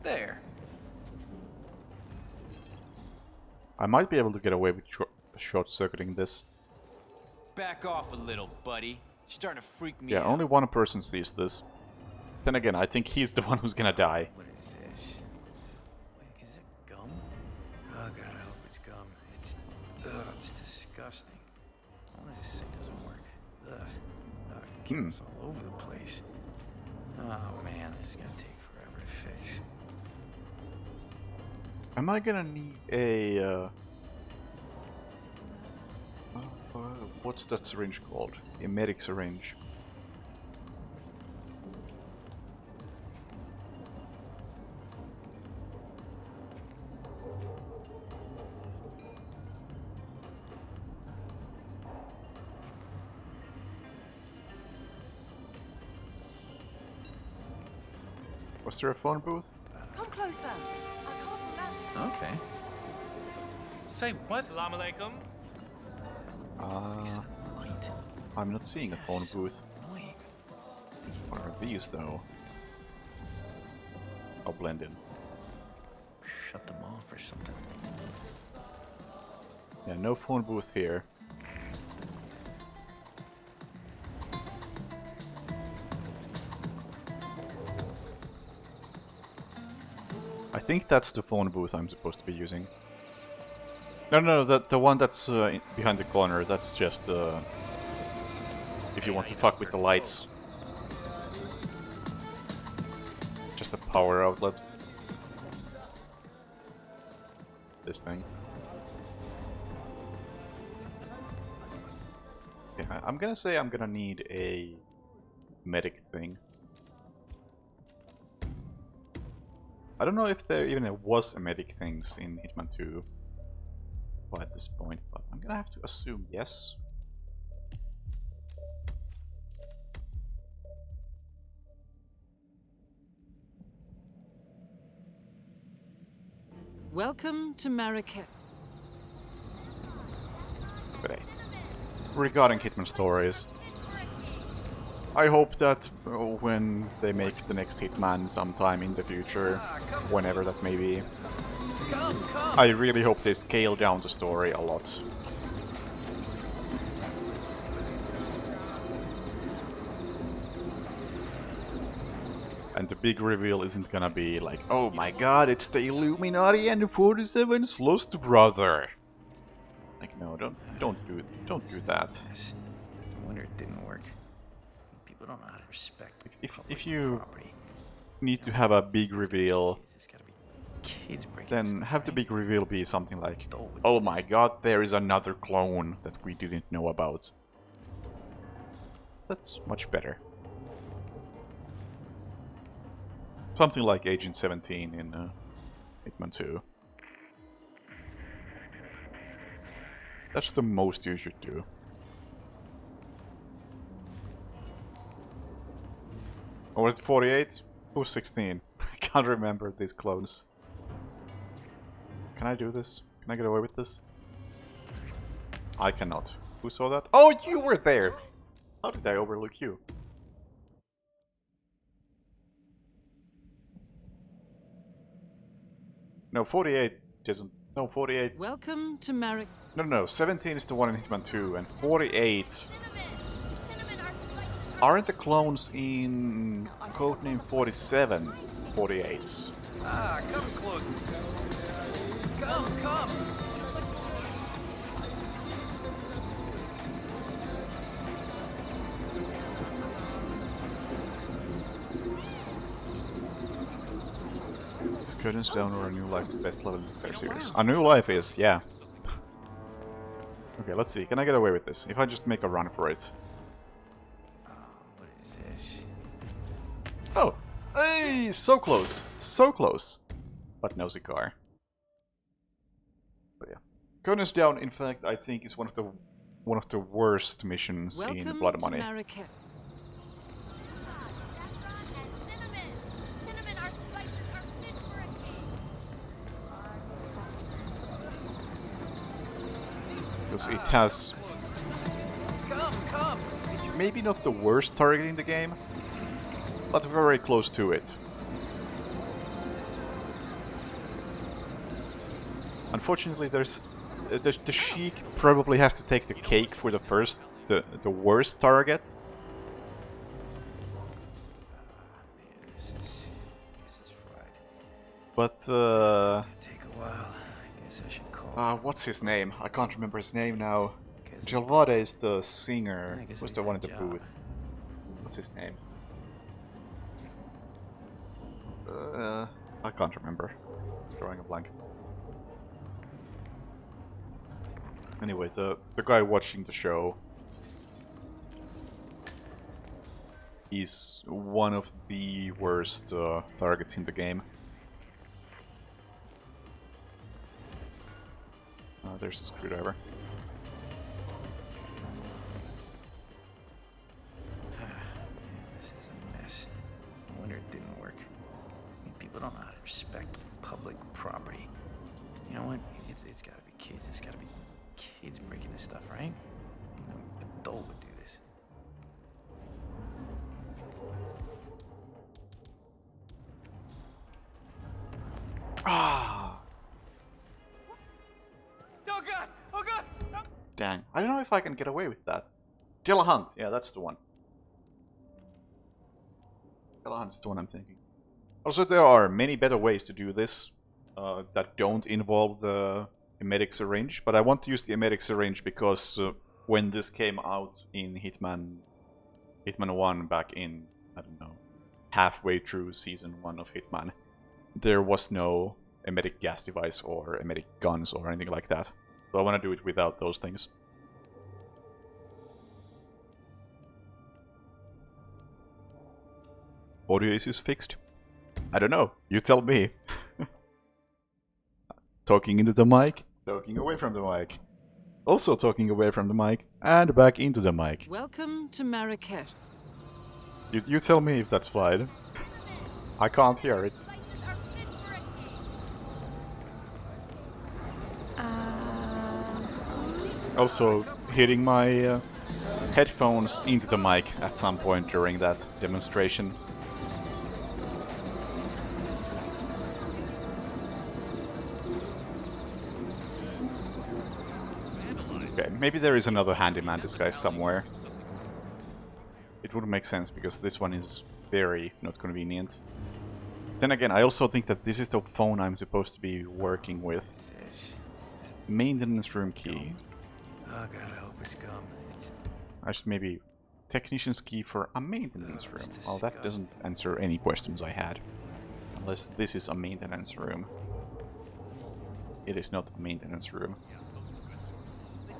There. I might be able to get away with short-circuiting this. Back off a little, buddy. You're starting to freak me Yeah, out. only one person sees this. Then again, I think he's the one who's gonna die. What is this? Wait, is it gum? Oh god, I hope it's gum. It's disgusting. Oh, this thing doesn't work. Gas all over the place. Oh man, this is gonna take forever to fix. Am I gonna need a What's that syringe called? A medic syringe. Was there a phone booth? Come closer. I can't remember. Okay. Say what? Assalamu alaikum. I'm not seeing a phone booth. What are these though? I'll blend in. Shut them off or something. Yeah, no phone booth here. I think that's the phone booth I'm supposed to be using. No, the one that's behind the corner, that's just if you want to fuck with the lights. Just a power outlet. This thing. Yeah, I'm gonna say I'm gonna need a medic thing. I don't know if there even was a medic things in Hitman 2 at this point, but I'm gonna have to assume yes. Welcome to Marrakech. But hey, regarding Hitman stories, I hope that when they make the next Hitman sometime in the future, whenever that may be, I really hope they scale down the story a lot. And the big reveal isn't gonna be like, oh my god, it's the Illuminati and the 47's lost brother. Like, no, don't do that. No wonder it didn't work. People don't know how to respect. If you need to have a big reveal, then have the big reveal be something like, oh my god, there is another clone that we didn't know about. That's much better. Something like Agent 17 in Hitman 2. That's the most you should do. Or was it 48? Who's 16? I can't remember these clones. Can I do this? Can I get away with this? I cannot. Who saw that? Oh, you were there! How did I overlook you? No, 48 isn't. No, 48. Welcome to Marrakech. No, 17 is the one in Hitman 2, and 48. Aren't the clones in Codename 47 48s? Ah, come close. Come. Is Curtains Down or A New Life the best level in the entire series? A New Life is, yeah. Okay, let's see. Can I get away with this? If I just make a run for it. What is this? Oh! Hey! So close! So close! But no cigar. But yeah. Curtains Down, in fact, I think is one of the worst missions in Blood Money. Marrakech. Because it has Come. maybe not the worst target in the game, but very close to it. Unfortunately, there's the Sheik probably has to take the cake for the worst target. This is fried. But Take a while. I guess I should call. what's his name? I can't remember his name now. Jalvade is the singer. Who's the one in the booth? What's his name? I can't remember. Drawing a blank. Anyway, the guy watching the show, is one of the worst targets in the game. There's a screwdriver. This is a mess. No wonder it didn't work. I mean, people don't know how to respect public property. You know what? It's gotta be kids. It's gotta be kids breaking this stuff, right? No adult would do this. Ah! Oh god! Oh god! No. Dang. I don't know if I can get away with that. Hunt. Yeah, that's the one. Hunt is the one I'm thinking. Also, there are many better ways to do this that don't involve the emetic syringe, but I want to use the emetic syringe because when this came out in Hitman 1 back in, I don't know, halfway through Season 1 of Hitman, there was no emetic gas device or emetic guns or anything like that. So I want to do it without those things. Audio issues fixed? I don't know. You tell me. Talking into the mic, talking away from the mic. Also talking away from the mic, and back into the mic. Welcome to Marrakesh. You tell me if that's fine. I can't hear it. Also, hitting my headphones into the mic at some point during that demonstration. Okay, maybe there is another handyman disguise somewhere. It would make sense because this one is very not convenient. Then again, I also think that this is the phone I'm supposed to be working with. Maintenance room key. Oh god, I hope it's gum. I should maybe... Technician's key for a maintenance room. Well, that doesn't answer any questions I had. Unless this is a maintenance room. It is not a maintenance room.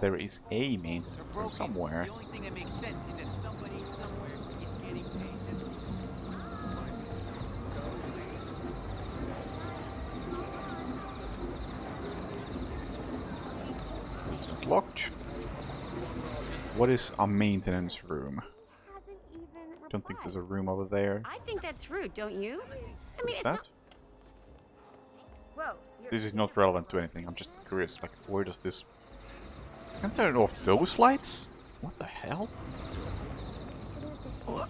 There is a maintenance room somewhere. The only thing that makes sense is that somebody somewhere is getting paid. It's not locked. What is a maintenance room? Don't think there's a room over there. I think that's rude, don't you? I mean, What's it's that? not... Whoa. This is not relevant to anything. I'm just curious, like, where does this... Can't turn off those lights? What the hell? I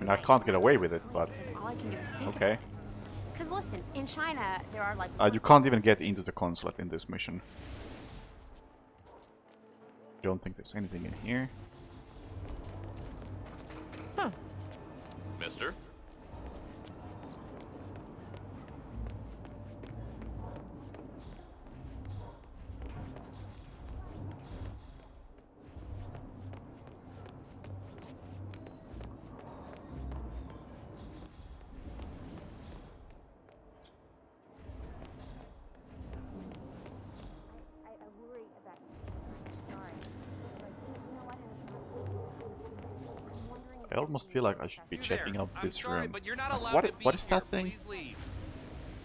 mean, I can't get away with it, but... All I can do is think. Okay. Because listen, in China, there are like... You can't even get into the consulate in this mission. Don't think there's anything in here. Huh. Mister? I almost feel like I should be checking out this sorry, room. but you're not allowed What, to be what is that here. thing? Please leave.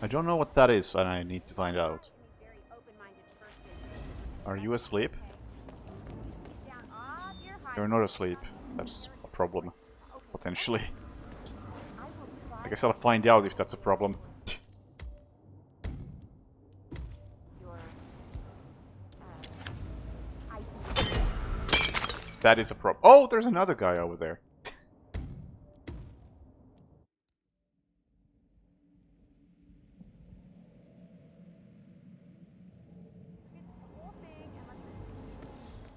I don't know what that is, and I need to find out. Are you asleep? You're not asleep. That's a problem. Potentially. I guess I'll find out if that's a problem. That is a problem. Oh, there's another guy over there.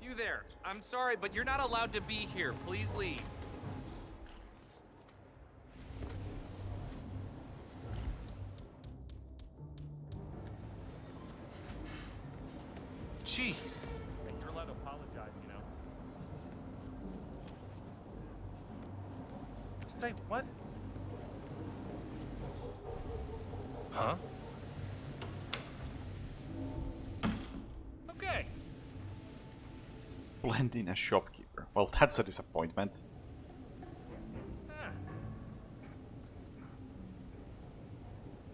You there. I'm sorry, but you're not allowed to be here. Please leave. Jeez. You're allowed to apologize, you know. Stay, what? Huh? Okay. Blend in as shopkeeper. Well, that's a disappointment.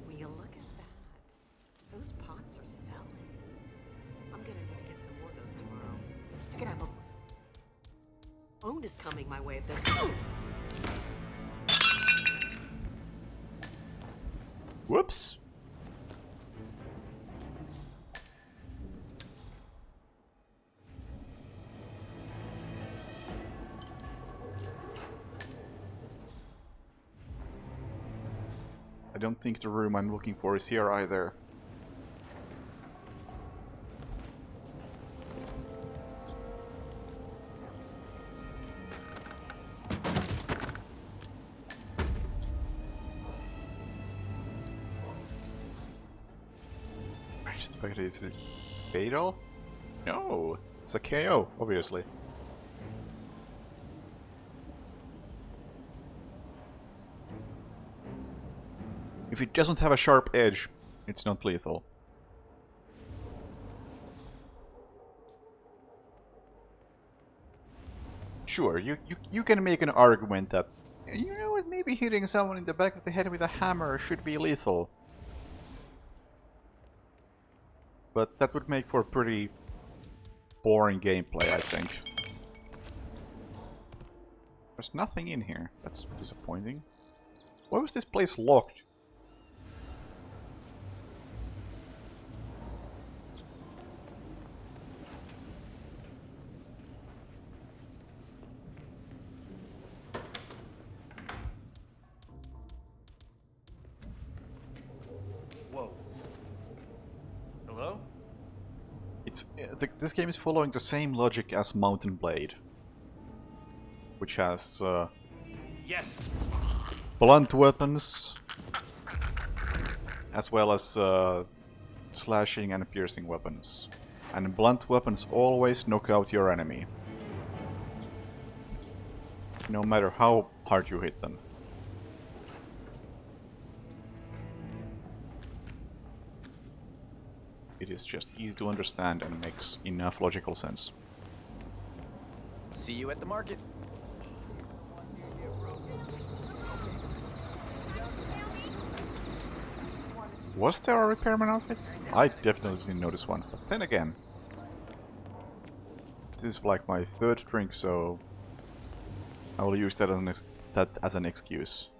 Will you look at that? Those pots are selling. I'm gonna need to get some more of those tomorrow. I could have a bonus coming my way if those. Whoops. I don't think the room I'm looking for is here either. I just expected is it fatal? No, it's a KO, obviously. If it doesn't have a sharp edge, it's not lethal. Sure, you can make an argument that, you know what, maybe hitting someone in the back of the head with a hammer should be lethal. But that would make for pretty boring gameplay, I think. There's nothing in here. That's disappointing. Why was this place locked? Whoa. Hello? This game is following the same logic as Mountain Blade, which has Yes. blunt weapons, as well as slashing and piercing weapons. And blunt weapons always knock out your enemy, no matter how hard you hit them. It is just easy to understand and makes enough logical sense. See you at the market. Was there a repairman outfit? I definitely didn't notice one. But then again, this is like my third drink, so I will use that as an excuse.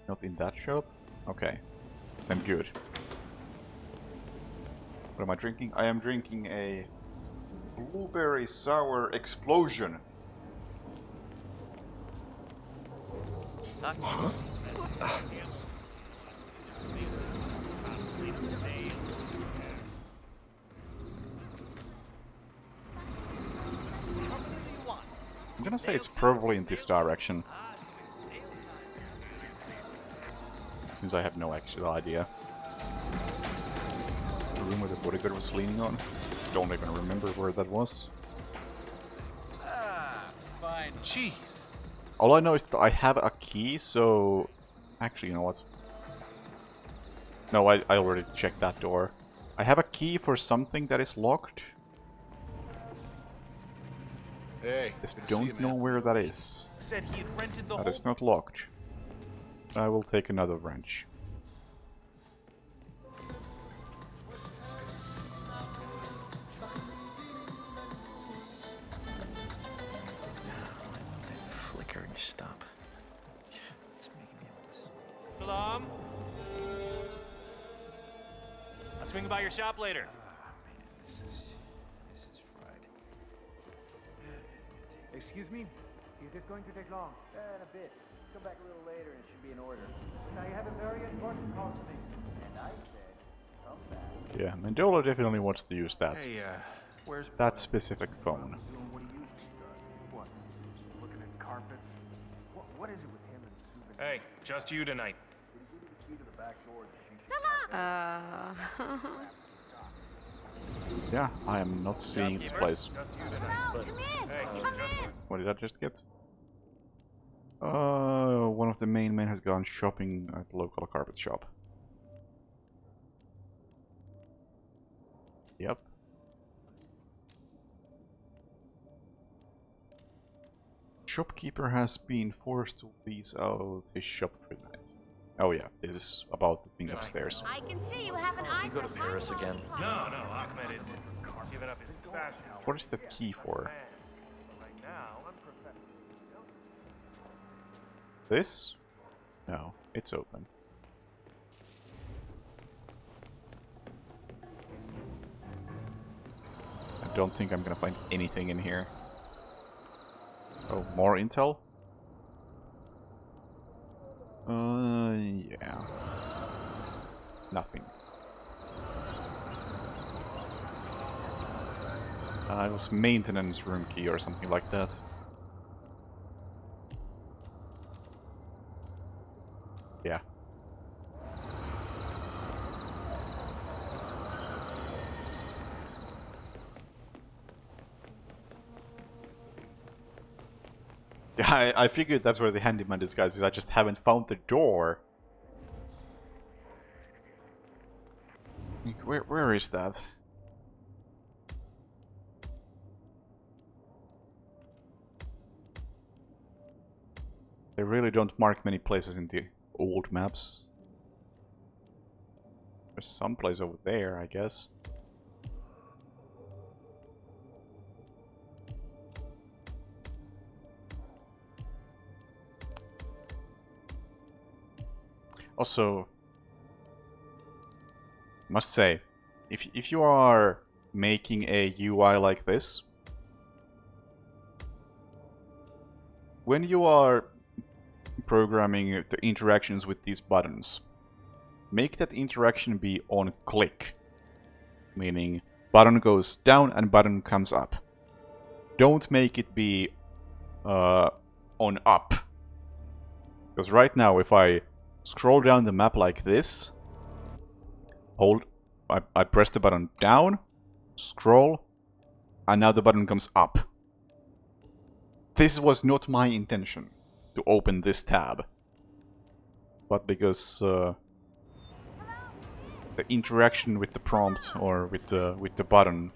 Not in that shop? Okay, then good. What am I drinking? I am drinking a blueberry sour explosion. I'm gonna say it's probably in this direction, since I have no actual idea. The room where the bodyguard was leaning on. Don't even remember where that was. Fine. Jeez. All I know is that I have a key, so... Actually, you know what? No, I already checked that door. I have a key for something that is locked. Hey, Just don't know where that is. Said he had rented the That whole. is not locked. I will take another wrench. Flicker and stop. It's making me want to. Salam. I'll swing by your shop later. This is fried. Excuse me? Is this going to take long? In a bit. Come back a little later and it should be in order. Now you have a very important call to make. And I said, come back. Yeah, Mendola definitely wants to use that. Hey, where's That specific phone. What do you What? Looking at carpets? What is it with him and Subin? Hey, just you tonight. Yeah, I am not seeing this place. Come in. What did I just get? One of the main men has gone shopping at the local carpet shop. Yep. Shopkeeper has been forced to lease out his shop for the night. Oh yeah, this is about the thing upstairs. I can see you have an eye You go to for Paris again? No, Ahmed is giving up his fashion. What is that key for? Right now, I'm perfect. This? No, it's open. I don't think I'm gonna find anything in here. Oh, more intel? Yeah. Nothing. It was maintenance room key or something like that. Yeah. Yeah, I figured that's where the handyman disguise is. I just haven't found the door. Where is that? They really don't mark many places in the old maps. There's some place over there, I guess. Also, must say, if you are making a UI like this, when you are programming the interactions with these buttons, make that interaction be on click, meaning button goes down and button comes up. Don't make it be on up, because right now if I scroll down the map like this, I press the button down, scroll, and now the button comes up. This was not my intention to open this tab, but because the interaction with the prompt or with the button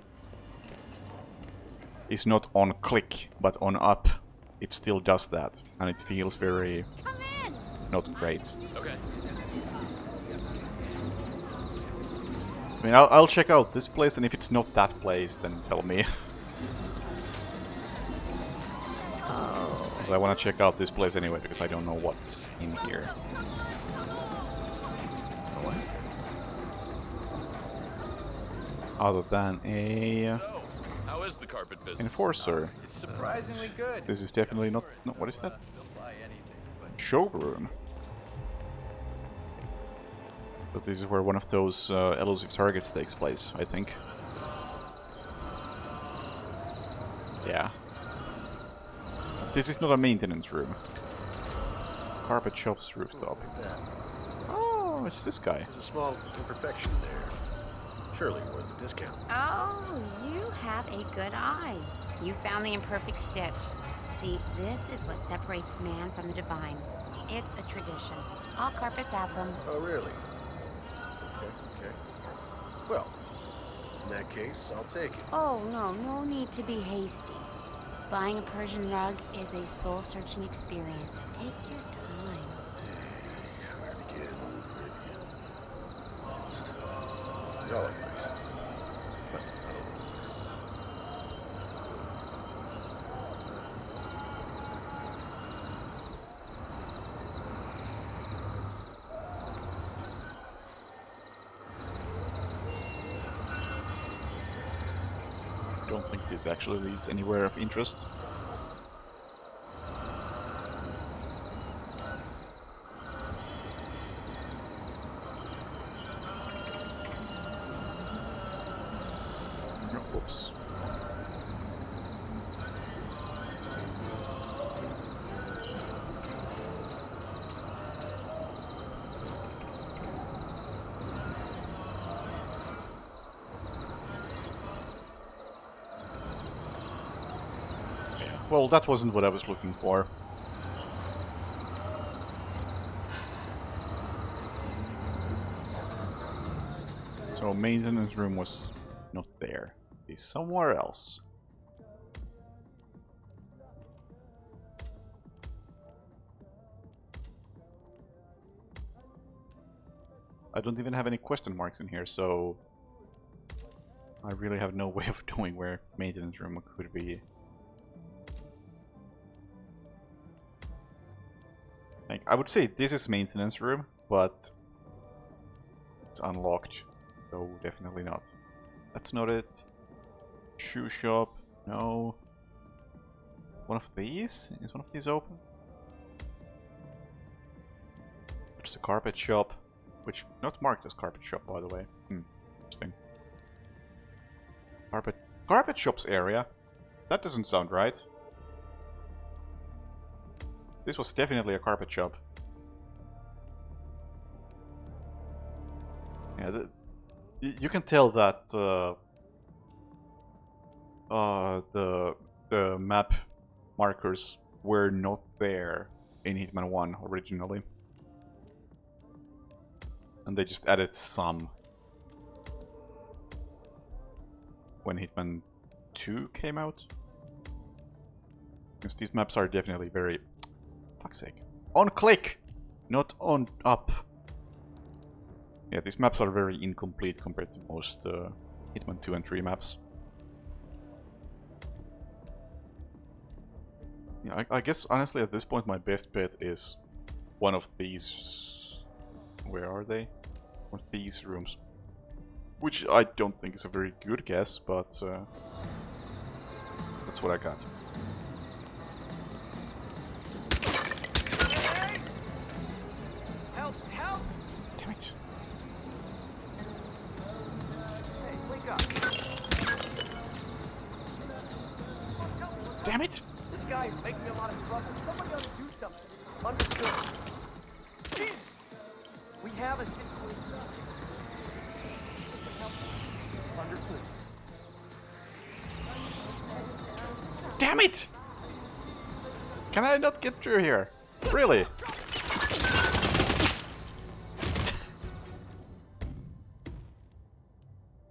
is not on click but on up, it still does that, and it feels very not great. Okay. I mean, I'll check out this place, and if it's not that place, then tell me. Because I want to check out this place anyway, because I don't know what's in here. Other than a How is the carpet business? enforcer. It's surprisingly good. This is definitely not. No, what is that? Showroom. But this is where one of those elusive targets takes place, I think. Yeah. This is not a maintenance room. Carpet shop's rooftop. Oh, it's this guy. There's a small imperfection there. Surely worth a discount. Oh, you have a good eye. You found the imperfect stitch. See, this is what separates man from the divine. It's a tradition. All carpets have them. Oh, really? Okay. Well, in that case, I'll take it. Oh, no need to be hasty. Buying a Persian rug is a soul-searching experience. Take your time. Where to begin? Lost. Y'all are nice. But I don't know. Don't think this actually leads anywhere of interest. Whoops. Well, that wasn't what I was looking for. So maintenance room was not there. It's somewhere else. I don't even have any question marks in here, so I really have no way of knowing where maintenance room could be. Like, I would say this is maintenance room, but it's unlocked, so definitely not. That's not it. Shoe shop, no. One of these? Is one of these open? There's the carpet shop, which not marked as carpet shop, by the way. Interesting. Carpet shops area? That doesn't sound right. This was definitely a carpet shop. Yeah, you can tell that the map markers were not there in Hitman 1 originally. And they just added some when Hitman 2 came out. Because these maps are definitely very... fuck's sake. On click! Not on up. Yeah, these maps are very incomplete compared to most Hitman 2 and 3 maps. Yeah, I guess honestly at this point my best bet is one of these... where are they? One of these rooms. Which I don't think is a very good guess, but that's what I got. Help! Help! Damn it. Hey, wake up! Damn it! This guy is making me a lot of trouble. Somebody ought to do something. Understood. Jesus! We have a situation. Understood. Damn it! Can I not get through here? Really?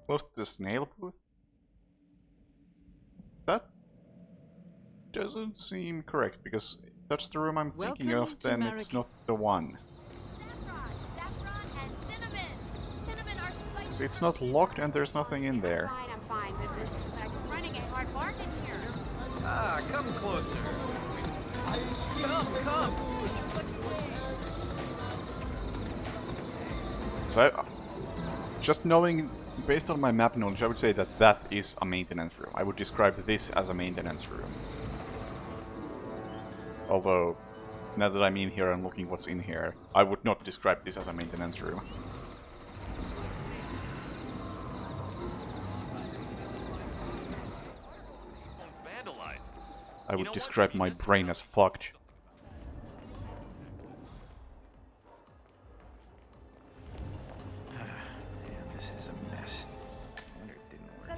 Close to the snail booth? That doesn't seem correct, because if that's the room I'm thinking of, then it's not the one. So it's not locked and there's nothing in there. I'm fine, but there's like running a hard bargain here. Ah, come closer. Come. So just knowing, based on my map knowledge, I would say that that is a maintenance room. I would describe this as a maintenance room. Although, now that I'm in here and looking what's in here, I would not describe this as a maintenance room. I would describe my brain as fucked. Man, this is a mess. I wonder it didn't work.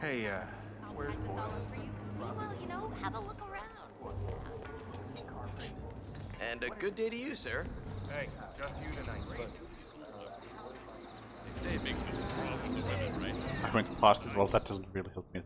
Hey, where's Boyle? Well, you know, have a look around. And a good day to you, sir. Hey, just you tonight, bud. They say it makes you strong with the women, right? I went past it, well that doesn't really help me.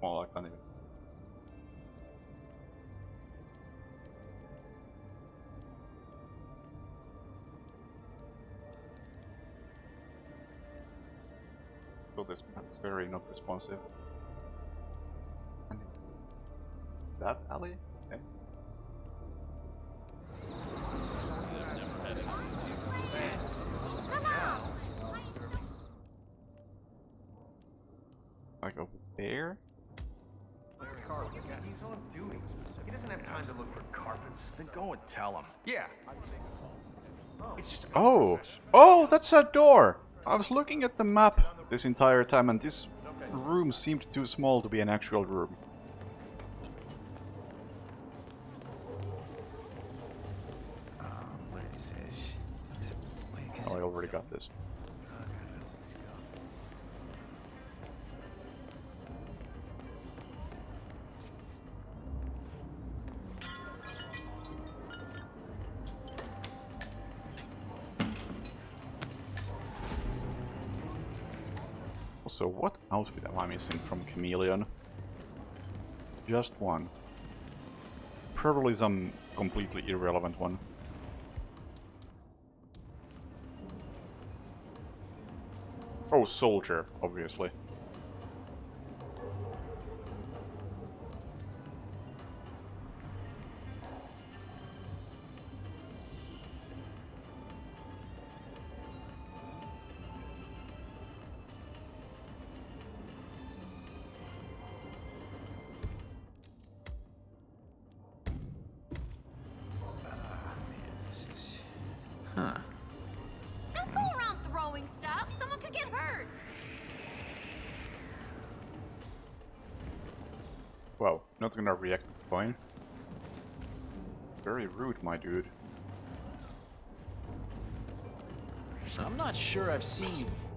Well, I can't even. So this map is very not responsive. And that alley? Okay. Like over there? He's on duty. He doesn't have time to look for carpets. Then go and tell him. Yeah. It's just Oh! Oh, that's a door! I was looking at the map this entire time, and this room seemed too small to be an actual room. What is this? Oh, I already got this. Also, what outfit am I missing from Chameleon? Just one. Probably some completely irrelevant one. Oh, soldier, obviously. Don't go around throwing stuff. Someone could get hurt. Wow, not gonna react to the coin. Very rude, my dude. I'm not sure I've seen you before.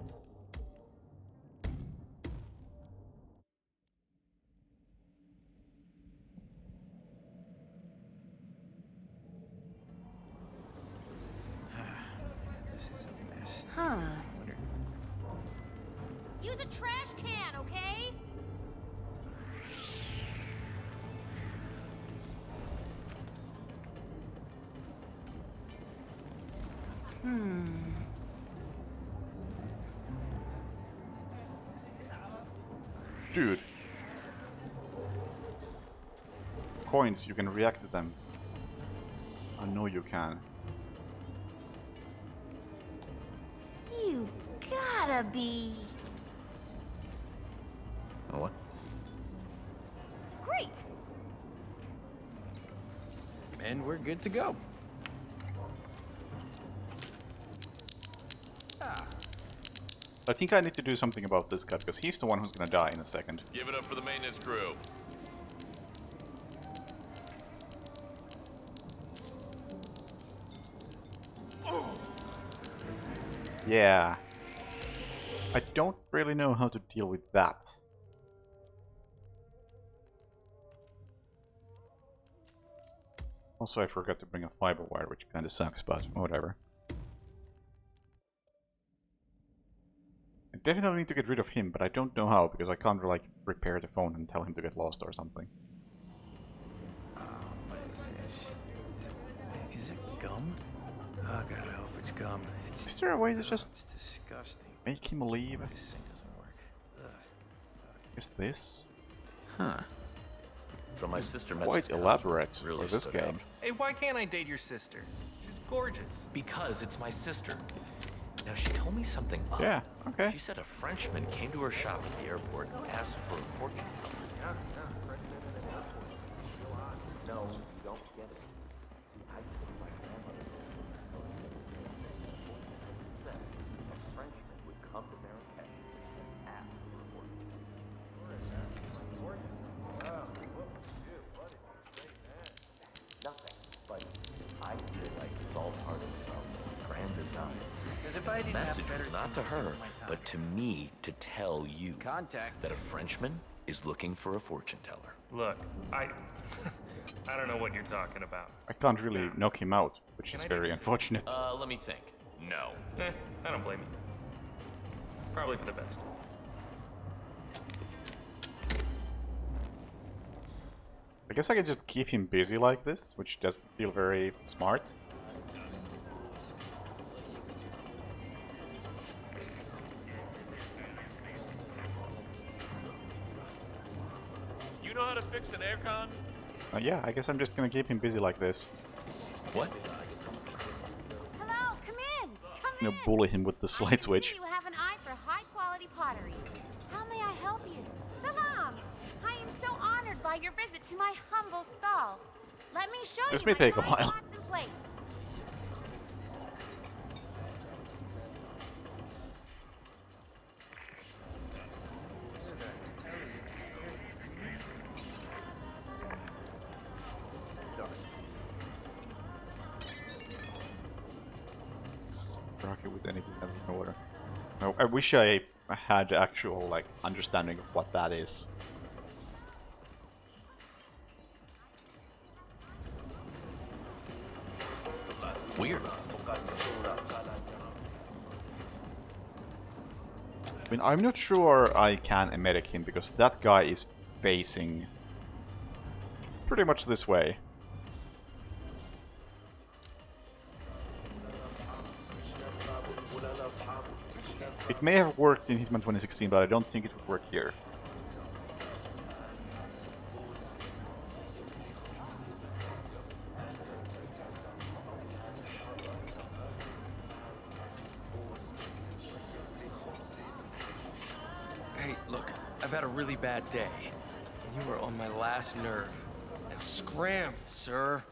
This is a mess. Huh. Use a trash can, okay? Dude. Coins, you can react to them. I know you can. You gotta be. What? Great. And we're good to go. I think I need to do something about this guy, because he's the one who's gonna die in a second. Give it up for the maintenance crew. Yeah. I don't really know how to deal with that. Also, I forgot to bring a fiber wire, which kinda sucks, but whatever. I definitely need to get rid of him, but I don't know how, because I can't like repair the phone and tell him to get lost or something. What is this? Is it gum? Oh god, I hope it's gum. Is there a way to just It's disgusting. make him leave? This thing doesn't work. Ugh. Is this? Huh. So my sister met Quite this guy. elaborate Really for this stood out. game. Hey, why can't I date your sister? She's gorgeous. Because it's my sister. Now, she told me something odd. Yeah, okay. She said a Frenchman came to her shop at the airport and asked for a fortune teller. No, you don't get it. See, I took my grandmother said a Frenchman would come to Marrakesh and ask for a fortune nothing, but I feel like it's all part of some grand design. The message was not to her, but to me to tell you that a Frenchman is looking for a fortune teller. Look, I don't know what you're talking about. I can't really knock him out, which is very unfortunate. Let me think. No. I don't blame you. Probably for the best. I guess I could just keep him busy like this, which doesn't feel very smart. You know how to fix an aircon? Yeah, I guess I'm just gonna keep him busy like this. What? Hello, come in. Come You know, bully him with the slide switch. You have an eye for high-quality pottery. How may I help you? Salam. I am so honored by your visit to my humble stall. Let me show This you may my take a fine while. pots and plates. no water. I wish I had actual like understanding of what that is. Weird. I mean, I'm not sure I can medic him because that guy is facing pretty much this way. It may have worked in Hitman 2016, but I don't think it would work here. Hey, look, I've had a really bad day, and you were on my last nerve. Now scram, sir.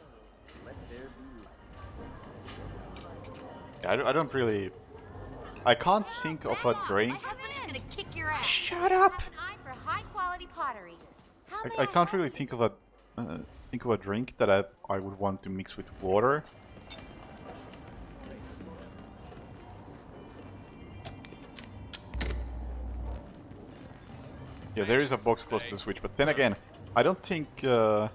Yeah, I don't really... I can't think of a drink. My husband is gonna kick your ass. Shut up! An eye for high-quality pottery. How may I can't really think of a drink that I would want to mix with water. Yeah, there is a box close to the switch, but then again, I don't think I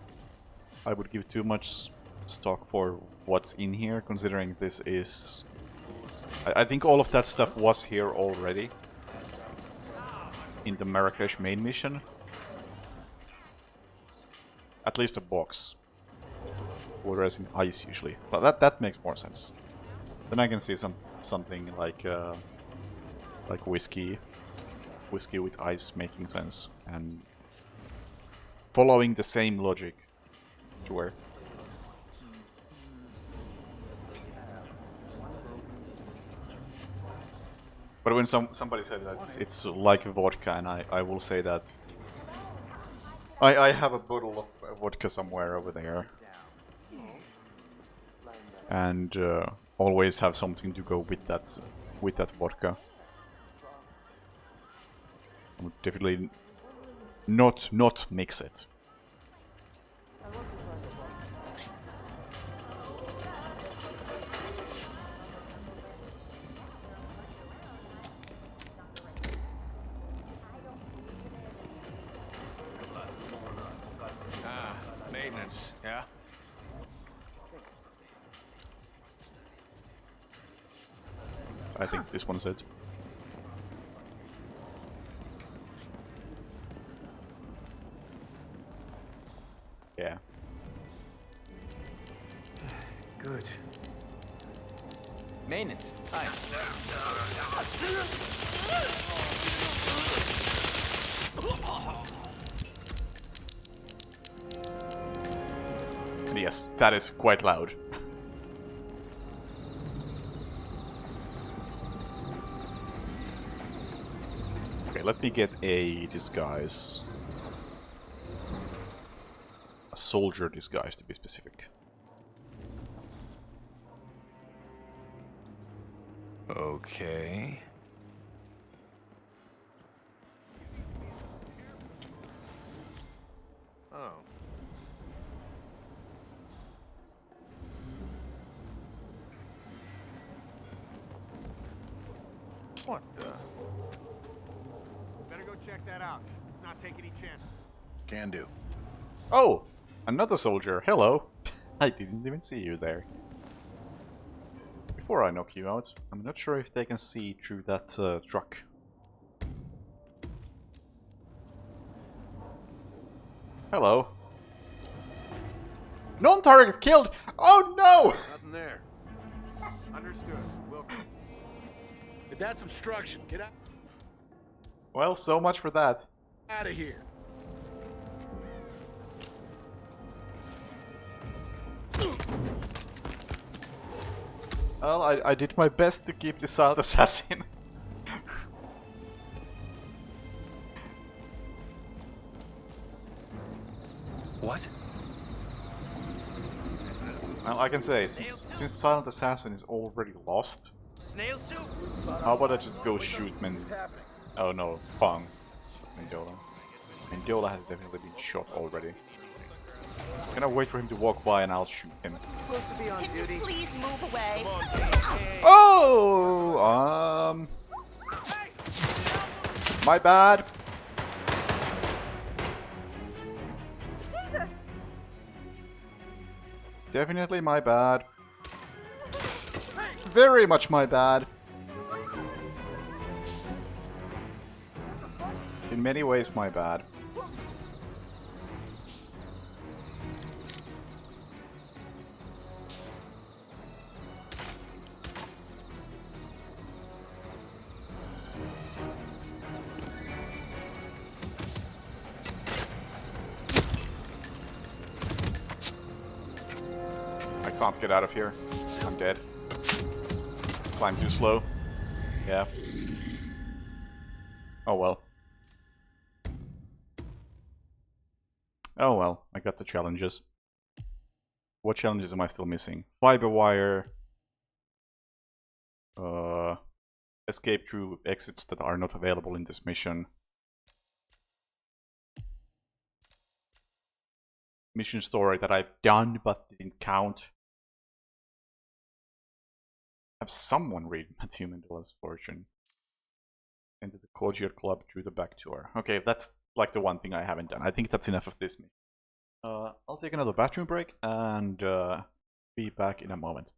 would give too much stock for what's in here, considering this is... I think all of that stuff was here already in the Marrakesh main mission. At least a box. Whereas in ice usually. But that makes more sense. Then I can see something like whiskey with ice making sense and following the same logic. Sure. But when somebody said that it's like vodka, and I will say that I have a bottle of vodka somewhere over there, and always have something to go with that vodka. I would definitely not mix it. Maintenance, yeah? I think this one's it. Yeah. Good. Maintenance. Hi. Yes, that is quite loud. Okay, let me get a disguise. A soldier disguise, to be specific. Okay. Oh. What the? Better go check that out. Let's not take any chances. Can do. Oh! Another soldier. Hello. I didn't even see you there. Before I knock you out, I'm not sure if they can see through that truck. Hello. Non-target killed! Oh no! Nothing there. Understood. Will. If that's obstruction, get out Well, so much for that. of here. Well, I did my best to keep the silent assassin. What? Well, I can say, since silent assassin is already lost, Snail soup? how about I just go shoot Oh no, Pong. Mendola. Mendola has definitely been shot already. Gonna wait for him to walk by and I'll shoot him. Supposed to be on Can you duty. please move away? Oh! My bad. Definitely my bad. Very much my bad. In many ways my bad. I can't get out of here. I'm dead. Climb too slow. Yeah. Oh well. Oh well, I got the challenges. What challenges am I still missing? Fiber wire. Escape through exits that are not available in this mission. Mission story that I've done but didn't count. Have someone read Matthew Mendola's Fortune. Enter the Courtyard Club through the back door. Okay, that's like the one thing I haven't done. I think that's enough of this mission. I'll take another bathroom break and be back in a moment.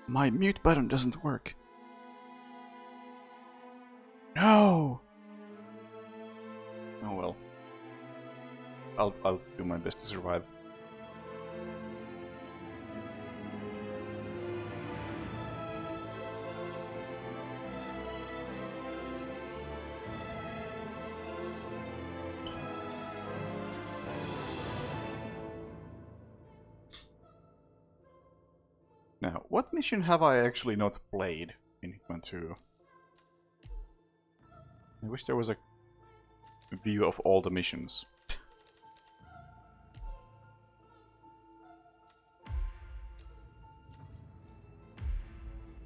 My mute button doesn't work. No! Oh well. I'll do my best to survive. Now, what mission have I actually not played in Hitman 2? I wish there was a view of all the missions.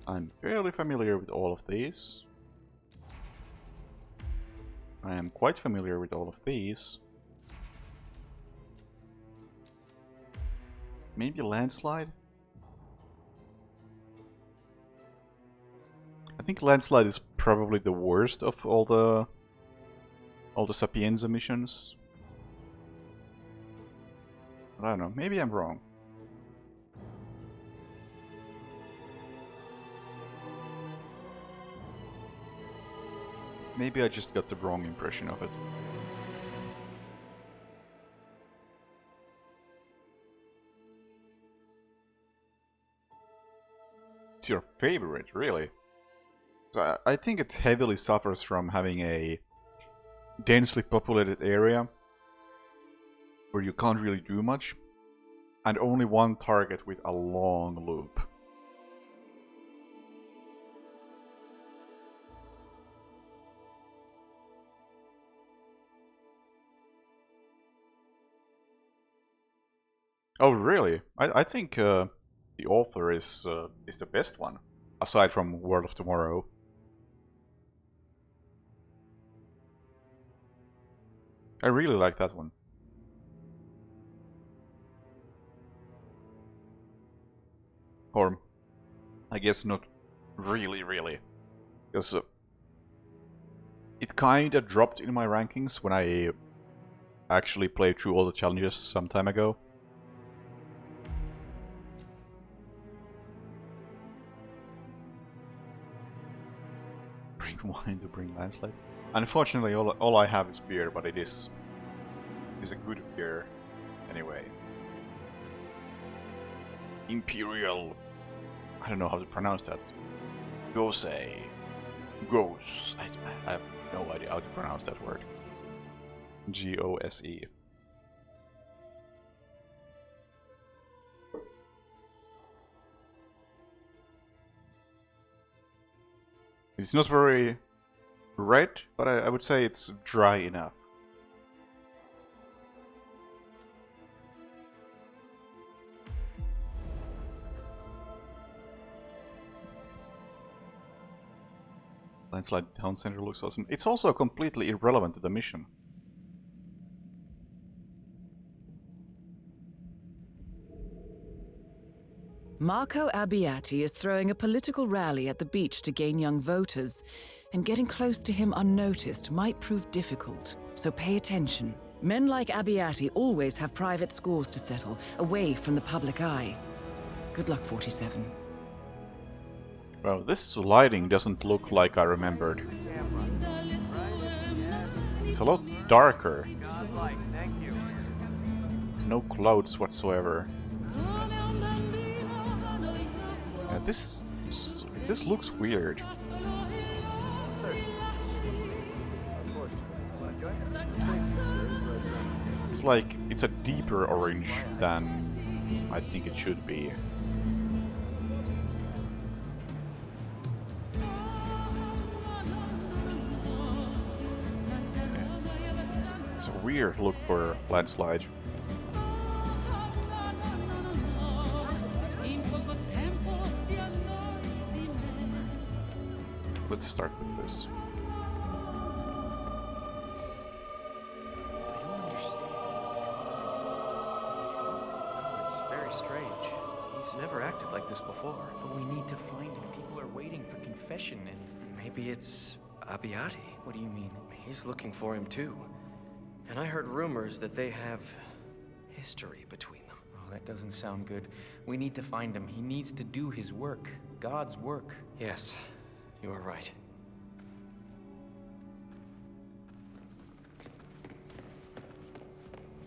I'm fairly familiar with all of these. I am quite familiar with all of these. Maybe landslide? I think landslide is probably the worst of all the Sapienza missions. But I don't know, maybe I'm wrong. Maybe I just got the wrong impression of it. It's your favorite, really? So I think it heavily suffers from having a densely populated area where you can't really do much, and only one target with a long loop. Oh, really? I think the author is the best one, aside from World of Tomorrow. I really like that one. Or, I guess not really, because it kinda dropped in my rankings when I actually played through all the challenges some time ago. Bring wine to bring landslide. Unfortunately, all I have is beer, but it is a good beer anyway. Imperial. I don't know how to pronounce that. Gose. Gose. I have no idea how to pronounce that word. Gose. It's not very red, but I would say it's dry enough. Landslide Town Center looks awesome. It's also completely irrelevant to the mission. Marco Abbiati is throwing a political rally at the beach to gain young voters, and getting close to him unnoticed might prove difficult. So pay attention. Men like Abbiati always have private scores to settle, away from the public eye. Good luck, 47. Well, this lighting doesn't look like I remembered. It's a lot darker. No clouds whatsoever. Yeah, this looks weird. It's like it's a deeper orange than I think it should be. It's a weird look for landslide. Let's start with this. I don't understand. No, it's very strange. He's never acted like this before. But we need to find him. People are waiting for confession and... Maybe it's Abbiati. What do you mean? He's looking for him too. And I heard rumors that they have history between them. Oh, that doesn't sound good. We need to find him. He needs to do his work. God's work. Yes, you are right.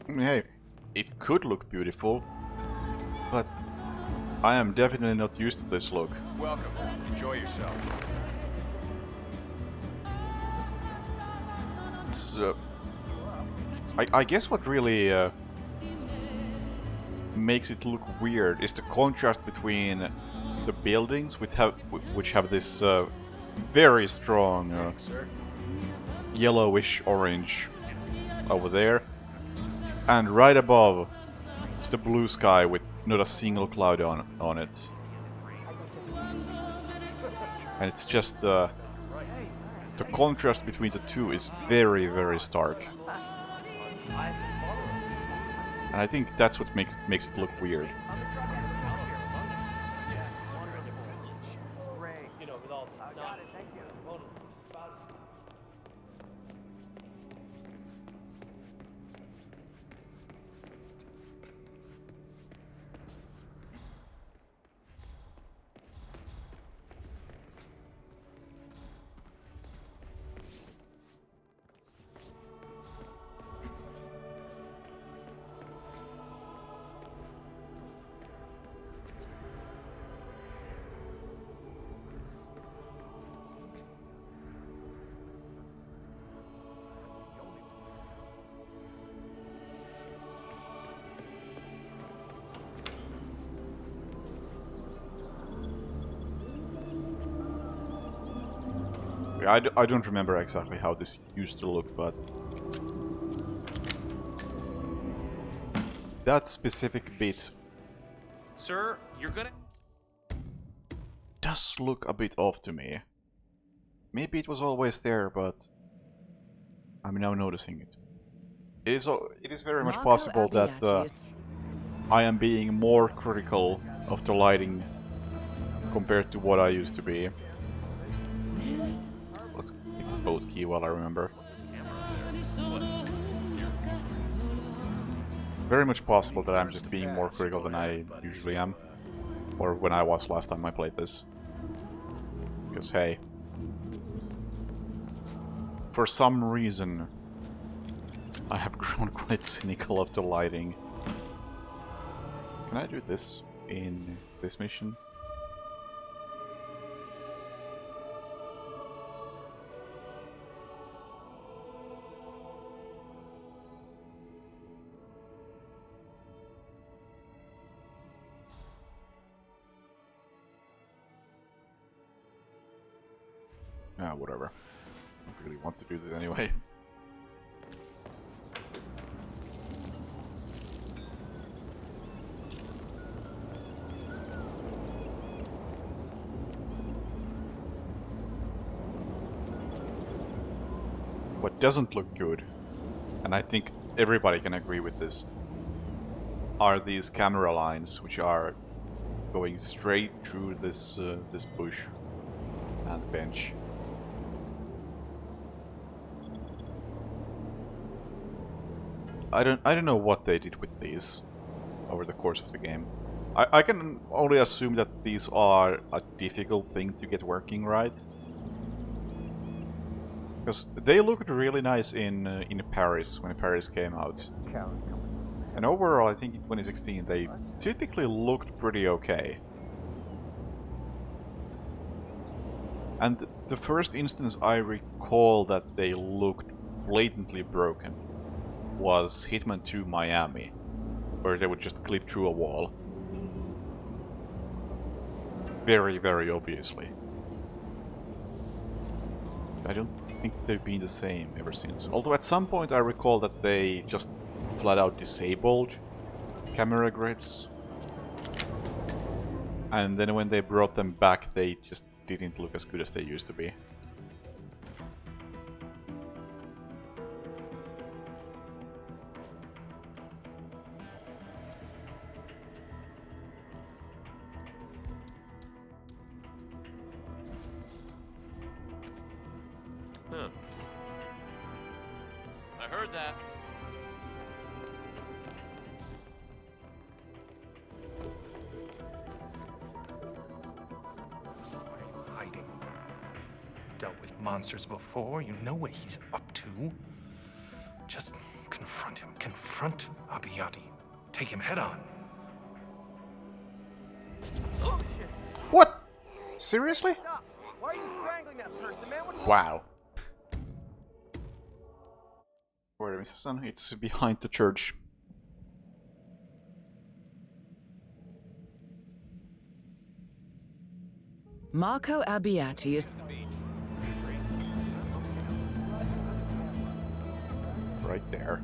I mean, hey, it could look beautiful, but I am definitely not used to this look. Welcome. Enjoy yourself. It's, I guess what really makes it look weird is the contrast between the buildings, which have this very strong yellowish orange over there, and right above is the blue sky with not a single cloud on it. And it's just the contrast between the two is very, very stark. And I think that's what makes it look weird. I don't remember exactly how this used to look, but that specific bit Sir, you're gonna... does look a bit off to me. Maybe it was always there, but I'm now noticing it. It is very much Marco possible that Abbiati is- I am being more critical of the lighting compared to what I used to be. Let's click the boat key while I remember. Very much possible that I'm just being more critical than I usually am. Or when I was last time I played this. Because hey, for some reason I have grown quite cynical of the lighting. Can I do this in this mission? Ah, whatever. I don't really want to do this anyway. What doesn't look good, and I think everybody can agree with this, are these camera lines, which are going straight through this this bush and bench. I don't know what they did with these over the course of the game. I can only assume that these are a difficult thing to get working right. Because they looked really nice in Paris, when Paris came out. And overall, I think in 2016 they typically looked pretty okay. And the first instance I recall that they looked blatantly broken was Hitman 2 Miami, where they would just clip through a wall. Very, very obviously. I don't think they've been the same ever since. Although at some point I recall that they just flat out disabled camera grids. And then when they brought them back, they just didn't look as good as they used to be. Huh. I heard that. Hiding. You've dealt with monsters before. You know what he's up to. Just confront him. Confront Abbiati. Take him head on. What? Seriously? Why are you strangling that person, man? What Wow. Where is the sun? It's behind the church. Marco Abbiati is... Right there.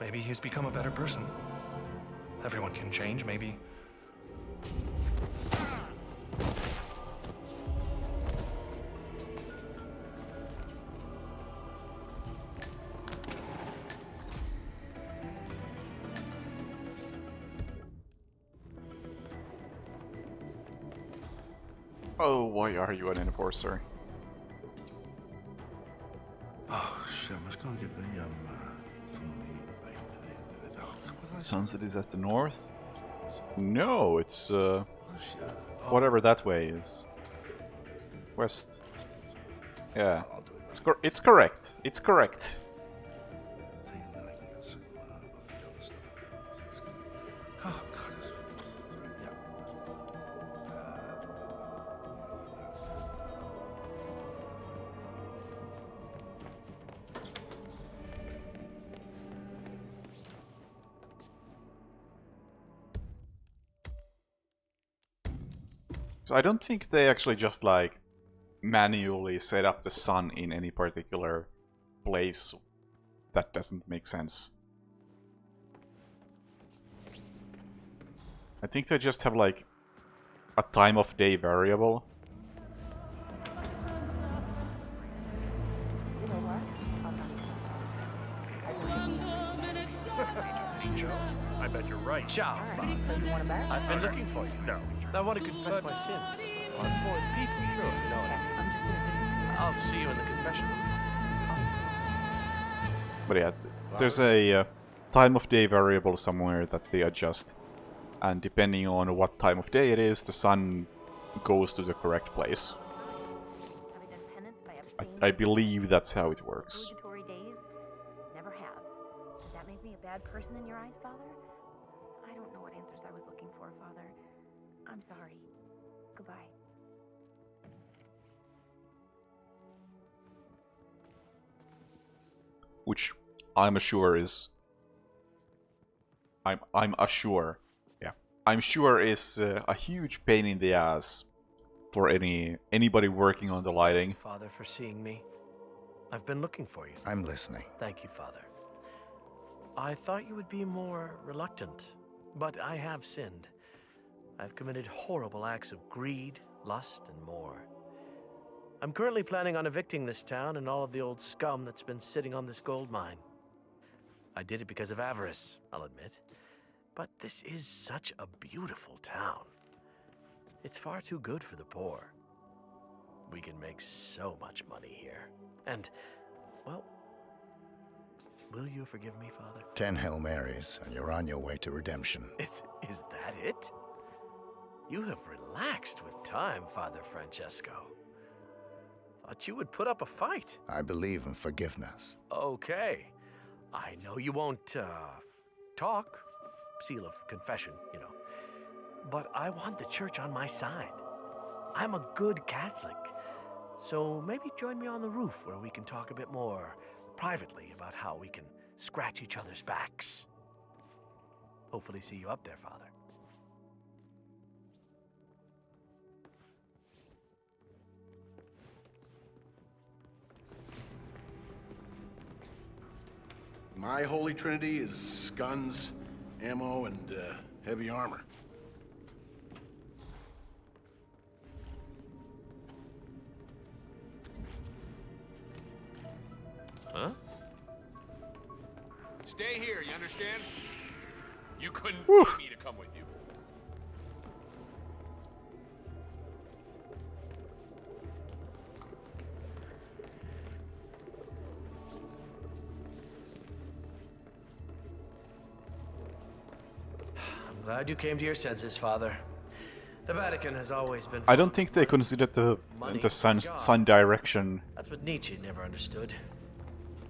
Maybe he's become a better person. Everyone can change, maybe. Oh, why are you an enforcer? Sunset is at the north? No, it's whatever that way is. West. Yeah, it's correct. It's correct. So I don't think they actually just like manually set up the sun in any particular place. That doesn't make sense. I think they just have like a time of day variable. I bet you're right. Ciao, Father. I've been looking for you. No. I want to confess my sins. On fourth people. Sure, you know what I mean. I'll see you in the confession room. But yeah, there's a time of day variable somewhere that they adjust. And depending on what time of day it is, the sun goes to the correct place. I believe that's how it works. Obligatory days? Never have. Does that make me a bad person in your eyes, Father? I don't know what answers I was looking for, Father. I'm sorry. Goodbye. Which I'm sure is... I'm sure is a huge pain in the ass for anybody working on the lighting. Father, for seeing me. I've been looking for you. I'm listening. Thank you, Father. I thought you would be more reluctant, but I have sinned. I've committed horrible acts of greed, lust, and more. I'm currently planning on evicting this town and all of the old scum that's been sitting on this gold mine. I did it because of avarice, I'll admit. But this is such a beautiful town. It's far too good for the poor. We can make so much money here. And, well, will you forgive me, Father? 10 Hail Marys, and you're on your way to redemption. Is that it? You have relaxed with time, Father Francesco. Thought you would put up a fight. I believe in forgiveness. Okay. I know you won't, talk. Seal of confession, you know. But I want the church on my side. I'm a good Catholic. So maybe join me on the roof where we can talk a bit more privately about how we can scratch each other's backs. Hopefully see you up there, Father. My holy trinity is guns, ammo, and heavy armor. Huh? Stay here, you understand? You couldn't pay me to come with you. I'm glad you came to your senses, Father. The Vatican has always been... I don't think they considered the sun direction That's what Nietzsche never understood.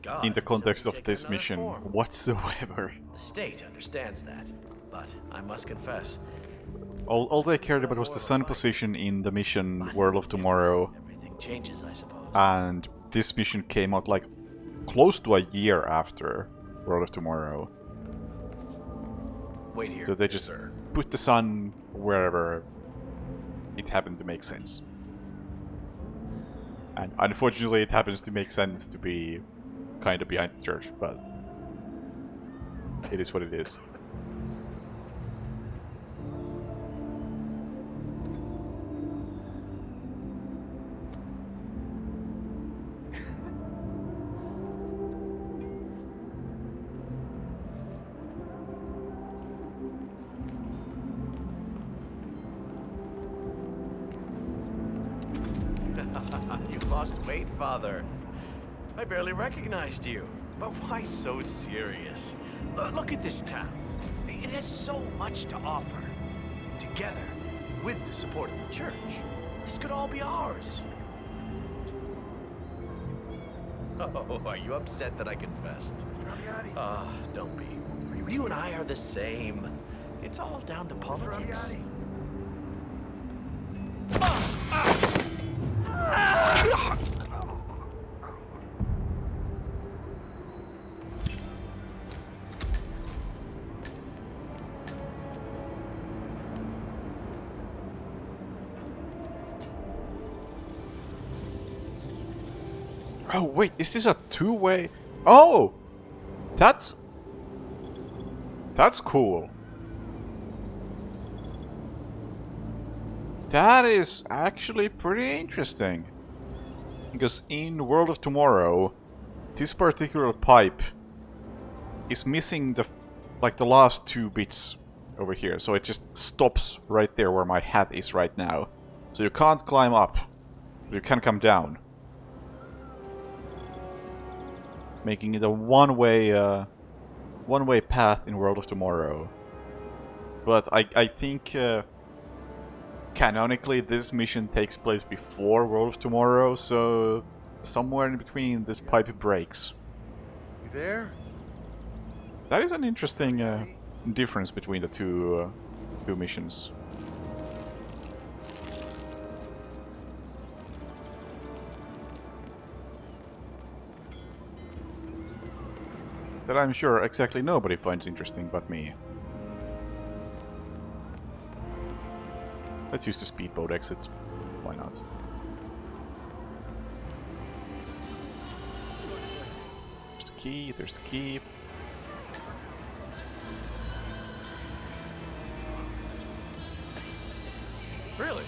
God in the context simply of taken this another mission form. whatsoever. The state understands that, but I must confess, All they cared about was the sun position in the mission World of Tomorrow. everything changes, I suppose. And this mission came out like close to a year after World of Tomorrow. Wait here. So they just put the sun wherever it happened to make sense. And unfortunately it happens to make sense to be kind of behind the church, but it is what it is. You lost weight, Father. I barely recognized you. But why so serious? Look at this town. It has so much to offer. Together, with the support of the church, this could all be ours. Oh, are you upset that I confessed? Ah, don't be. You and I are the same. It's all down to politics. Oh wait, is this a two-way? Oh! That's cool. That is actually pretty interesting. Because in World of Tomorrow, this particular pipe is missing the last 2 bits over here. So it just stops right there where my hat is right now. So you can't climb up. You can come down. Making it a one-way path in World of Tomorrow. But I think canonically this mission takes place before World of Tomorrow, so somewhere in between this pipe breaks. You there? That is an interesting difference between the two missions. That I'm sure exactly nobody finds interesting but me. Let's use the speedboat exit. Why not? There's the key, there's the key. Really?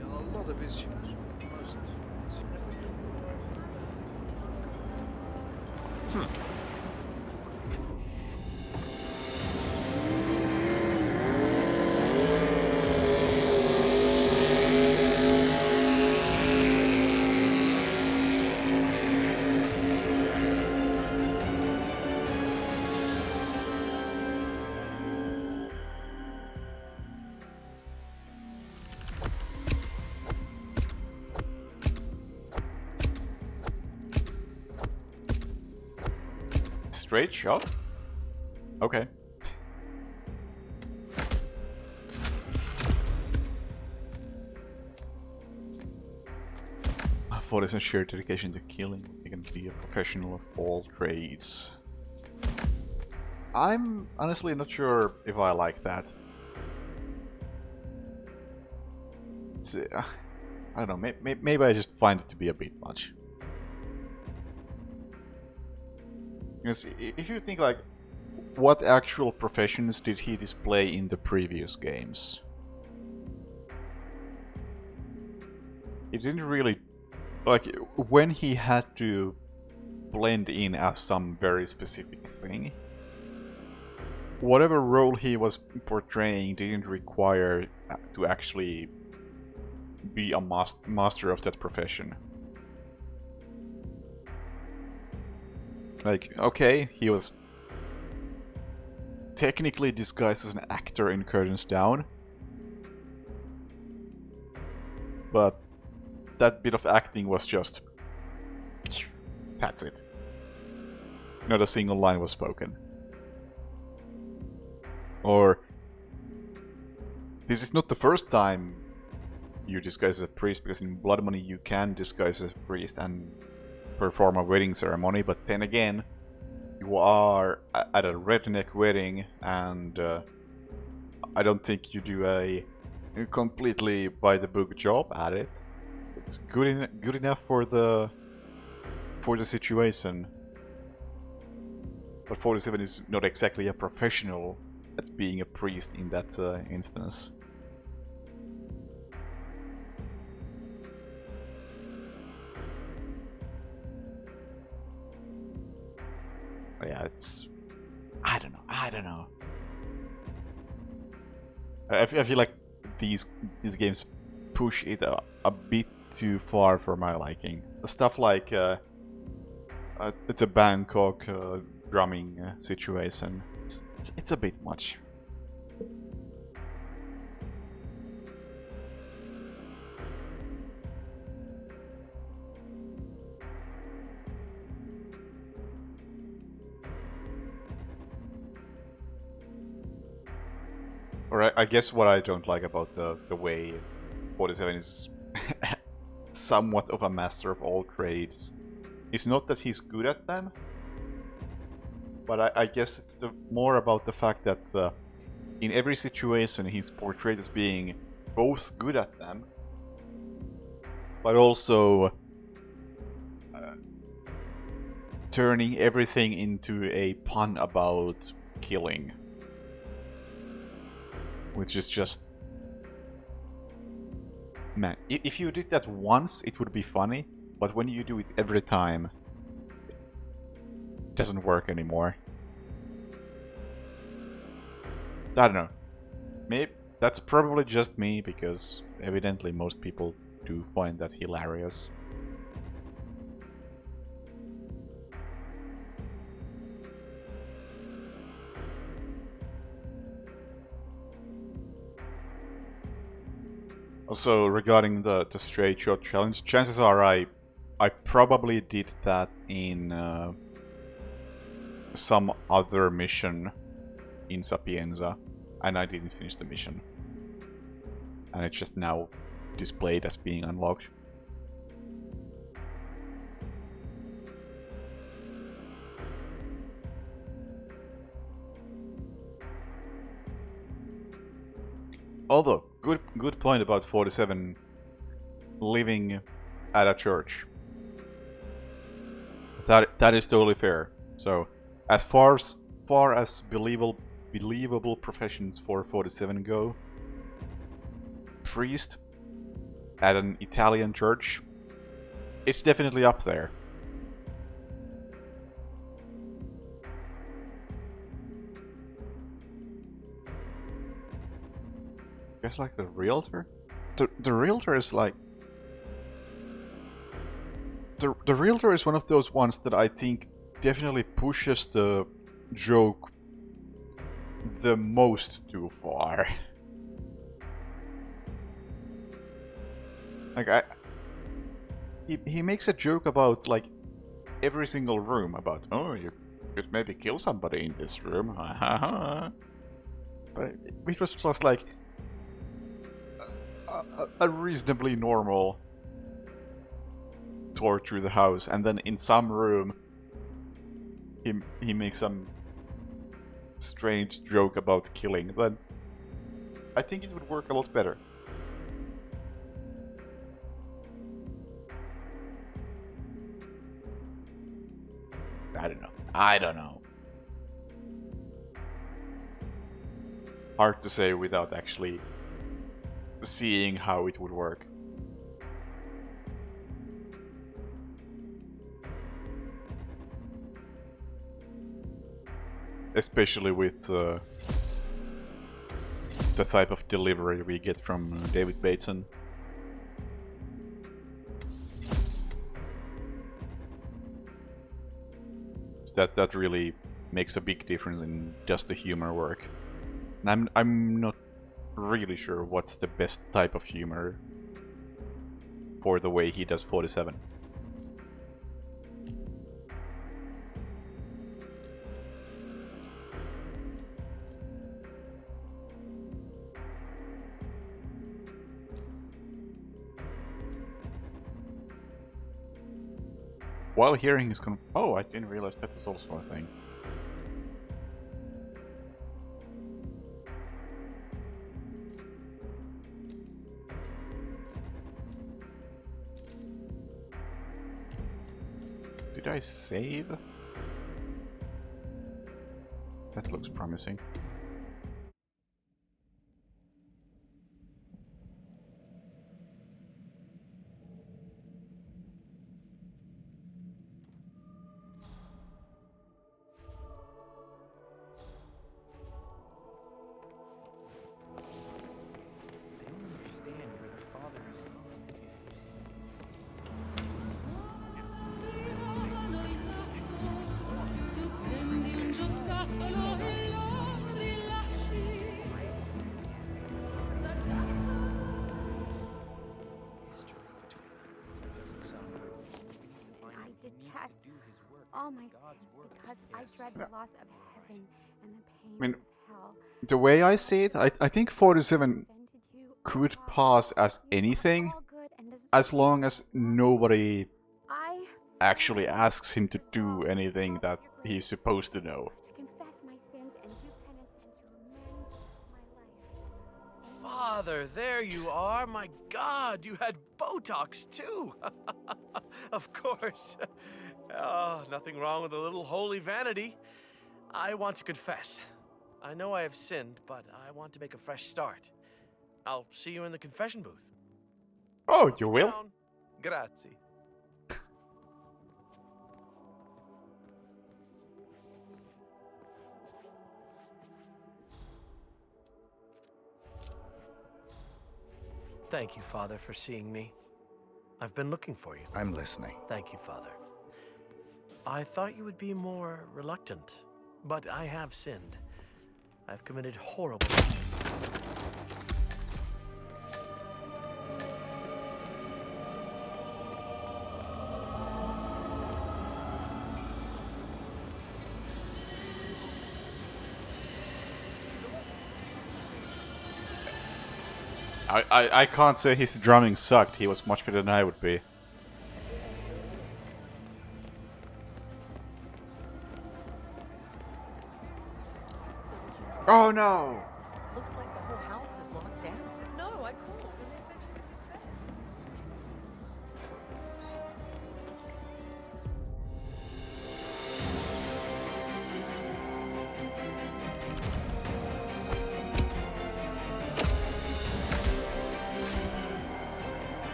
A lot of issues. Most Straight shot? Okay. For this sheer dedication to killing, you can be a professional of all trades. I'm honestly not sure if I like that. It's, I don't know, maybe I just find it to be a bit much. Because if you think like, what actual professions did he display in the previous games? He didn't really, like, when he had to blend in as some very specific thing, whatever role he was portraying didn't require to actually be a master of that profession. Like, okay, he was technically disguised as an actor in Curtains Down, but that bit of acting was just... that's it. Not a single line was spoken. Or... this is not the first time you disguise as a priest, because in Blood Money you can disguise as a priest and perform a wedding ceremony, but then again, you are at a redneck wedding, and I don't think you do a completely by the book job at it. It's good enough for the situation, but 47 is not exactly a professional at being a priest in that instance. it's... I don't know. I feel like these games push it a bit too far for my liking. Stuff like the Bangkok drumming situation. It's a bit much. Or I guess what I don't like about the way 47 is somewhat of a master of all trades is not that he's good at them, but I guess it's more about the fact that in every situation he's portrayed as being both good at them, but also turning everything into a pun about killing. Which is just... Man, if you did that once, it would be funny, but when you do it every time, it doesn't work anymore. I don't know. Maybe that's probably just me, because evidently most people do find that hilarious. Also, regarding the straight shot challenge, chances are I probably did that in some other mission in Sapienza, and I didn't finish the mission. And it's just now displayed as being unlocked. Although, good point about 47 living at a church. That is totally fair. So, as far as believable professions for 47 go, priest at an Italian church, it's definitely up there. Guess like the realtor? The realtor is like... The realtor is one of those ones that I think definitely pushes the joke the most too far. Like he makes a joke about like every single room about, oh, you could maybe kill somebody in this room. But it was just like a reasonably normal tour through the house, and then in some room he makes some strange joke about killing. Then I think it would work a lot better. I don't know. Hard to say without actually seeing how it would work. Especially with the type of delivery we get from David Bateson. That really makes a big difference in just the humor work. And I'm not really sure what's the best type of humor for the way he does 47. While hearing his oh, I didn't realize that was also a thing. Did I save? That looks promising. all my sins because I dread the loss of heaven and the pain I mean, of hell. the way I see it, I think 47 could pass as anything, as long as nobody actually asks him to do anything that he's supposed to know. To confess my sins and do penance and to amend my life. Father, there you are. My God, you had Botox too. Of course. Oh, nothing wrong with a little holy vanity. I want to confess. I know I have sinned, but I want to make a fresh start. I'll see you in the confession booth. Oh, you will? Down. Grazie. Thank you, Father, for seeing me. I've been looking for you. I'm listening. Thank you, Father. I thought you would be more reluctant, but I have sinned. I've committed horrible... I can't say his drumming sucked. He was much better than I would be. Oh no! Looks like the whole house is locked down. No, I called.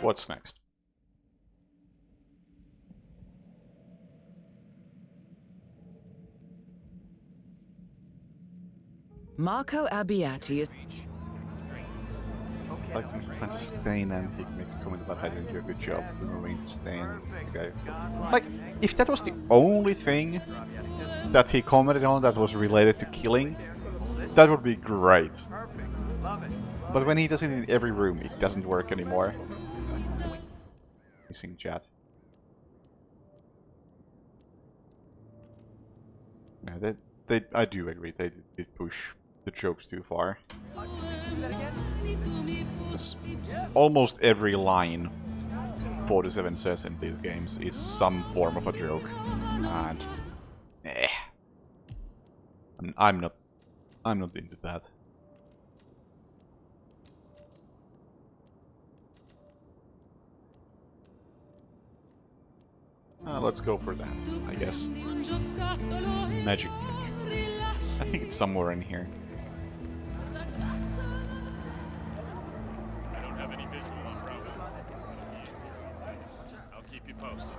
What's next? Marco Abbiati is... I can find Stain and he makes a comment about how didn't do a good job removing Stain. Okay. Like, if that was the only thing that he commented on that was related to killing, that would be great. But when he does it in every room, it doesn't work anymore. Missing chat. No, I do agree, they did push the jokes too far. Almost every line 47 says in these games is some form of a joke. And... I'm not into that. Let's go for that, I guess. Magic pick. I think it's somewhere in here. I don't have any visual on Bravo. I'll keep you posted.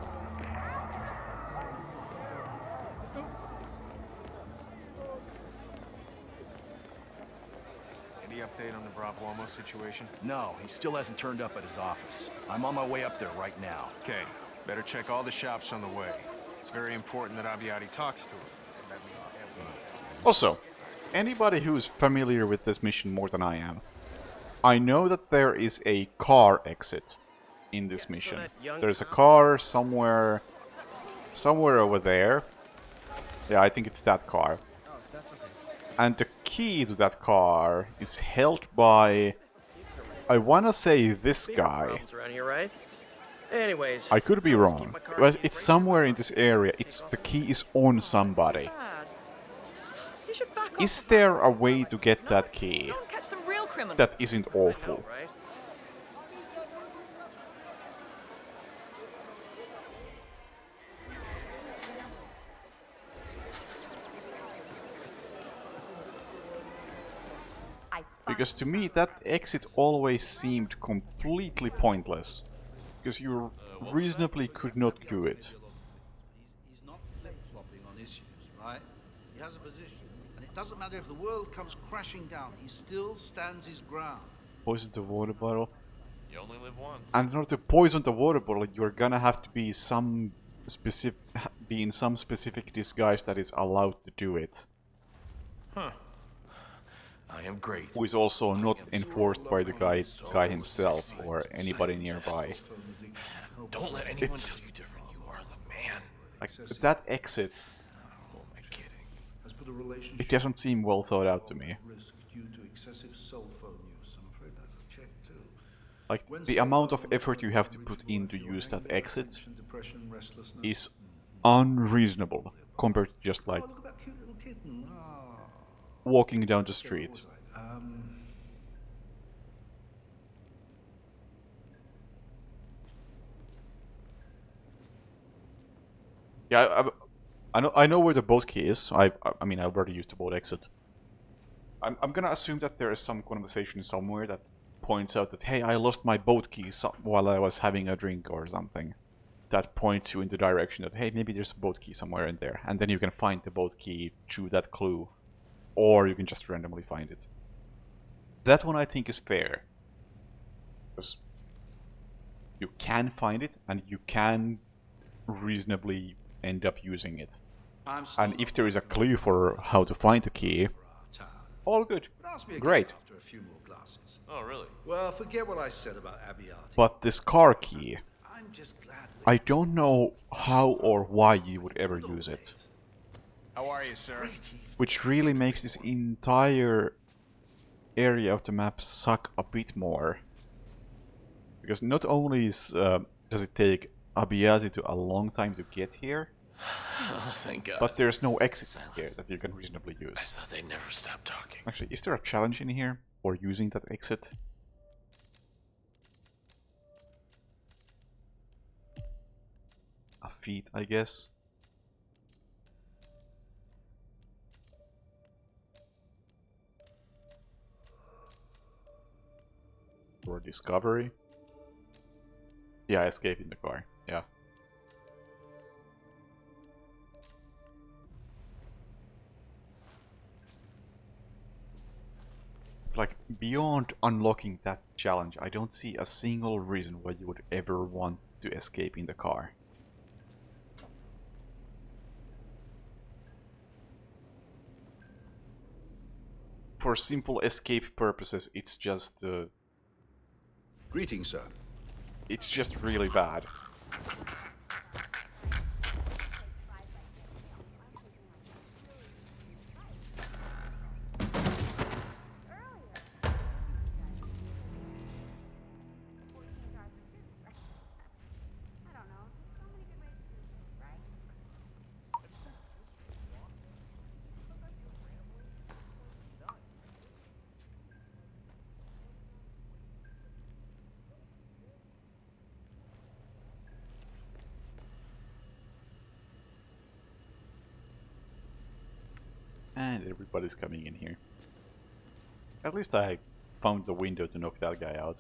Any update on the Bravo situation? No, he still hasn't turned up at his office. I'm on my way up there right now. Okay, better check all the shops on the way. It's very important that Abbiati talks to him. Also, anybody who's familiar with this mission more than I am, I know that there is a car exit in this mission. There's a car somewhere over there. Yeah, I think it's that car. And the key to that car is held by, I wanna say, this guy. Around here, right? Anyways, I could be wrong, but it's somewhere in this area. The key is on somebody. Is there a way to get that key that isn't awful? Because to me that exit always seemed completely pointless. Because you reasonably could not do it. He's not flip-flopping on issues, right? He has a position. And it doesn't matter if the world comes crashing down, he still stands his ground. Poison the water bottle. You only live once. And in order to poison the water bottle, you're gonna have to be in some specific disguise that is allowed to do it. Huh. I am great. Who is also not enforced by the guy himself or anybody nearby. Don't let anyone tell you different. You are the man. Like, that exit, Has put a relationship it doesn't seem well thought out to me. at risk due to excessive cell phone use. I'm afraid that's a check too. Like, When the cell amount of phones effort you are have to put unreachable, in to if you're use that hanging over exit tension, depression, restlessness. is unreasonable compared to just like Oh, look at that cute little kitten. Oh. walking down the Okay, where street. was I? Yeah, I know where the boat key is. I mean, I already used the boat exit. I'm gonna assume that there is some conversation somewhere that points out that, hey, I lost my boat key while I was having a drink or something. That points you in the direction that, hey, maybe there's a boat key somewhere in there. And then you can find the boat key through that clue. Or you can just randomly find it. That one I think is fair. Because you can find it, and you can reasonably end up using it. And if there is a clue for how to find the key, all good. Ask me again Great. after a few more glasses. Oh, really? Well, forget what I said about Abiyati. But this car key, I'm just glad I don't know how or why you would ever use it. How are you, sir? Which really makes this entire area of the map suck a bit more. Because not only does it take Abiyati to a long time to get here, Oh, thank God. but there's no exit here that you can reasonably I use. thought they'd never stop talking. Actually, is there a challenge in here for using that exit? A feat, I guess. Or discovery. Yeah, escape in the car. Yeah. Like, beyond unlocking that challenge, I don't see a single reason why you would ever want to escape in the car. For simple escape purposes, it's just... Greetings, sir. It's just really bad. And everybody's coming in here. At least I found the window to knock that guy out.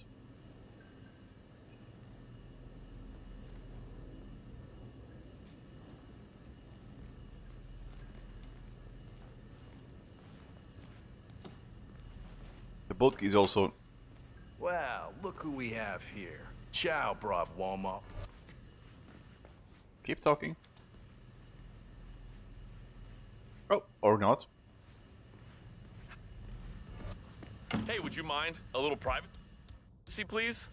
The boat is also... Well, look who we have here. Ciao, brav uomo. Keep talking. Oh, or not. Hey, would you mind a little privacy, please?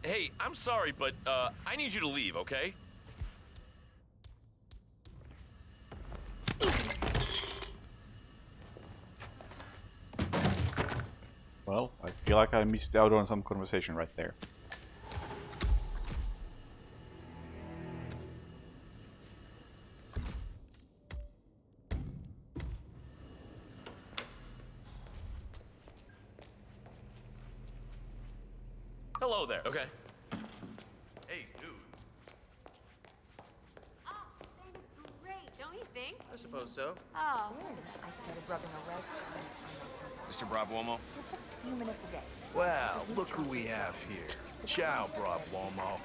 Hey, I'm sorry, but I need you to leave, okay? Well, I feel like I missed out on some conversation right there. Hello there. Okay. Hey, dude. Oh, that is great, don't you think? I suppose so. Oh. I started rubbing a red Mr. Brav uomo. few minutes a day. Well, look who we have here. Ciao, brav uomo.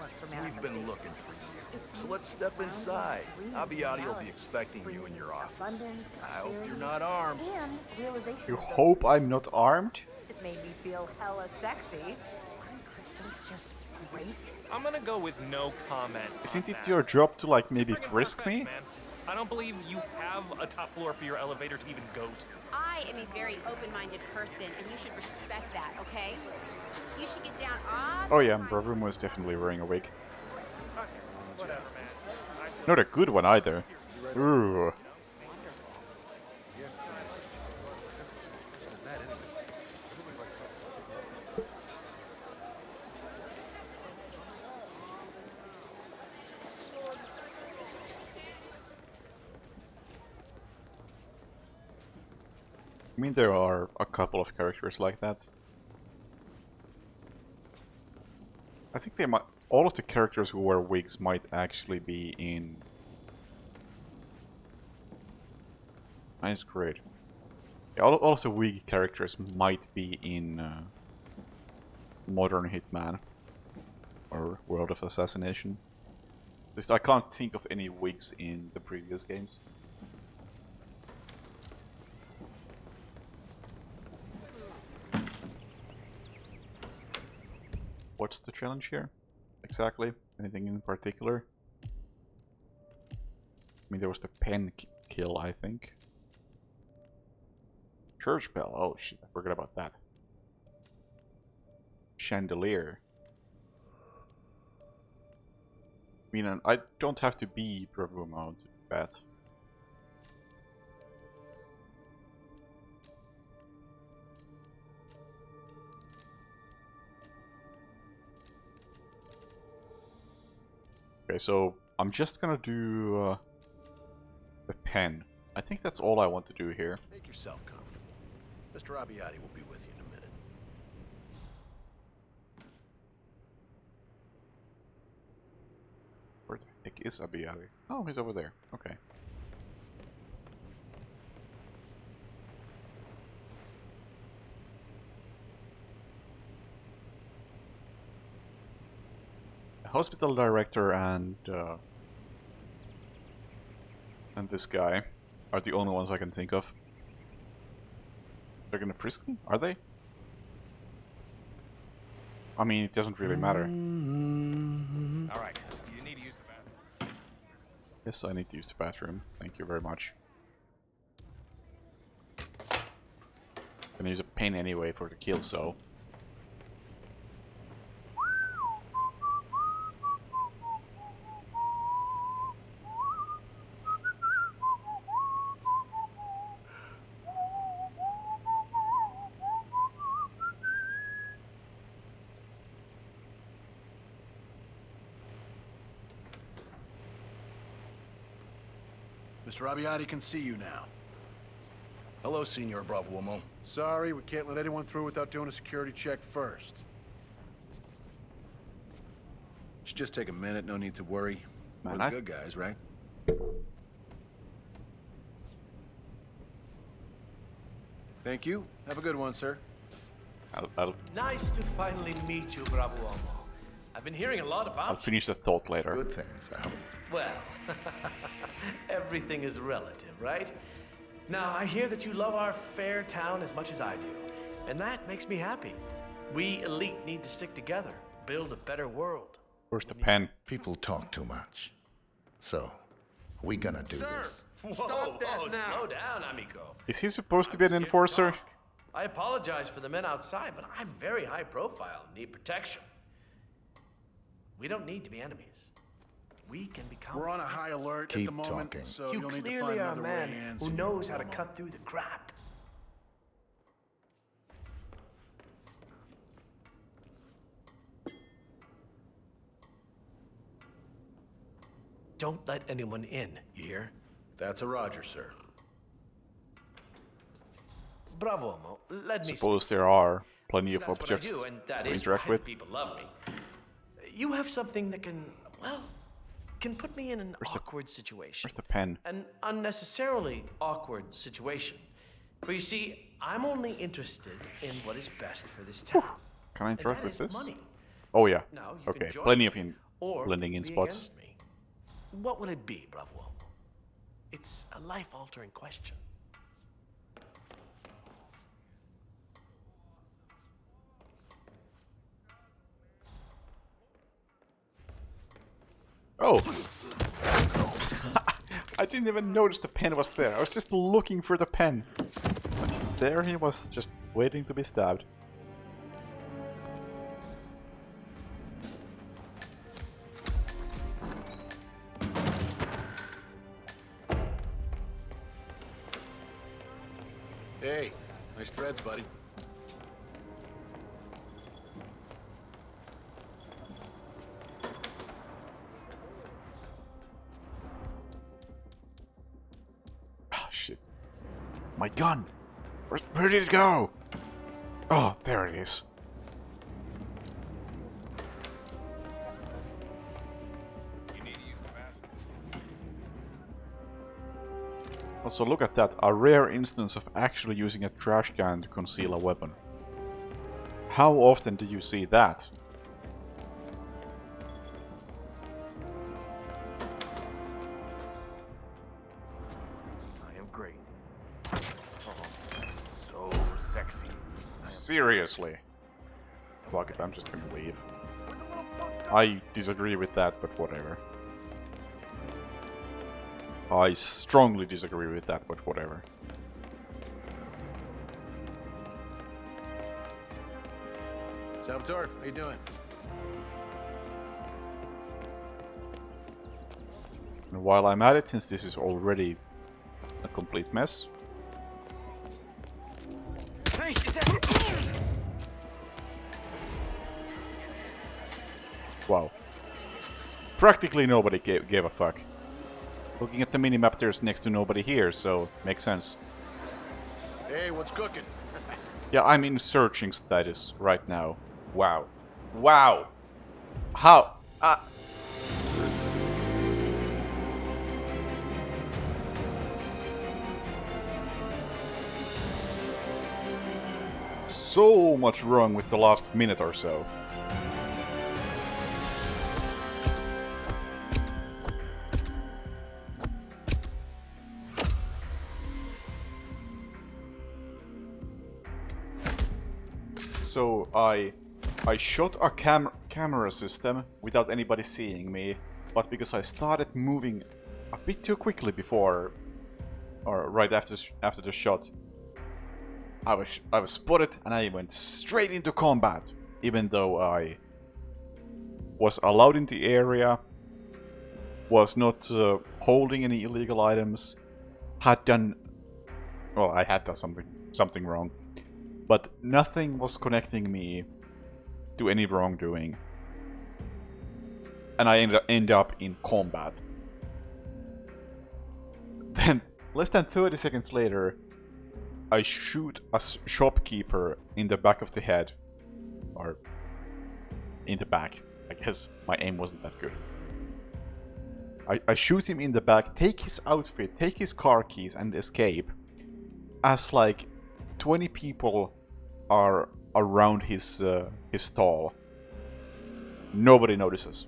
We've been looking for you. So let's step inside. Abiyati will be expecting you in your office. I hope you're not armed. And realization You of hope I'm not armed? it made me feel hella sexy. Aren't crystals just great? I'm gonna go with no comment. Isn't on it that. your job to, like, maybe Friggin' frisk far-fetched, me? man. I don't believe you have a top floor for your elevator to even go to. I am a very open-minded person, and you should respect that, okay? You should get down on... Oh yeah, Bravrumo is definitely wearing a wig. Whatever, man. Not a good one either. Ooh. I mean, there are a couple of characters like that. I think they might. All of the characters who wear wigs might actually be in. Nice, great. Yeah, all of the wig characters might be in modern Hitman or World of Assassination. At least I can't think of any wigs in the previous games. What's the challenge here? Exactly? Anything in particular? I mean, there was the pen kill, I think. Church bell. Oh shit, I forgot about that. Chandelier. I mean, I don't have to be Bravuma to do that. Okay, so I'm just gonna do the pen. I think that's all I want to do here. Make yourself comfortable. Mr. Abbiati will be with you in a minute. Where the heck is Abbiati? Oh, he's over there. Okay. The hospital director and this guy are the only ones I can think of. They're gonna frisk me? Are they? I mean, it doesn't really matter. Alright, you need to use the bathroom. Yes, I need to use the bathroom. Thank you very much. Gonna use a pen anyway for the kill, so. Mr. Abbiati can see you now. Hello, Signor Brav'uomo. Sorry, we can't let anyone through without doing a security check first. Should just take a minute, no need to worry. We're the good guys, right? Thank you. Have a good one, sir. Nice to finally meet you, Brav'uomo. I've been hearing a lot about I'll finish the thought later. Good things, I hope. Well, everything is relative, right? Now, I hear that you love our fair town as much as I do, and that makes me happy. We elite need to stick together, build a better world. Where's the pen? People talk too much. So, we gonna do this. Stop that now. Slow down, amigo. Is he supposed to be an enforcer? I apologize for the men outside, but I'm very high profile and need protection. We don't need to be enemies. We can become We're on a high alert Keep at the moment, talking. so you you'll need to clearly find are a another man way in, who Signor knows how to Brav'uomo. cut through the crap. Don't let anyone in, you hear? That's a Roger, sir. Brav'uomo, let me Suppose there are plenty of That's what I objects do, and that to is interact why with. the people love me. You have something that can, well, can put me in an awkward situation. Where's the pen? An unnecessarily awkward situation. For you see, I'm only interested in what is best for this town. Can I interact with is this? money. Oh yeah. Now, you can Okay, join plenty me of or blending in be spots. against me. What will it be, Brav'uomo? It's a life-altering question. Oh! I didn't even notice the pen was there. I was just looking for the pen. There he was, just waiting to be stabbed. Nice threads, buddy. Oh, shit. My gun! Where did it go? Oh, there it is. Also, look at that. A rare instance of actually using a trash can to conceal a weapon. How often do you see that? I am great. Oh, so sexy. Seriously. Fuck it, I'm just gonna leave. I disagree with that, but whatever. I strongly disagree with that, but whatever. Salvatore, how you doing? And while I'm at it, since this is already a complete mess... Hey, is that... Wow. Practically nobody gave a fuck. Looking at the minimap, there's next to nobody here, so makes sense. Hey, what's cooking? Yeah, I'm in searching status right now. Wow. Wow! How? So much wrong with the last minute or so. So I shot a camera system without anybody seeing me, but because I started moving a bit too quickly before, or right after the shot, I was spotted and I went straight into combat, even though I was allowed in the area, was not holding any illegal items, had done, well, I had done something wrong. But nothing was connecting me to any wrongdoing. And I end up in combat. Then, less than 30 seconds later, I shoot a shopkeeper in the back of the head. Or in the back. I guess my aim wasn't that good. I shoot him in the back, take his outfit, take his car keys and escape. As like 20 people are around his stall. Nobody notices.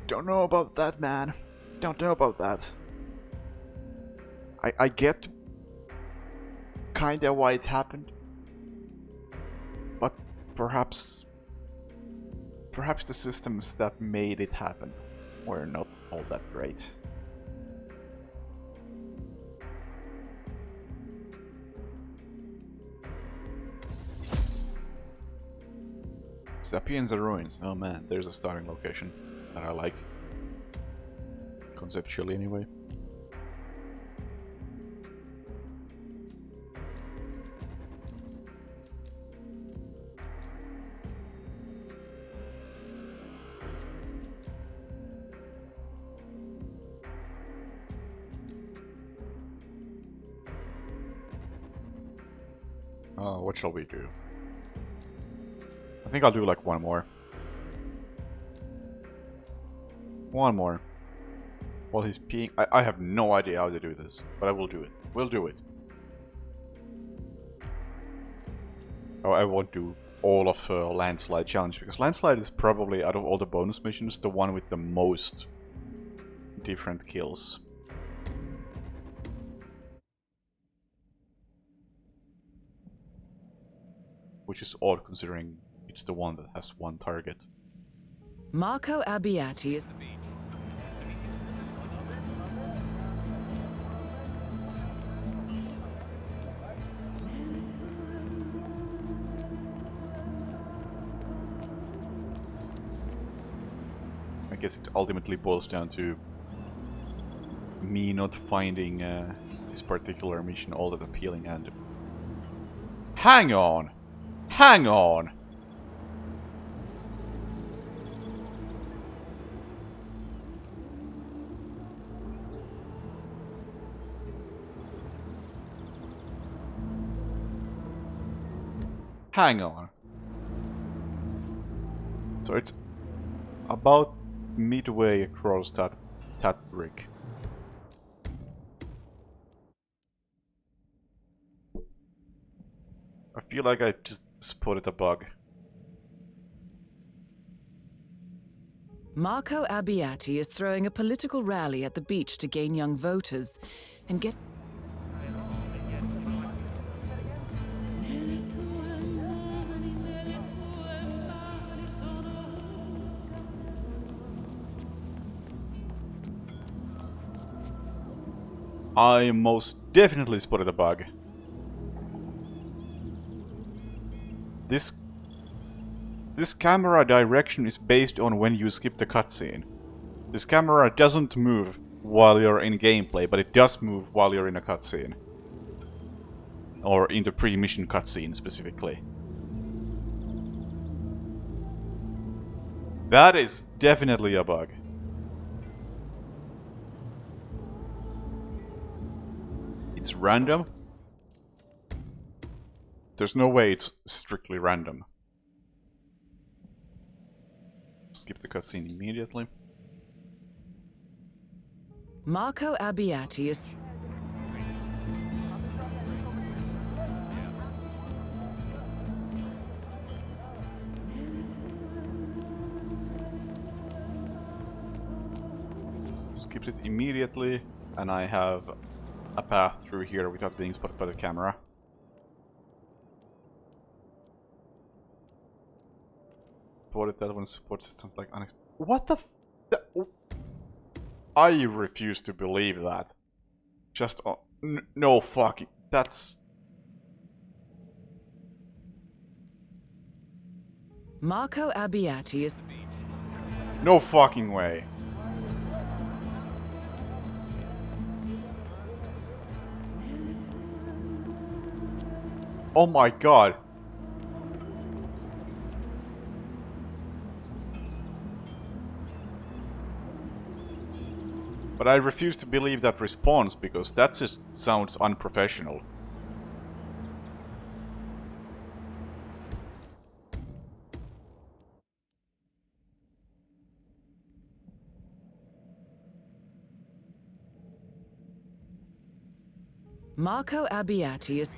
Don't know about that, man. Don't know about that. I get kinda why it happened. But perhaps the systems that made it happen were not all that great. Sapienza Ruins. Oh man, there's a starting location that I like. Conceptually, anyway. What shall we do? I think I'll do like one more. One more. While he's peeing. I have no idea how to do this, but I will do it. We'll do it. Oh, I won't do all of Landslide Challenge, because Landslide is probably, out of all the bonus missions, the one with the most different kills. Which is odd considering it's the one that has one target. Marco Abbiati is... guess it ultimately boils down to me not finding this particular mission all that appealing and... Hang on! Hang on! Hang on. So it's about midway across that brick. I feel like I just spotted a bug. Marco Abbiati is throwing a political rally at the beach to gain young voters and get... I most definitely spotted a bug. This camera direction is based on when you skip the cutscene. This camera doesn't move while you're in gameplay, but it does move while you're in a cutscene. Or in the pre-mission cutscene specifically. That is definitely a bug. It's random. There's no way it's strictly random. Skip the cutscene immediately. Marco Abbiati is... Skipped it immediately, and I have a path through here without being spotted by the camera. Spotted that one, spotted something like unexpected. What the f... I refuse to believe that. Just... no fucking... That's... Marco Abbiati is... No fucking way. Oh my god. But I refuse to believe that response because that just sounds unprofessional. Marco Abbiati is...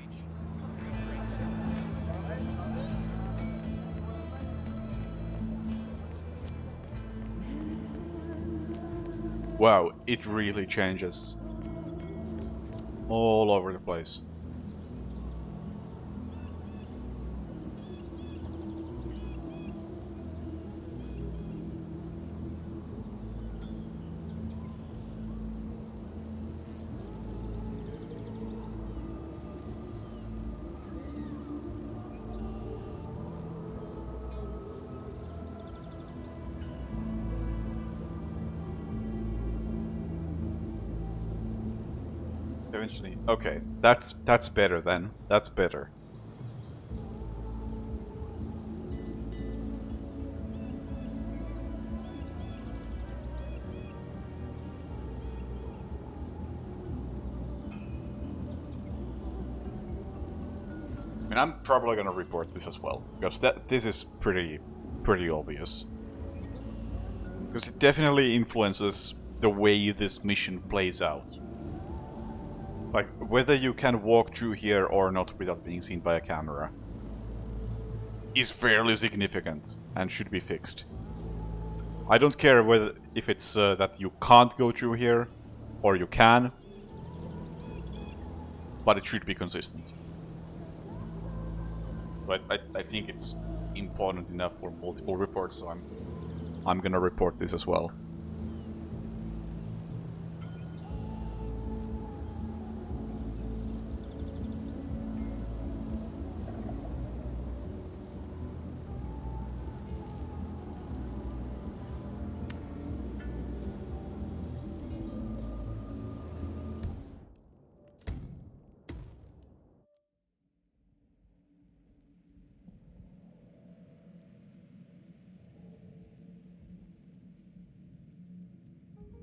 Wow, it really changes. All over the place. Eventually. Okay, that's better then. That's better. I mean, I'm probably gonna report this as well, because this is pretty obvious. Because it definitely influences the way this mission plays out. Like, whether you can walk through here or not without being seen by a camera is fairly significant and should be fixed. I don't care whether if it's that you can't go through here or you can, but it should be consistent. But I think it's important enough for multiple reports, so I'm gonna report this as well.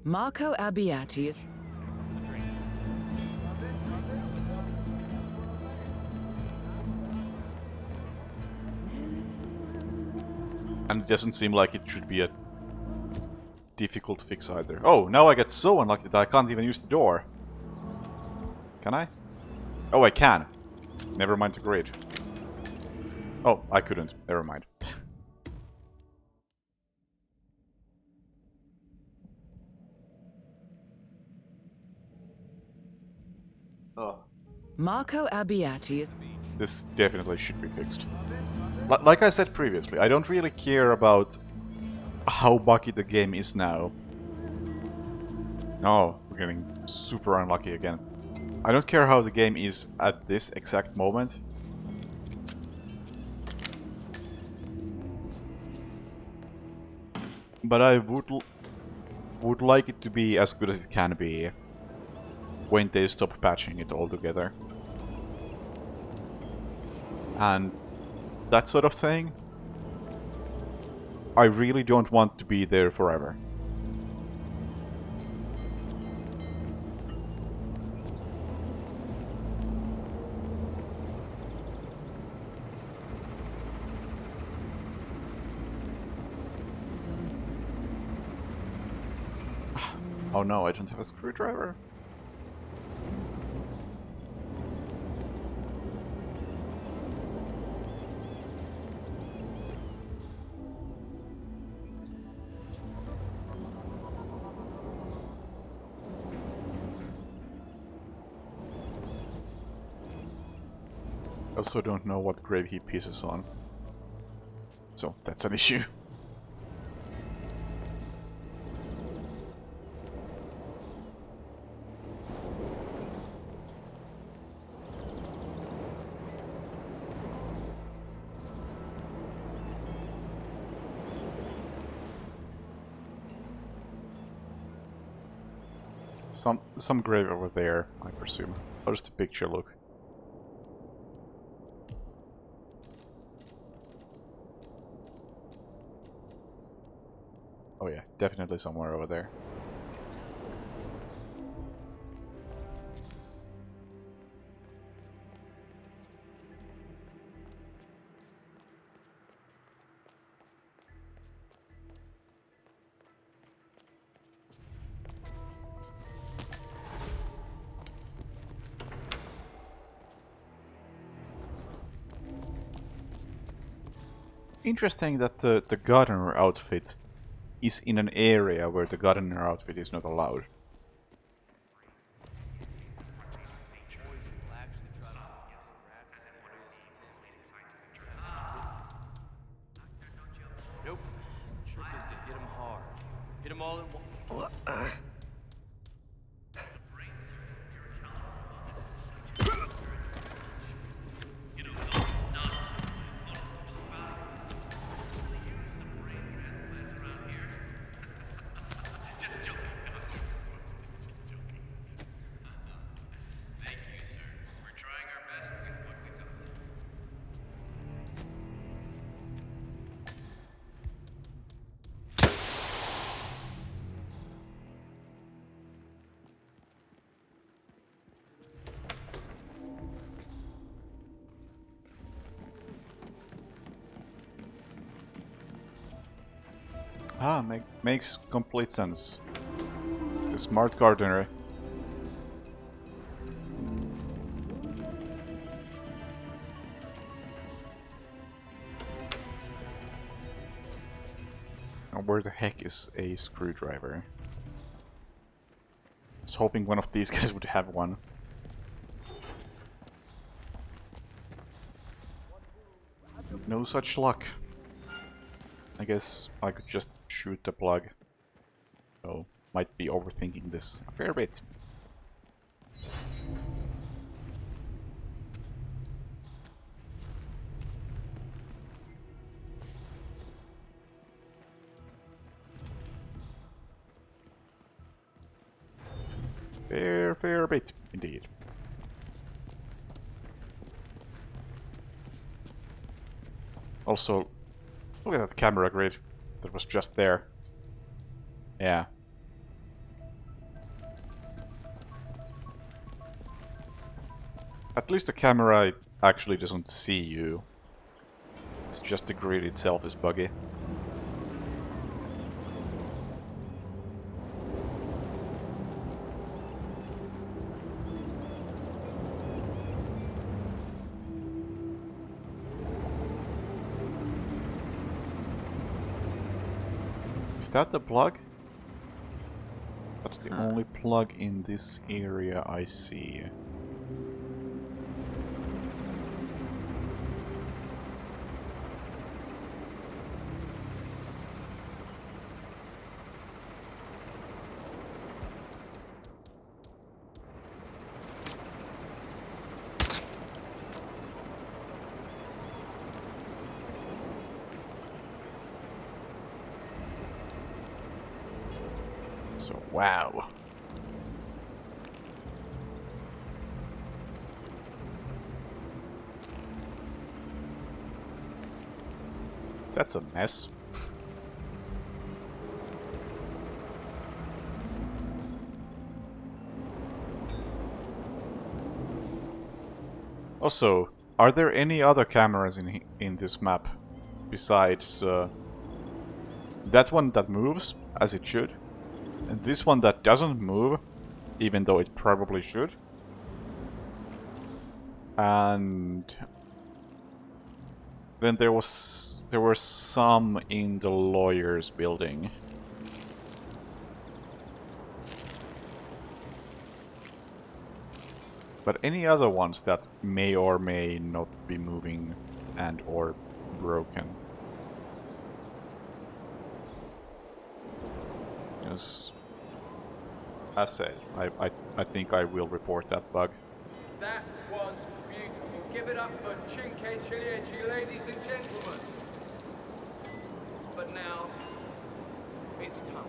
Marco Abbiati is... And it doesn't seem like it should be a difficult fix either. Oh, now I get so unlucky that I can't even use the door. Can I? Oh, I can. Never mind the grid. Oh, I couldn't. Never mind. Oh. Marco Abbiati is... This definitely should be fixed. Like I said previously, I don't really care about how buggy the game is now. No, we're getting super unlucky again. I don't care how the game is at this exact moment. But I would like it to be as good as it can be when they stop patching it altogether. And that sort of thing, I really don't want to be there forever. Oh no, I don't have a screwdriver. I also don't know what grave he pieces on. So that's an issue. Some grave over there, I presume. How does the picture look? Oh yeah, definitely somewhere over there. Interesting that the gardener outfit is in an area where the gardener outfit is not allowed. Nope. The trick is to hit him hard. Hit him all at once. Ah, makes complete sense. It's a smart gardener. Now, where the heck is a screwdriver? I was hoping one of these guys would have one. No such luck. I guess I could just shoot the plug. So, might be overthinking this a fair bit. Fair bit, indeed. Also, look at that camera grid that was just there. Yeah. At least the camera actually doesn't see you. It's just the grid itself is buggy. Is that the plug? That's the only plug in this area I see. So, wow. That's a mess. Also, are there any other cameras in this map besides that one that moves as it should? And this one that doesn't move, even though it probably should. And then there were some in the lawyer's building. But any other ones that may or may not be moving and or broken. Yes. As said, I think I will report that bug. That was beautiful. Give it up for Chinque Chilieci, ladies and gentlemen. But now, it's time.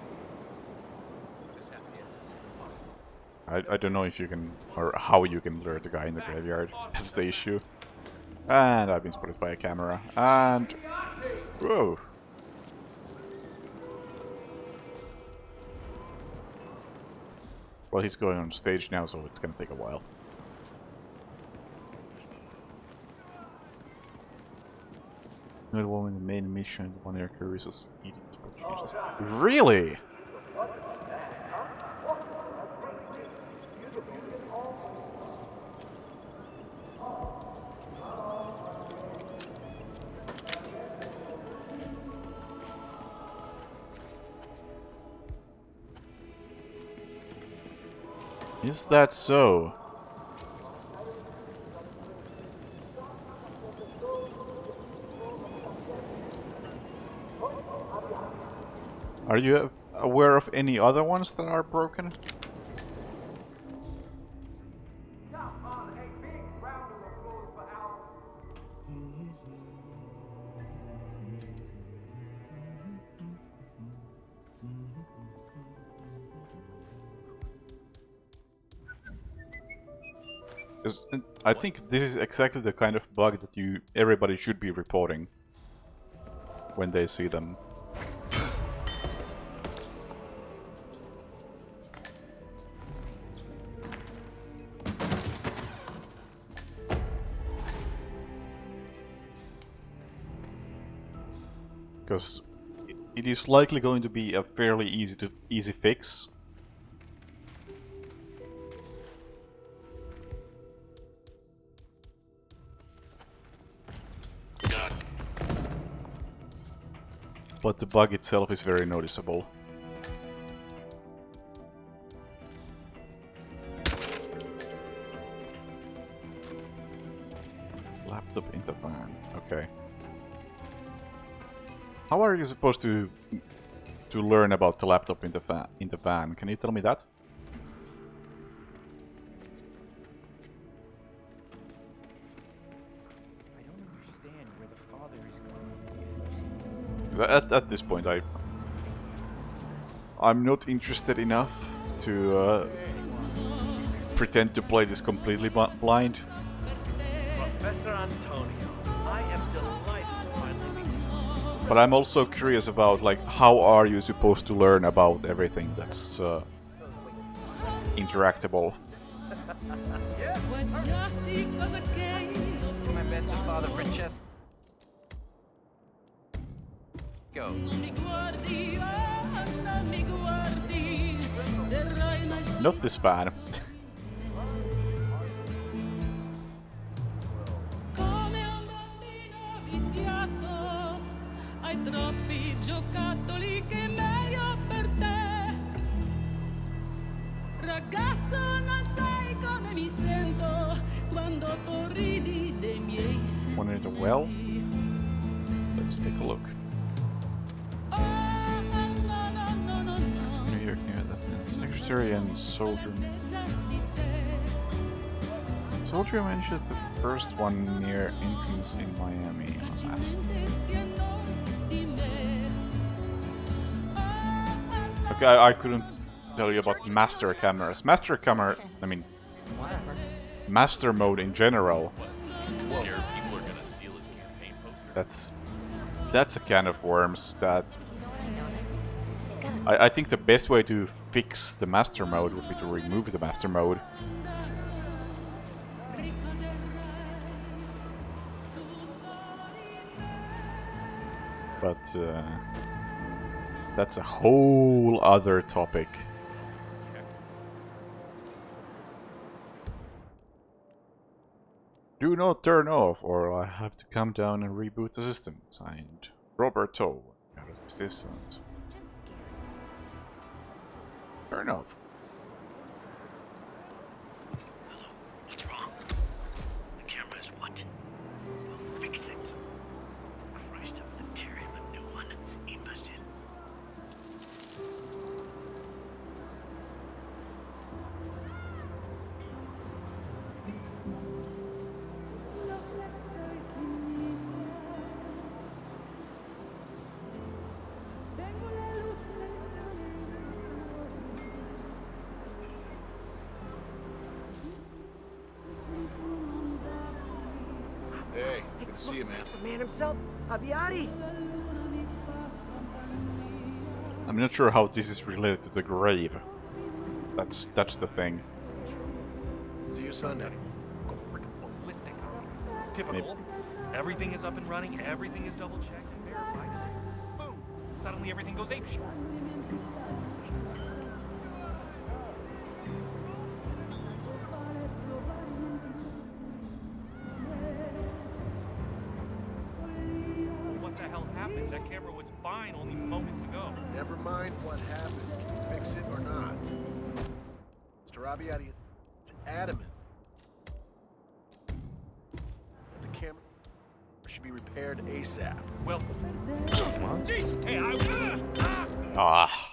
I don't know if you can, or how you can lure the guy in the graveyard. That's the issue. And I've been spotted by a camera. And... whoa! Well, he's going on stage now, so it's gonna take a while. Another woman in the main mission, one air crew is eating opportunities. Really? Is that so? Are you aware of any other ones that are broken? I think this is exactly the kind of bug that everybody should be reporting when they see them. Because it is likely going to be a fairly easy fix. But the bug itself is very noticeable. Laptop in the van. Okay. How are you supposed to learn about the laptop in the van? Can you tell me that? I don't understand where the father is going. At this point, I'm not interested enough to pretend to play this completely blind. Professor Antonio, I am delighted to finally meet you. But I'm also curious about, like, how are you supposed to learn about everything that's interactable? My best to Father Francesco. Go. Not this fan. Hai troppi giocattoli che meglio per te. Ragazzo, non sai come mi sento quando sorridi dei miei sensi. Wanted a well? Let's take a look. New York near Lieutenant Secretary and Soldier. Soldier mentioned the first one near entrance in Miami. Okay, I couldn't tell you about master cameras. Master camera, I mean, master mode in general. Scared people are gonna steal his campaign poster. That's a can of worms that I think the best way to fix the master mode would be to remove the master mode. But that's a whole other topic. Do not turn off, or I have to come down and reboot the system. Signed, Roberto. What's this? And turn off. Hello, what's wrong? The camera's what? We'll fix it. Christ, I'm gonna tear him a new one. Imbecile. Hey, good to see you, man. The man himself, Abbiati. I'm not sure how this is related to the grave. That's the thing. See you Sunday. Go freaking ballistic. Typical. Everything is up and running, everything is double checked and verified. Boom. Suddenly everything goes apeshit. What the hell happened? That camera was fine only moments ago. Never mind what happened. Can you fix it or not? Mr. Abbiati is adamant that the camera should be repaired ASAP. Well, jeez, hey, Ah.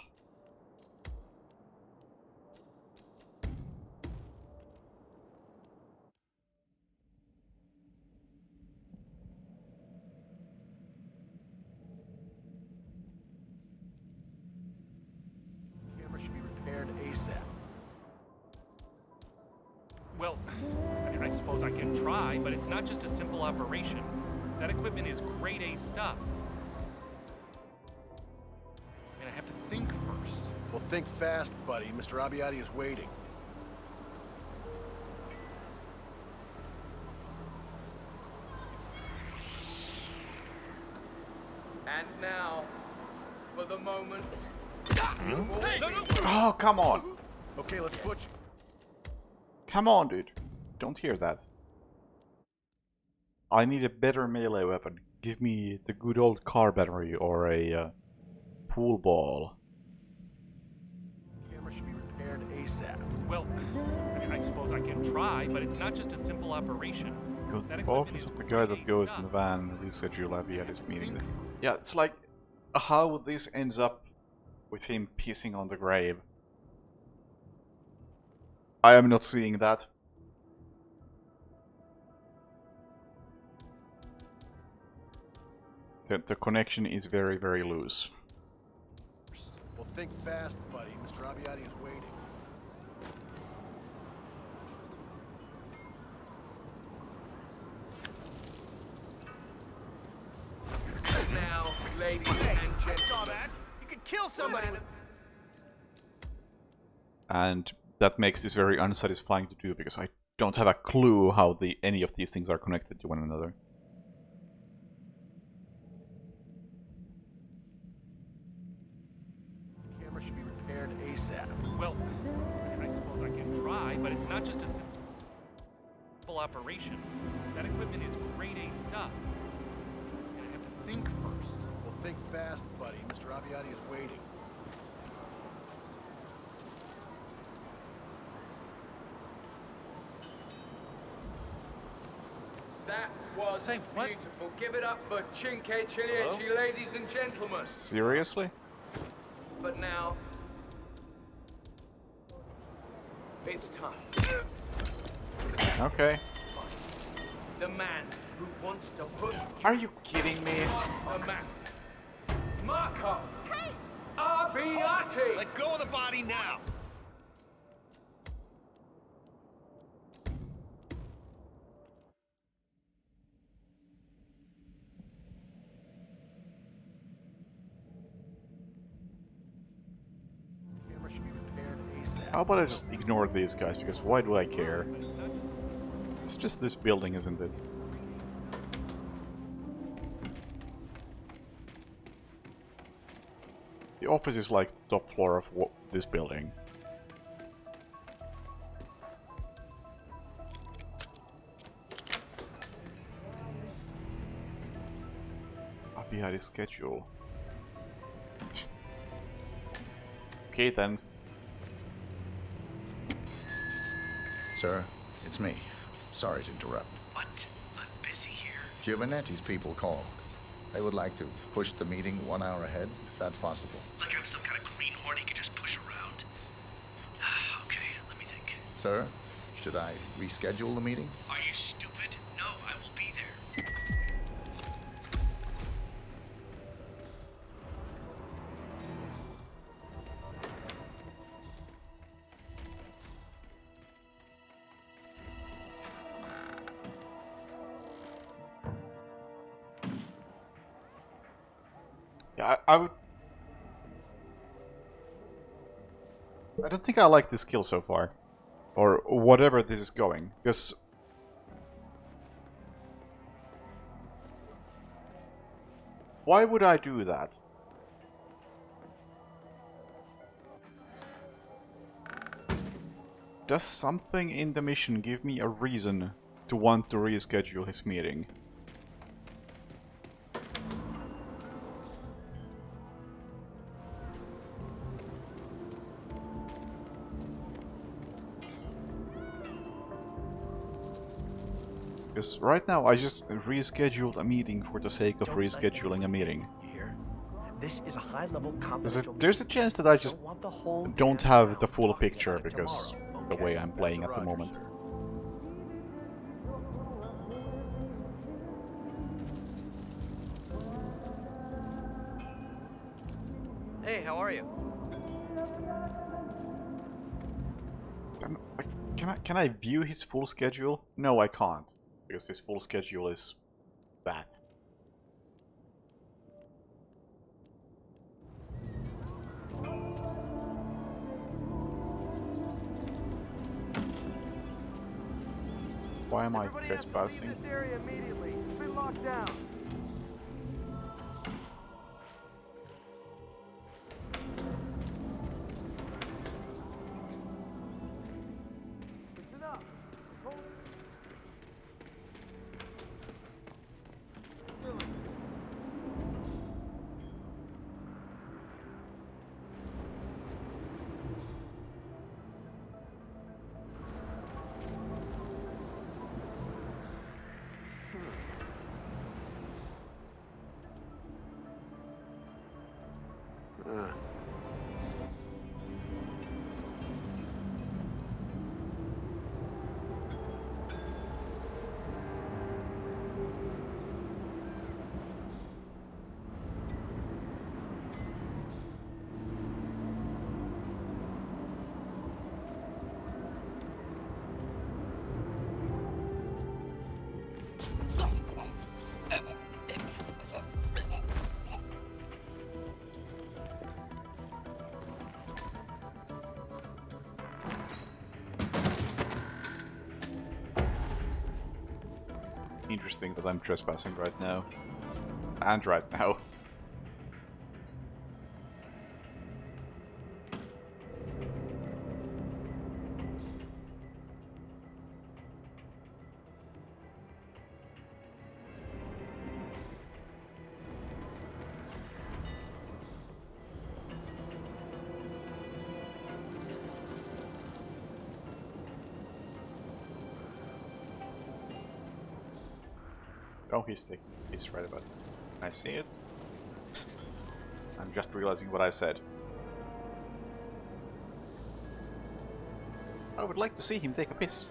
Camera should be repaired ASAP. Well, I mean, I suppose I can try, but it's not just a simple operation. That equipment is grade A stuff. I mean, I have to think first. Well, think fast, buddy. Mr. Abbiati is waiting. And now, for the moment. Hey, no. Oh, come on. Okay, let's butcher. Come on, dude. Don't hear that. I need a better melee weapon. Give me the good old car battery or a pool ball. Camera should be repaired ASAP. Well, I mean, I suppose I can try, but it's not just a simple operation. Go to That the equipment office is of the guy that grade A goes stuff. in the van and reschedule Abbiati's meeting. Yeah, it's like how this ends up with him pissing on the grave. I am not seeing that. The connection is very, very loose. Well, think fast, buddy. Mr. Abbiati is waiting. Now, ladies and gentlemen. I saw that. You could kill somebody. And that makes this very unsatisfying to do, because I don't have a clue how any of these things are connected to one another. Camera should be repaired ASAP. Well, I suppose I can try, but it's not just a simple operation. That equipment is grade A stuff. And I have to think first. Well, think fast, buddy. Mr. Aviati is waiting. That was beautiful. Give it up for Cinque Ciliegi, ladies and gentlemen. Seriously? But now, it's time. Okay. The man who wants to put... Are you kidding me? The man. Marco! Hey! Abiati! Let go of the body now! Camera should be repaired ASAP. How about I just ignore these guys, because why do I care? It's just this building, isn't it? The office is like the top floor of this building. Behind his schedule. Okay then. Sir, it's me. Sorry to interrupt. What? I'm busy here. Giovanetti's people called. They would like to push the meeting 1 hour ahead, if that's possible. Like I'm some kind of greenhorn he could just push around. Okay, let me think. Sir, should I reschedule the meeting? Are you stupid? No, I will be there. Yeah, I would... I don't think I like this kill so far. Or whatever this is going. Because... why would I do that? Does something in the mission give me a reason to want to reschedule his meeting? Because right now I just rescheduled a meeting for the sake of rescheduling a meeting. This is a high-level confidential. There's a chance that I just don't have the full picture because the way I'm playing at the moment. Hey, how are you? Can I view his full schedule? No, I can't. Because his full schedule is that. Why am I trespassing? This area immediately. It's been locked down. Listen up. interesting that I'm trespassing right now. And right now. Oh, he's right about that. Can I see it? I'm just realizing what I said. I would like to see him take a piss.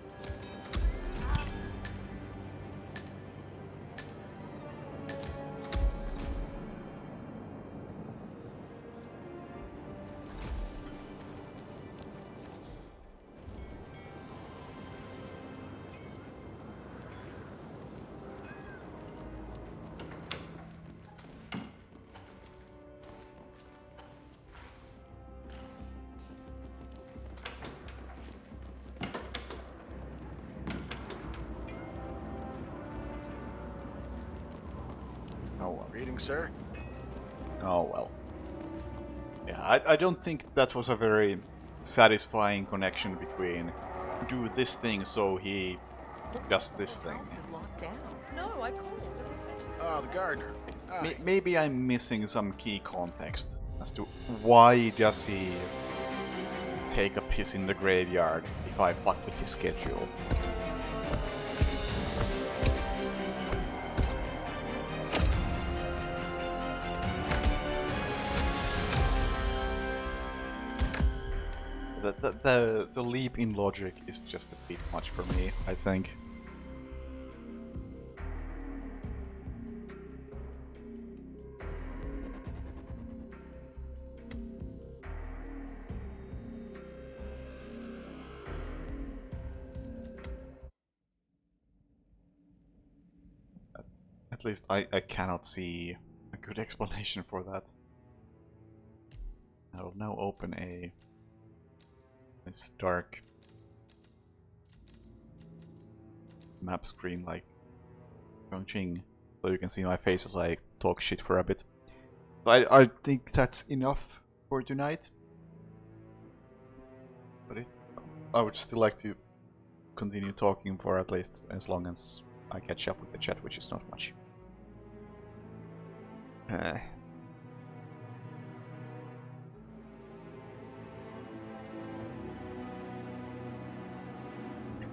Greetings, sir. Oh well. Yeah, I don't think that was a very satisfying connection between do this thing so he does this thing. Is locked down. No, I called. Oh, the gardener. Maybe I'm missing some key context as to why does he take a piss in the graveyard if I fuck with his schedule. The leap in logic is just a bit much for me, I think. At least I cannot see a good explanation for that. I will now open this dark map screen like Chongqing, so you can see my face as I talk shit for a bit. I think that's enough for tonight. But I would still like to continue talking for at least as long as I catch up with the chat, which is not much.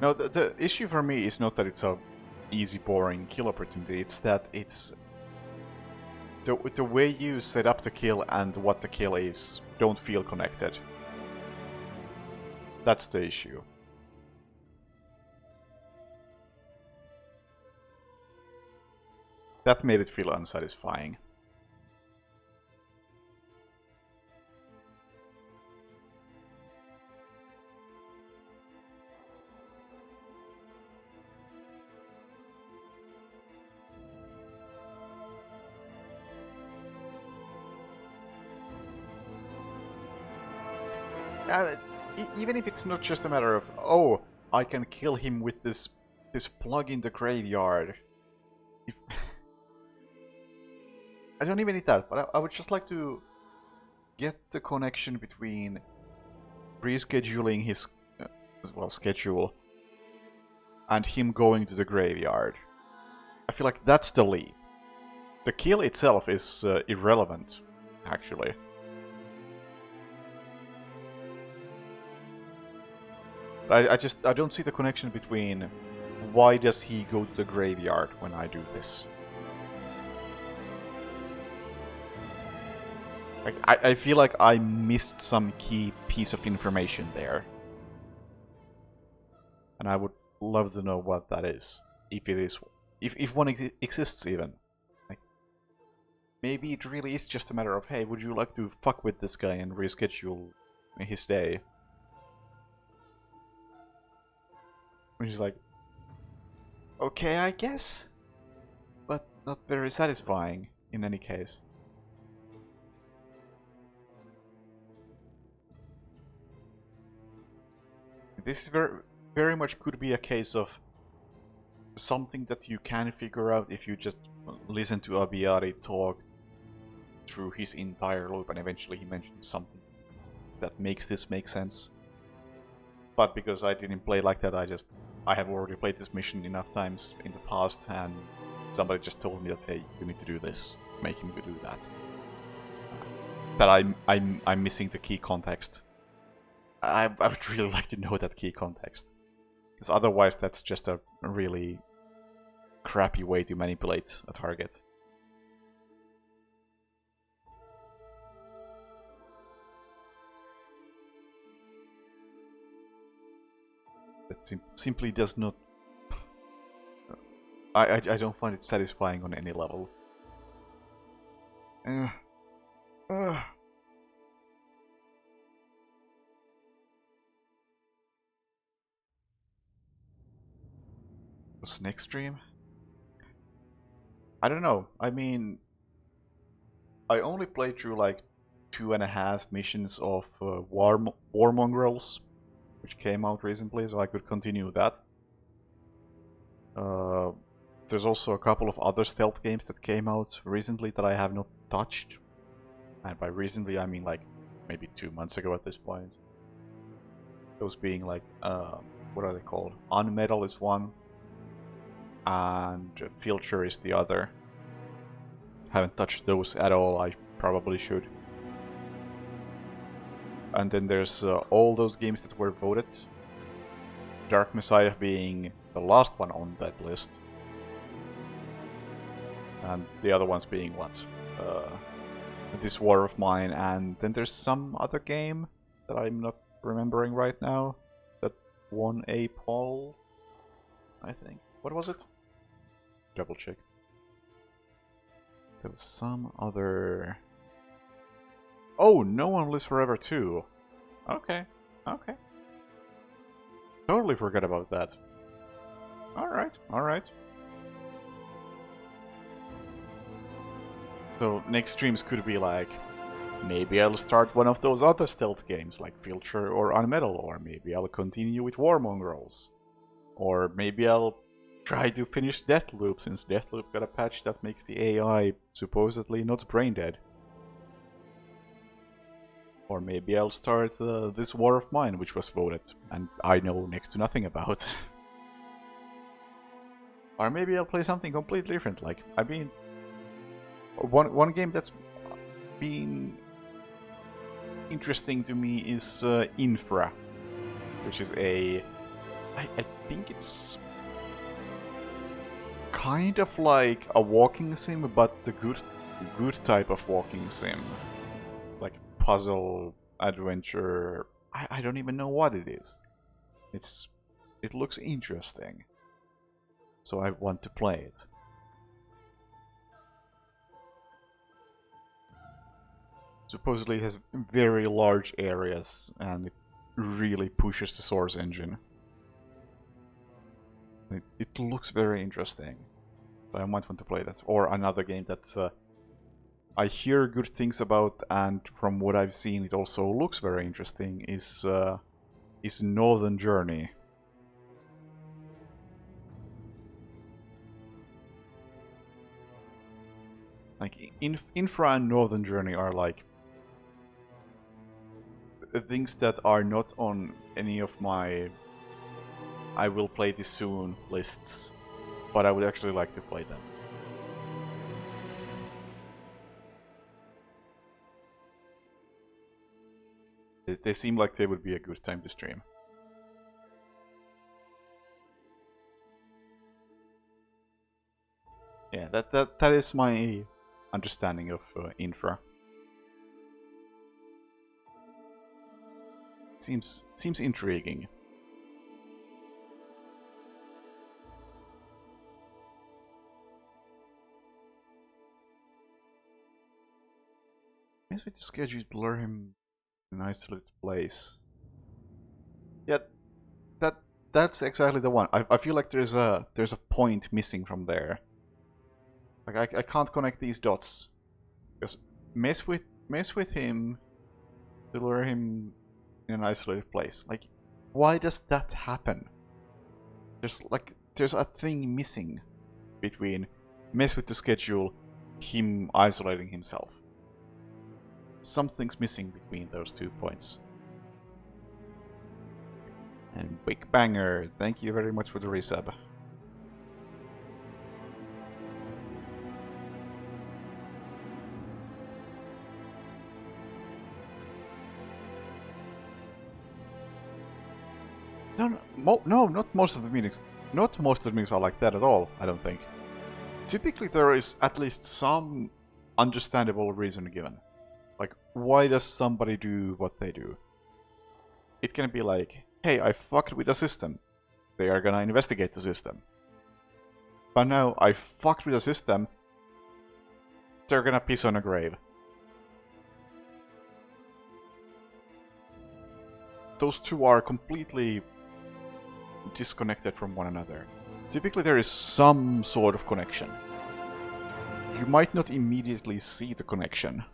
No, the issue for me is not that it's a easy, boring kill opportunity. It's that it's the way you set up the kill and what the kill is don't feel connected. That's the issue. That made it feel unsatisfying. Even if it's not just a matter of, oh, I can kill him with this plug in the graveyard. I don't even need that, but I would just like to get the connection between rescheduling his schedule and him going to the graveyard. I feel like that's the leap. The kill itself is irrelevant, actually. I don't see the connection between why does he go to the graveyard when I do this. Like, I feel like I missed some key piece of information there. And I would love to know what that is. If one exists even. Like, maybe it really is just a matter of, hey, would you like to fuck with this guy and reschedule his day? Which is like, okay, I guess, but not very satisfying in any case. This is very much could be a case of something that you can figure out if you just listen to Abiyari talk through his entire loop, and eventually he mentions something that makes this make sense. But because I didn't play like that, I have already played this mission enough times in the past, and somebody just told me that, hey, you need to do this, making me do that. That I'm missing the key context. I would really like to know that key context, because otherwise that's just a really crappy way to manipulate a target. That simply does not... I don't find it satisfying on any level. What's next stream? I don't know. I mean, I only played through like 2.5 missions of War Mongrels, which came out recently, so I could continue that. There's also a couple of other stealth games that came out recently that I have not touched. And by recently, I mean like maybe 2 months ago at this point. Those being like, what are they called? Unmetal is one, and Filter is the other. Haven't touched those at all, I probably should. And then there's all those games that were voted. Dark Messiah being the last one on that list. And the other ones being what? This War of Mine, and then there's some other game that I'm not remembering right now that won a poll, I think. What was it? Double check. There was some other... Oh, No One Lives Forever 2. Okay, okay. Totally forgot about that. Alright, alright. So next streams could be like, maybe I'll start one of those other stealth games like Filter or Unmetal, or maybe I'll continue with War Mongrels. Or maybe I'll try to finish Deathloop, since Deathloop got a patch that makes the AI supposedly not brain dead. Or maybe I'll start this War of Mine, which was voted, and I know next to nothing about. Or maybe I'll play something completely different, like, I mean... One game that's been interesting to me is Infra, which is a... I think it's kind of like a walking sim, but the good type of walking sim. Like puzzle, adventure... I don't even know what it is. It looks interesting, so I want to play it. Supposedly it has very large areas, and it really pushes the Source engine. It looks very interesting. So I might want to play that. Or another game that I hear good things about, and from what I've seen it also looks very interesting, is Northern Journey. Like, Infra and Northern Journey are like things that are not on any of my I will play this soon lists, but I would actually like to play them. They seem like they would be a good time to stream. Yeah, that is my understanding of Infra. Seems intriguing. Guess we just schedule to lure him in an isolated place. Yeah, that's exactly the one. I feel like there's a point missing from there. Like I can't connect these dots. Because mess with him to lure him in an isolated place. Like, why does that happen? there's a thing missing between mess with the schedule, him isolating himself. Something's missing between those 2 points. And Big Banger, thank you very much for the resub. No, not most of the meetings. Not most of the meetings are like that at all, I don't think. Typically there is at least some understandable reason given. Like, why does somebody do what they do? It can be like, hey, I fucked with the system. They are gonna investigate the system. But now I fucked with the system. They're gonna piss on a grave. Those two are completely disconnected from one another. Typically there is some sort of connection. You might not immediately see the connection,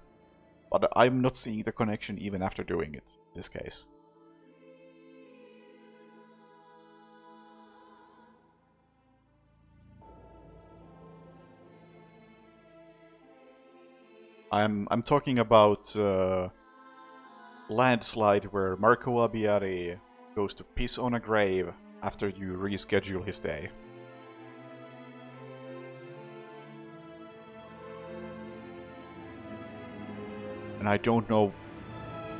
but I'm not seeing the connection even after doing it, in this case. I'm talking about Landslide, where Marco Abiari goes to piss on a grave after you reschedule his day. And I don't know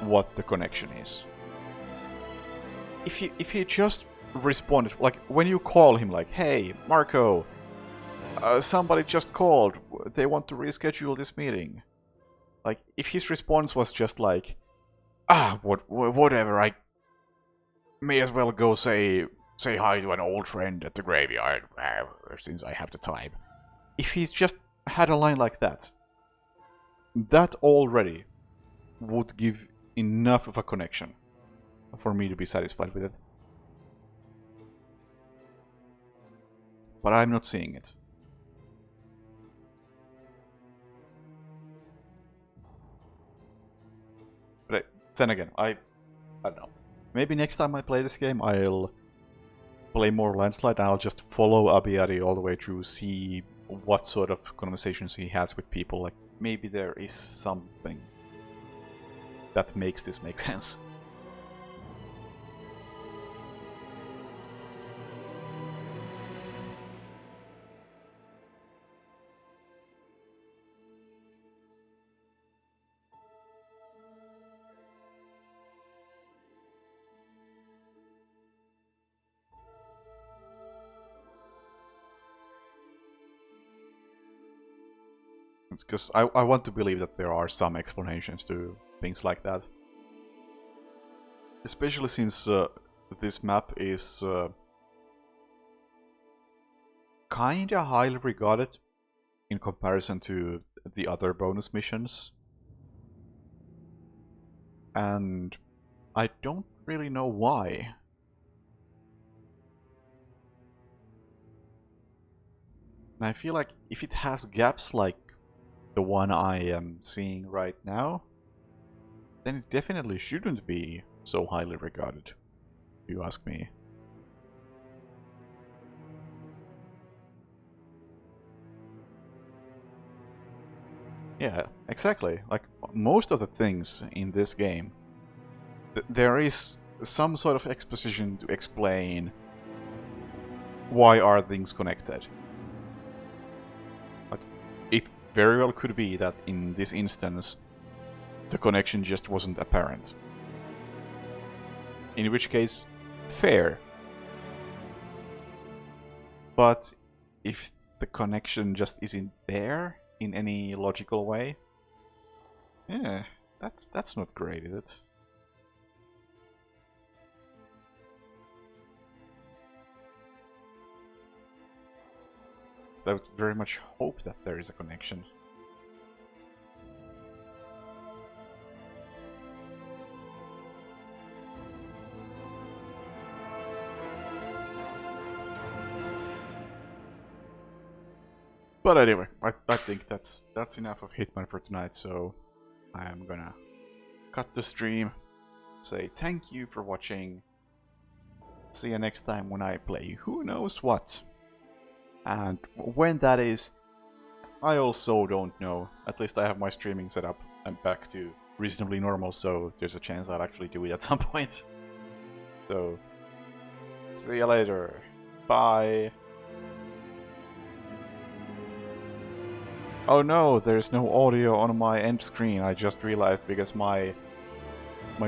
what the connection is. If he just responded, like when you call him, like, hey, Marco, somebody just called, they want to reschedule this meeting. Like, if his response was just like, whatever, I may as well go say hi to an old friend at the graveyard, since I have the time. If he's just had a line like that, that already would give enough of a connection for me to be satisfied with it. But I'm not seeing it. But then again, I don't know. Maybe next time I play this game, I'll play more Landslide and I'll just follow Abiari all the way through, see what sort of conversations he has with people. Like, maybe there is something that makes this make sense. Because I want to believe that there are some explanations to things like that. Especially since this map is kinda highly regarded in comparison to the other bonus missions. And I don't really know why. And I feel like if it has gaps like the one I am seeing right now, then it definitely shouldn't be so highly regarded, if you ask me. Yeah, exactly. Like, most of the things in this game, there is some sort of exposition to explain why are things connected. Like, it very well could be that in this instance, the connection just wasn't apparent. In which case, fair. But if the connection just isn't there in any logical way, yeah, that's not great, is it? I would very much hope that there is a connection. But anyway, I think that's enough of Hitman for tonight, so I am gonna cut the stream, say thank you for watching, see you next time when I play who knows what. And when that is, I also don't know. At least I have my streaming set up and back to reasonably normal, so there's a chance I'll actually do it at some point. So, see you later. Bye. Oh no, there's no audio on my end screen. I just realized because my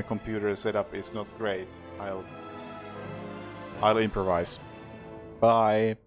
computer setup is not great. I'll improvise. Bye.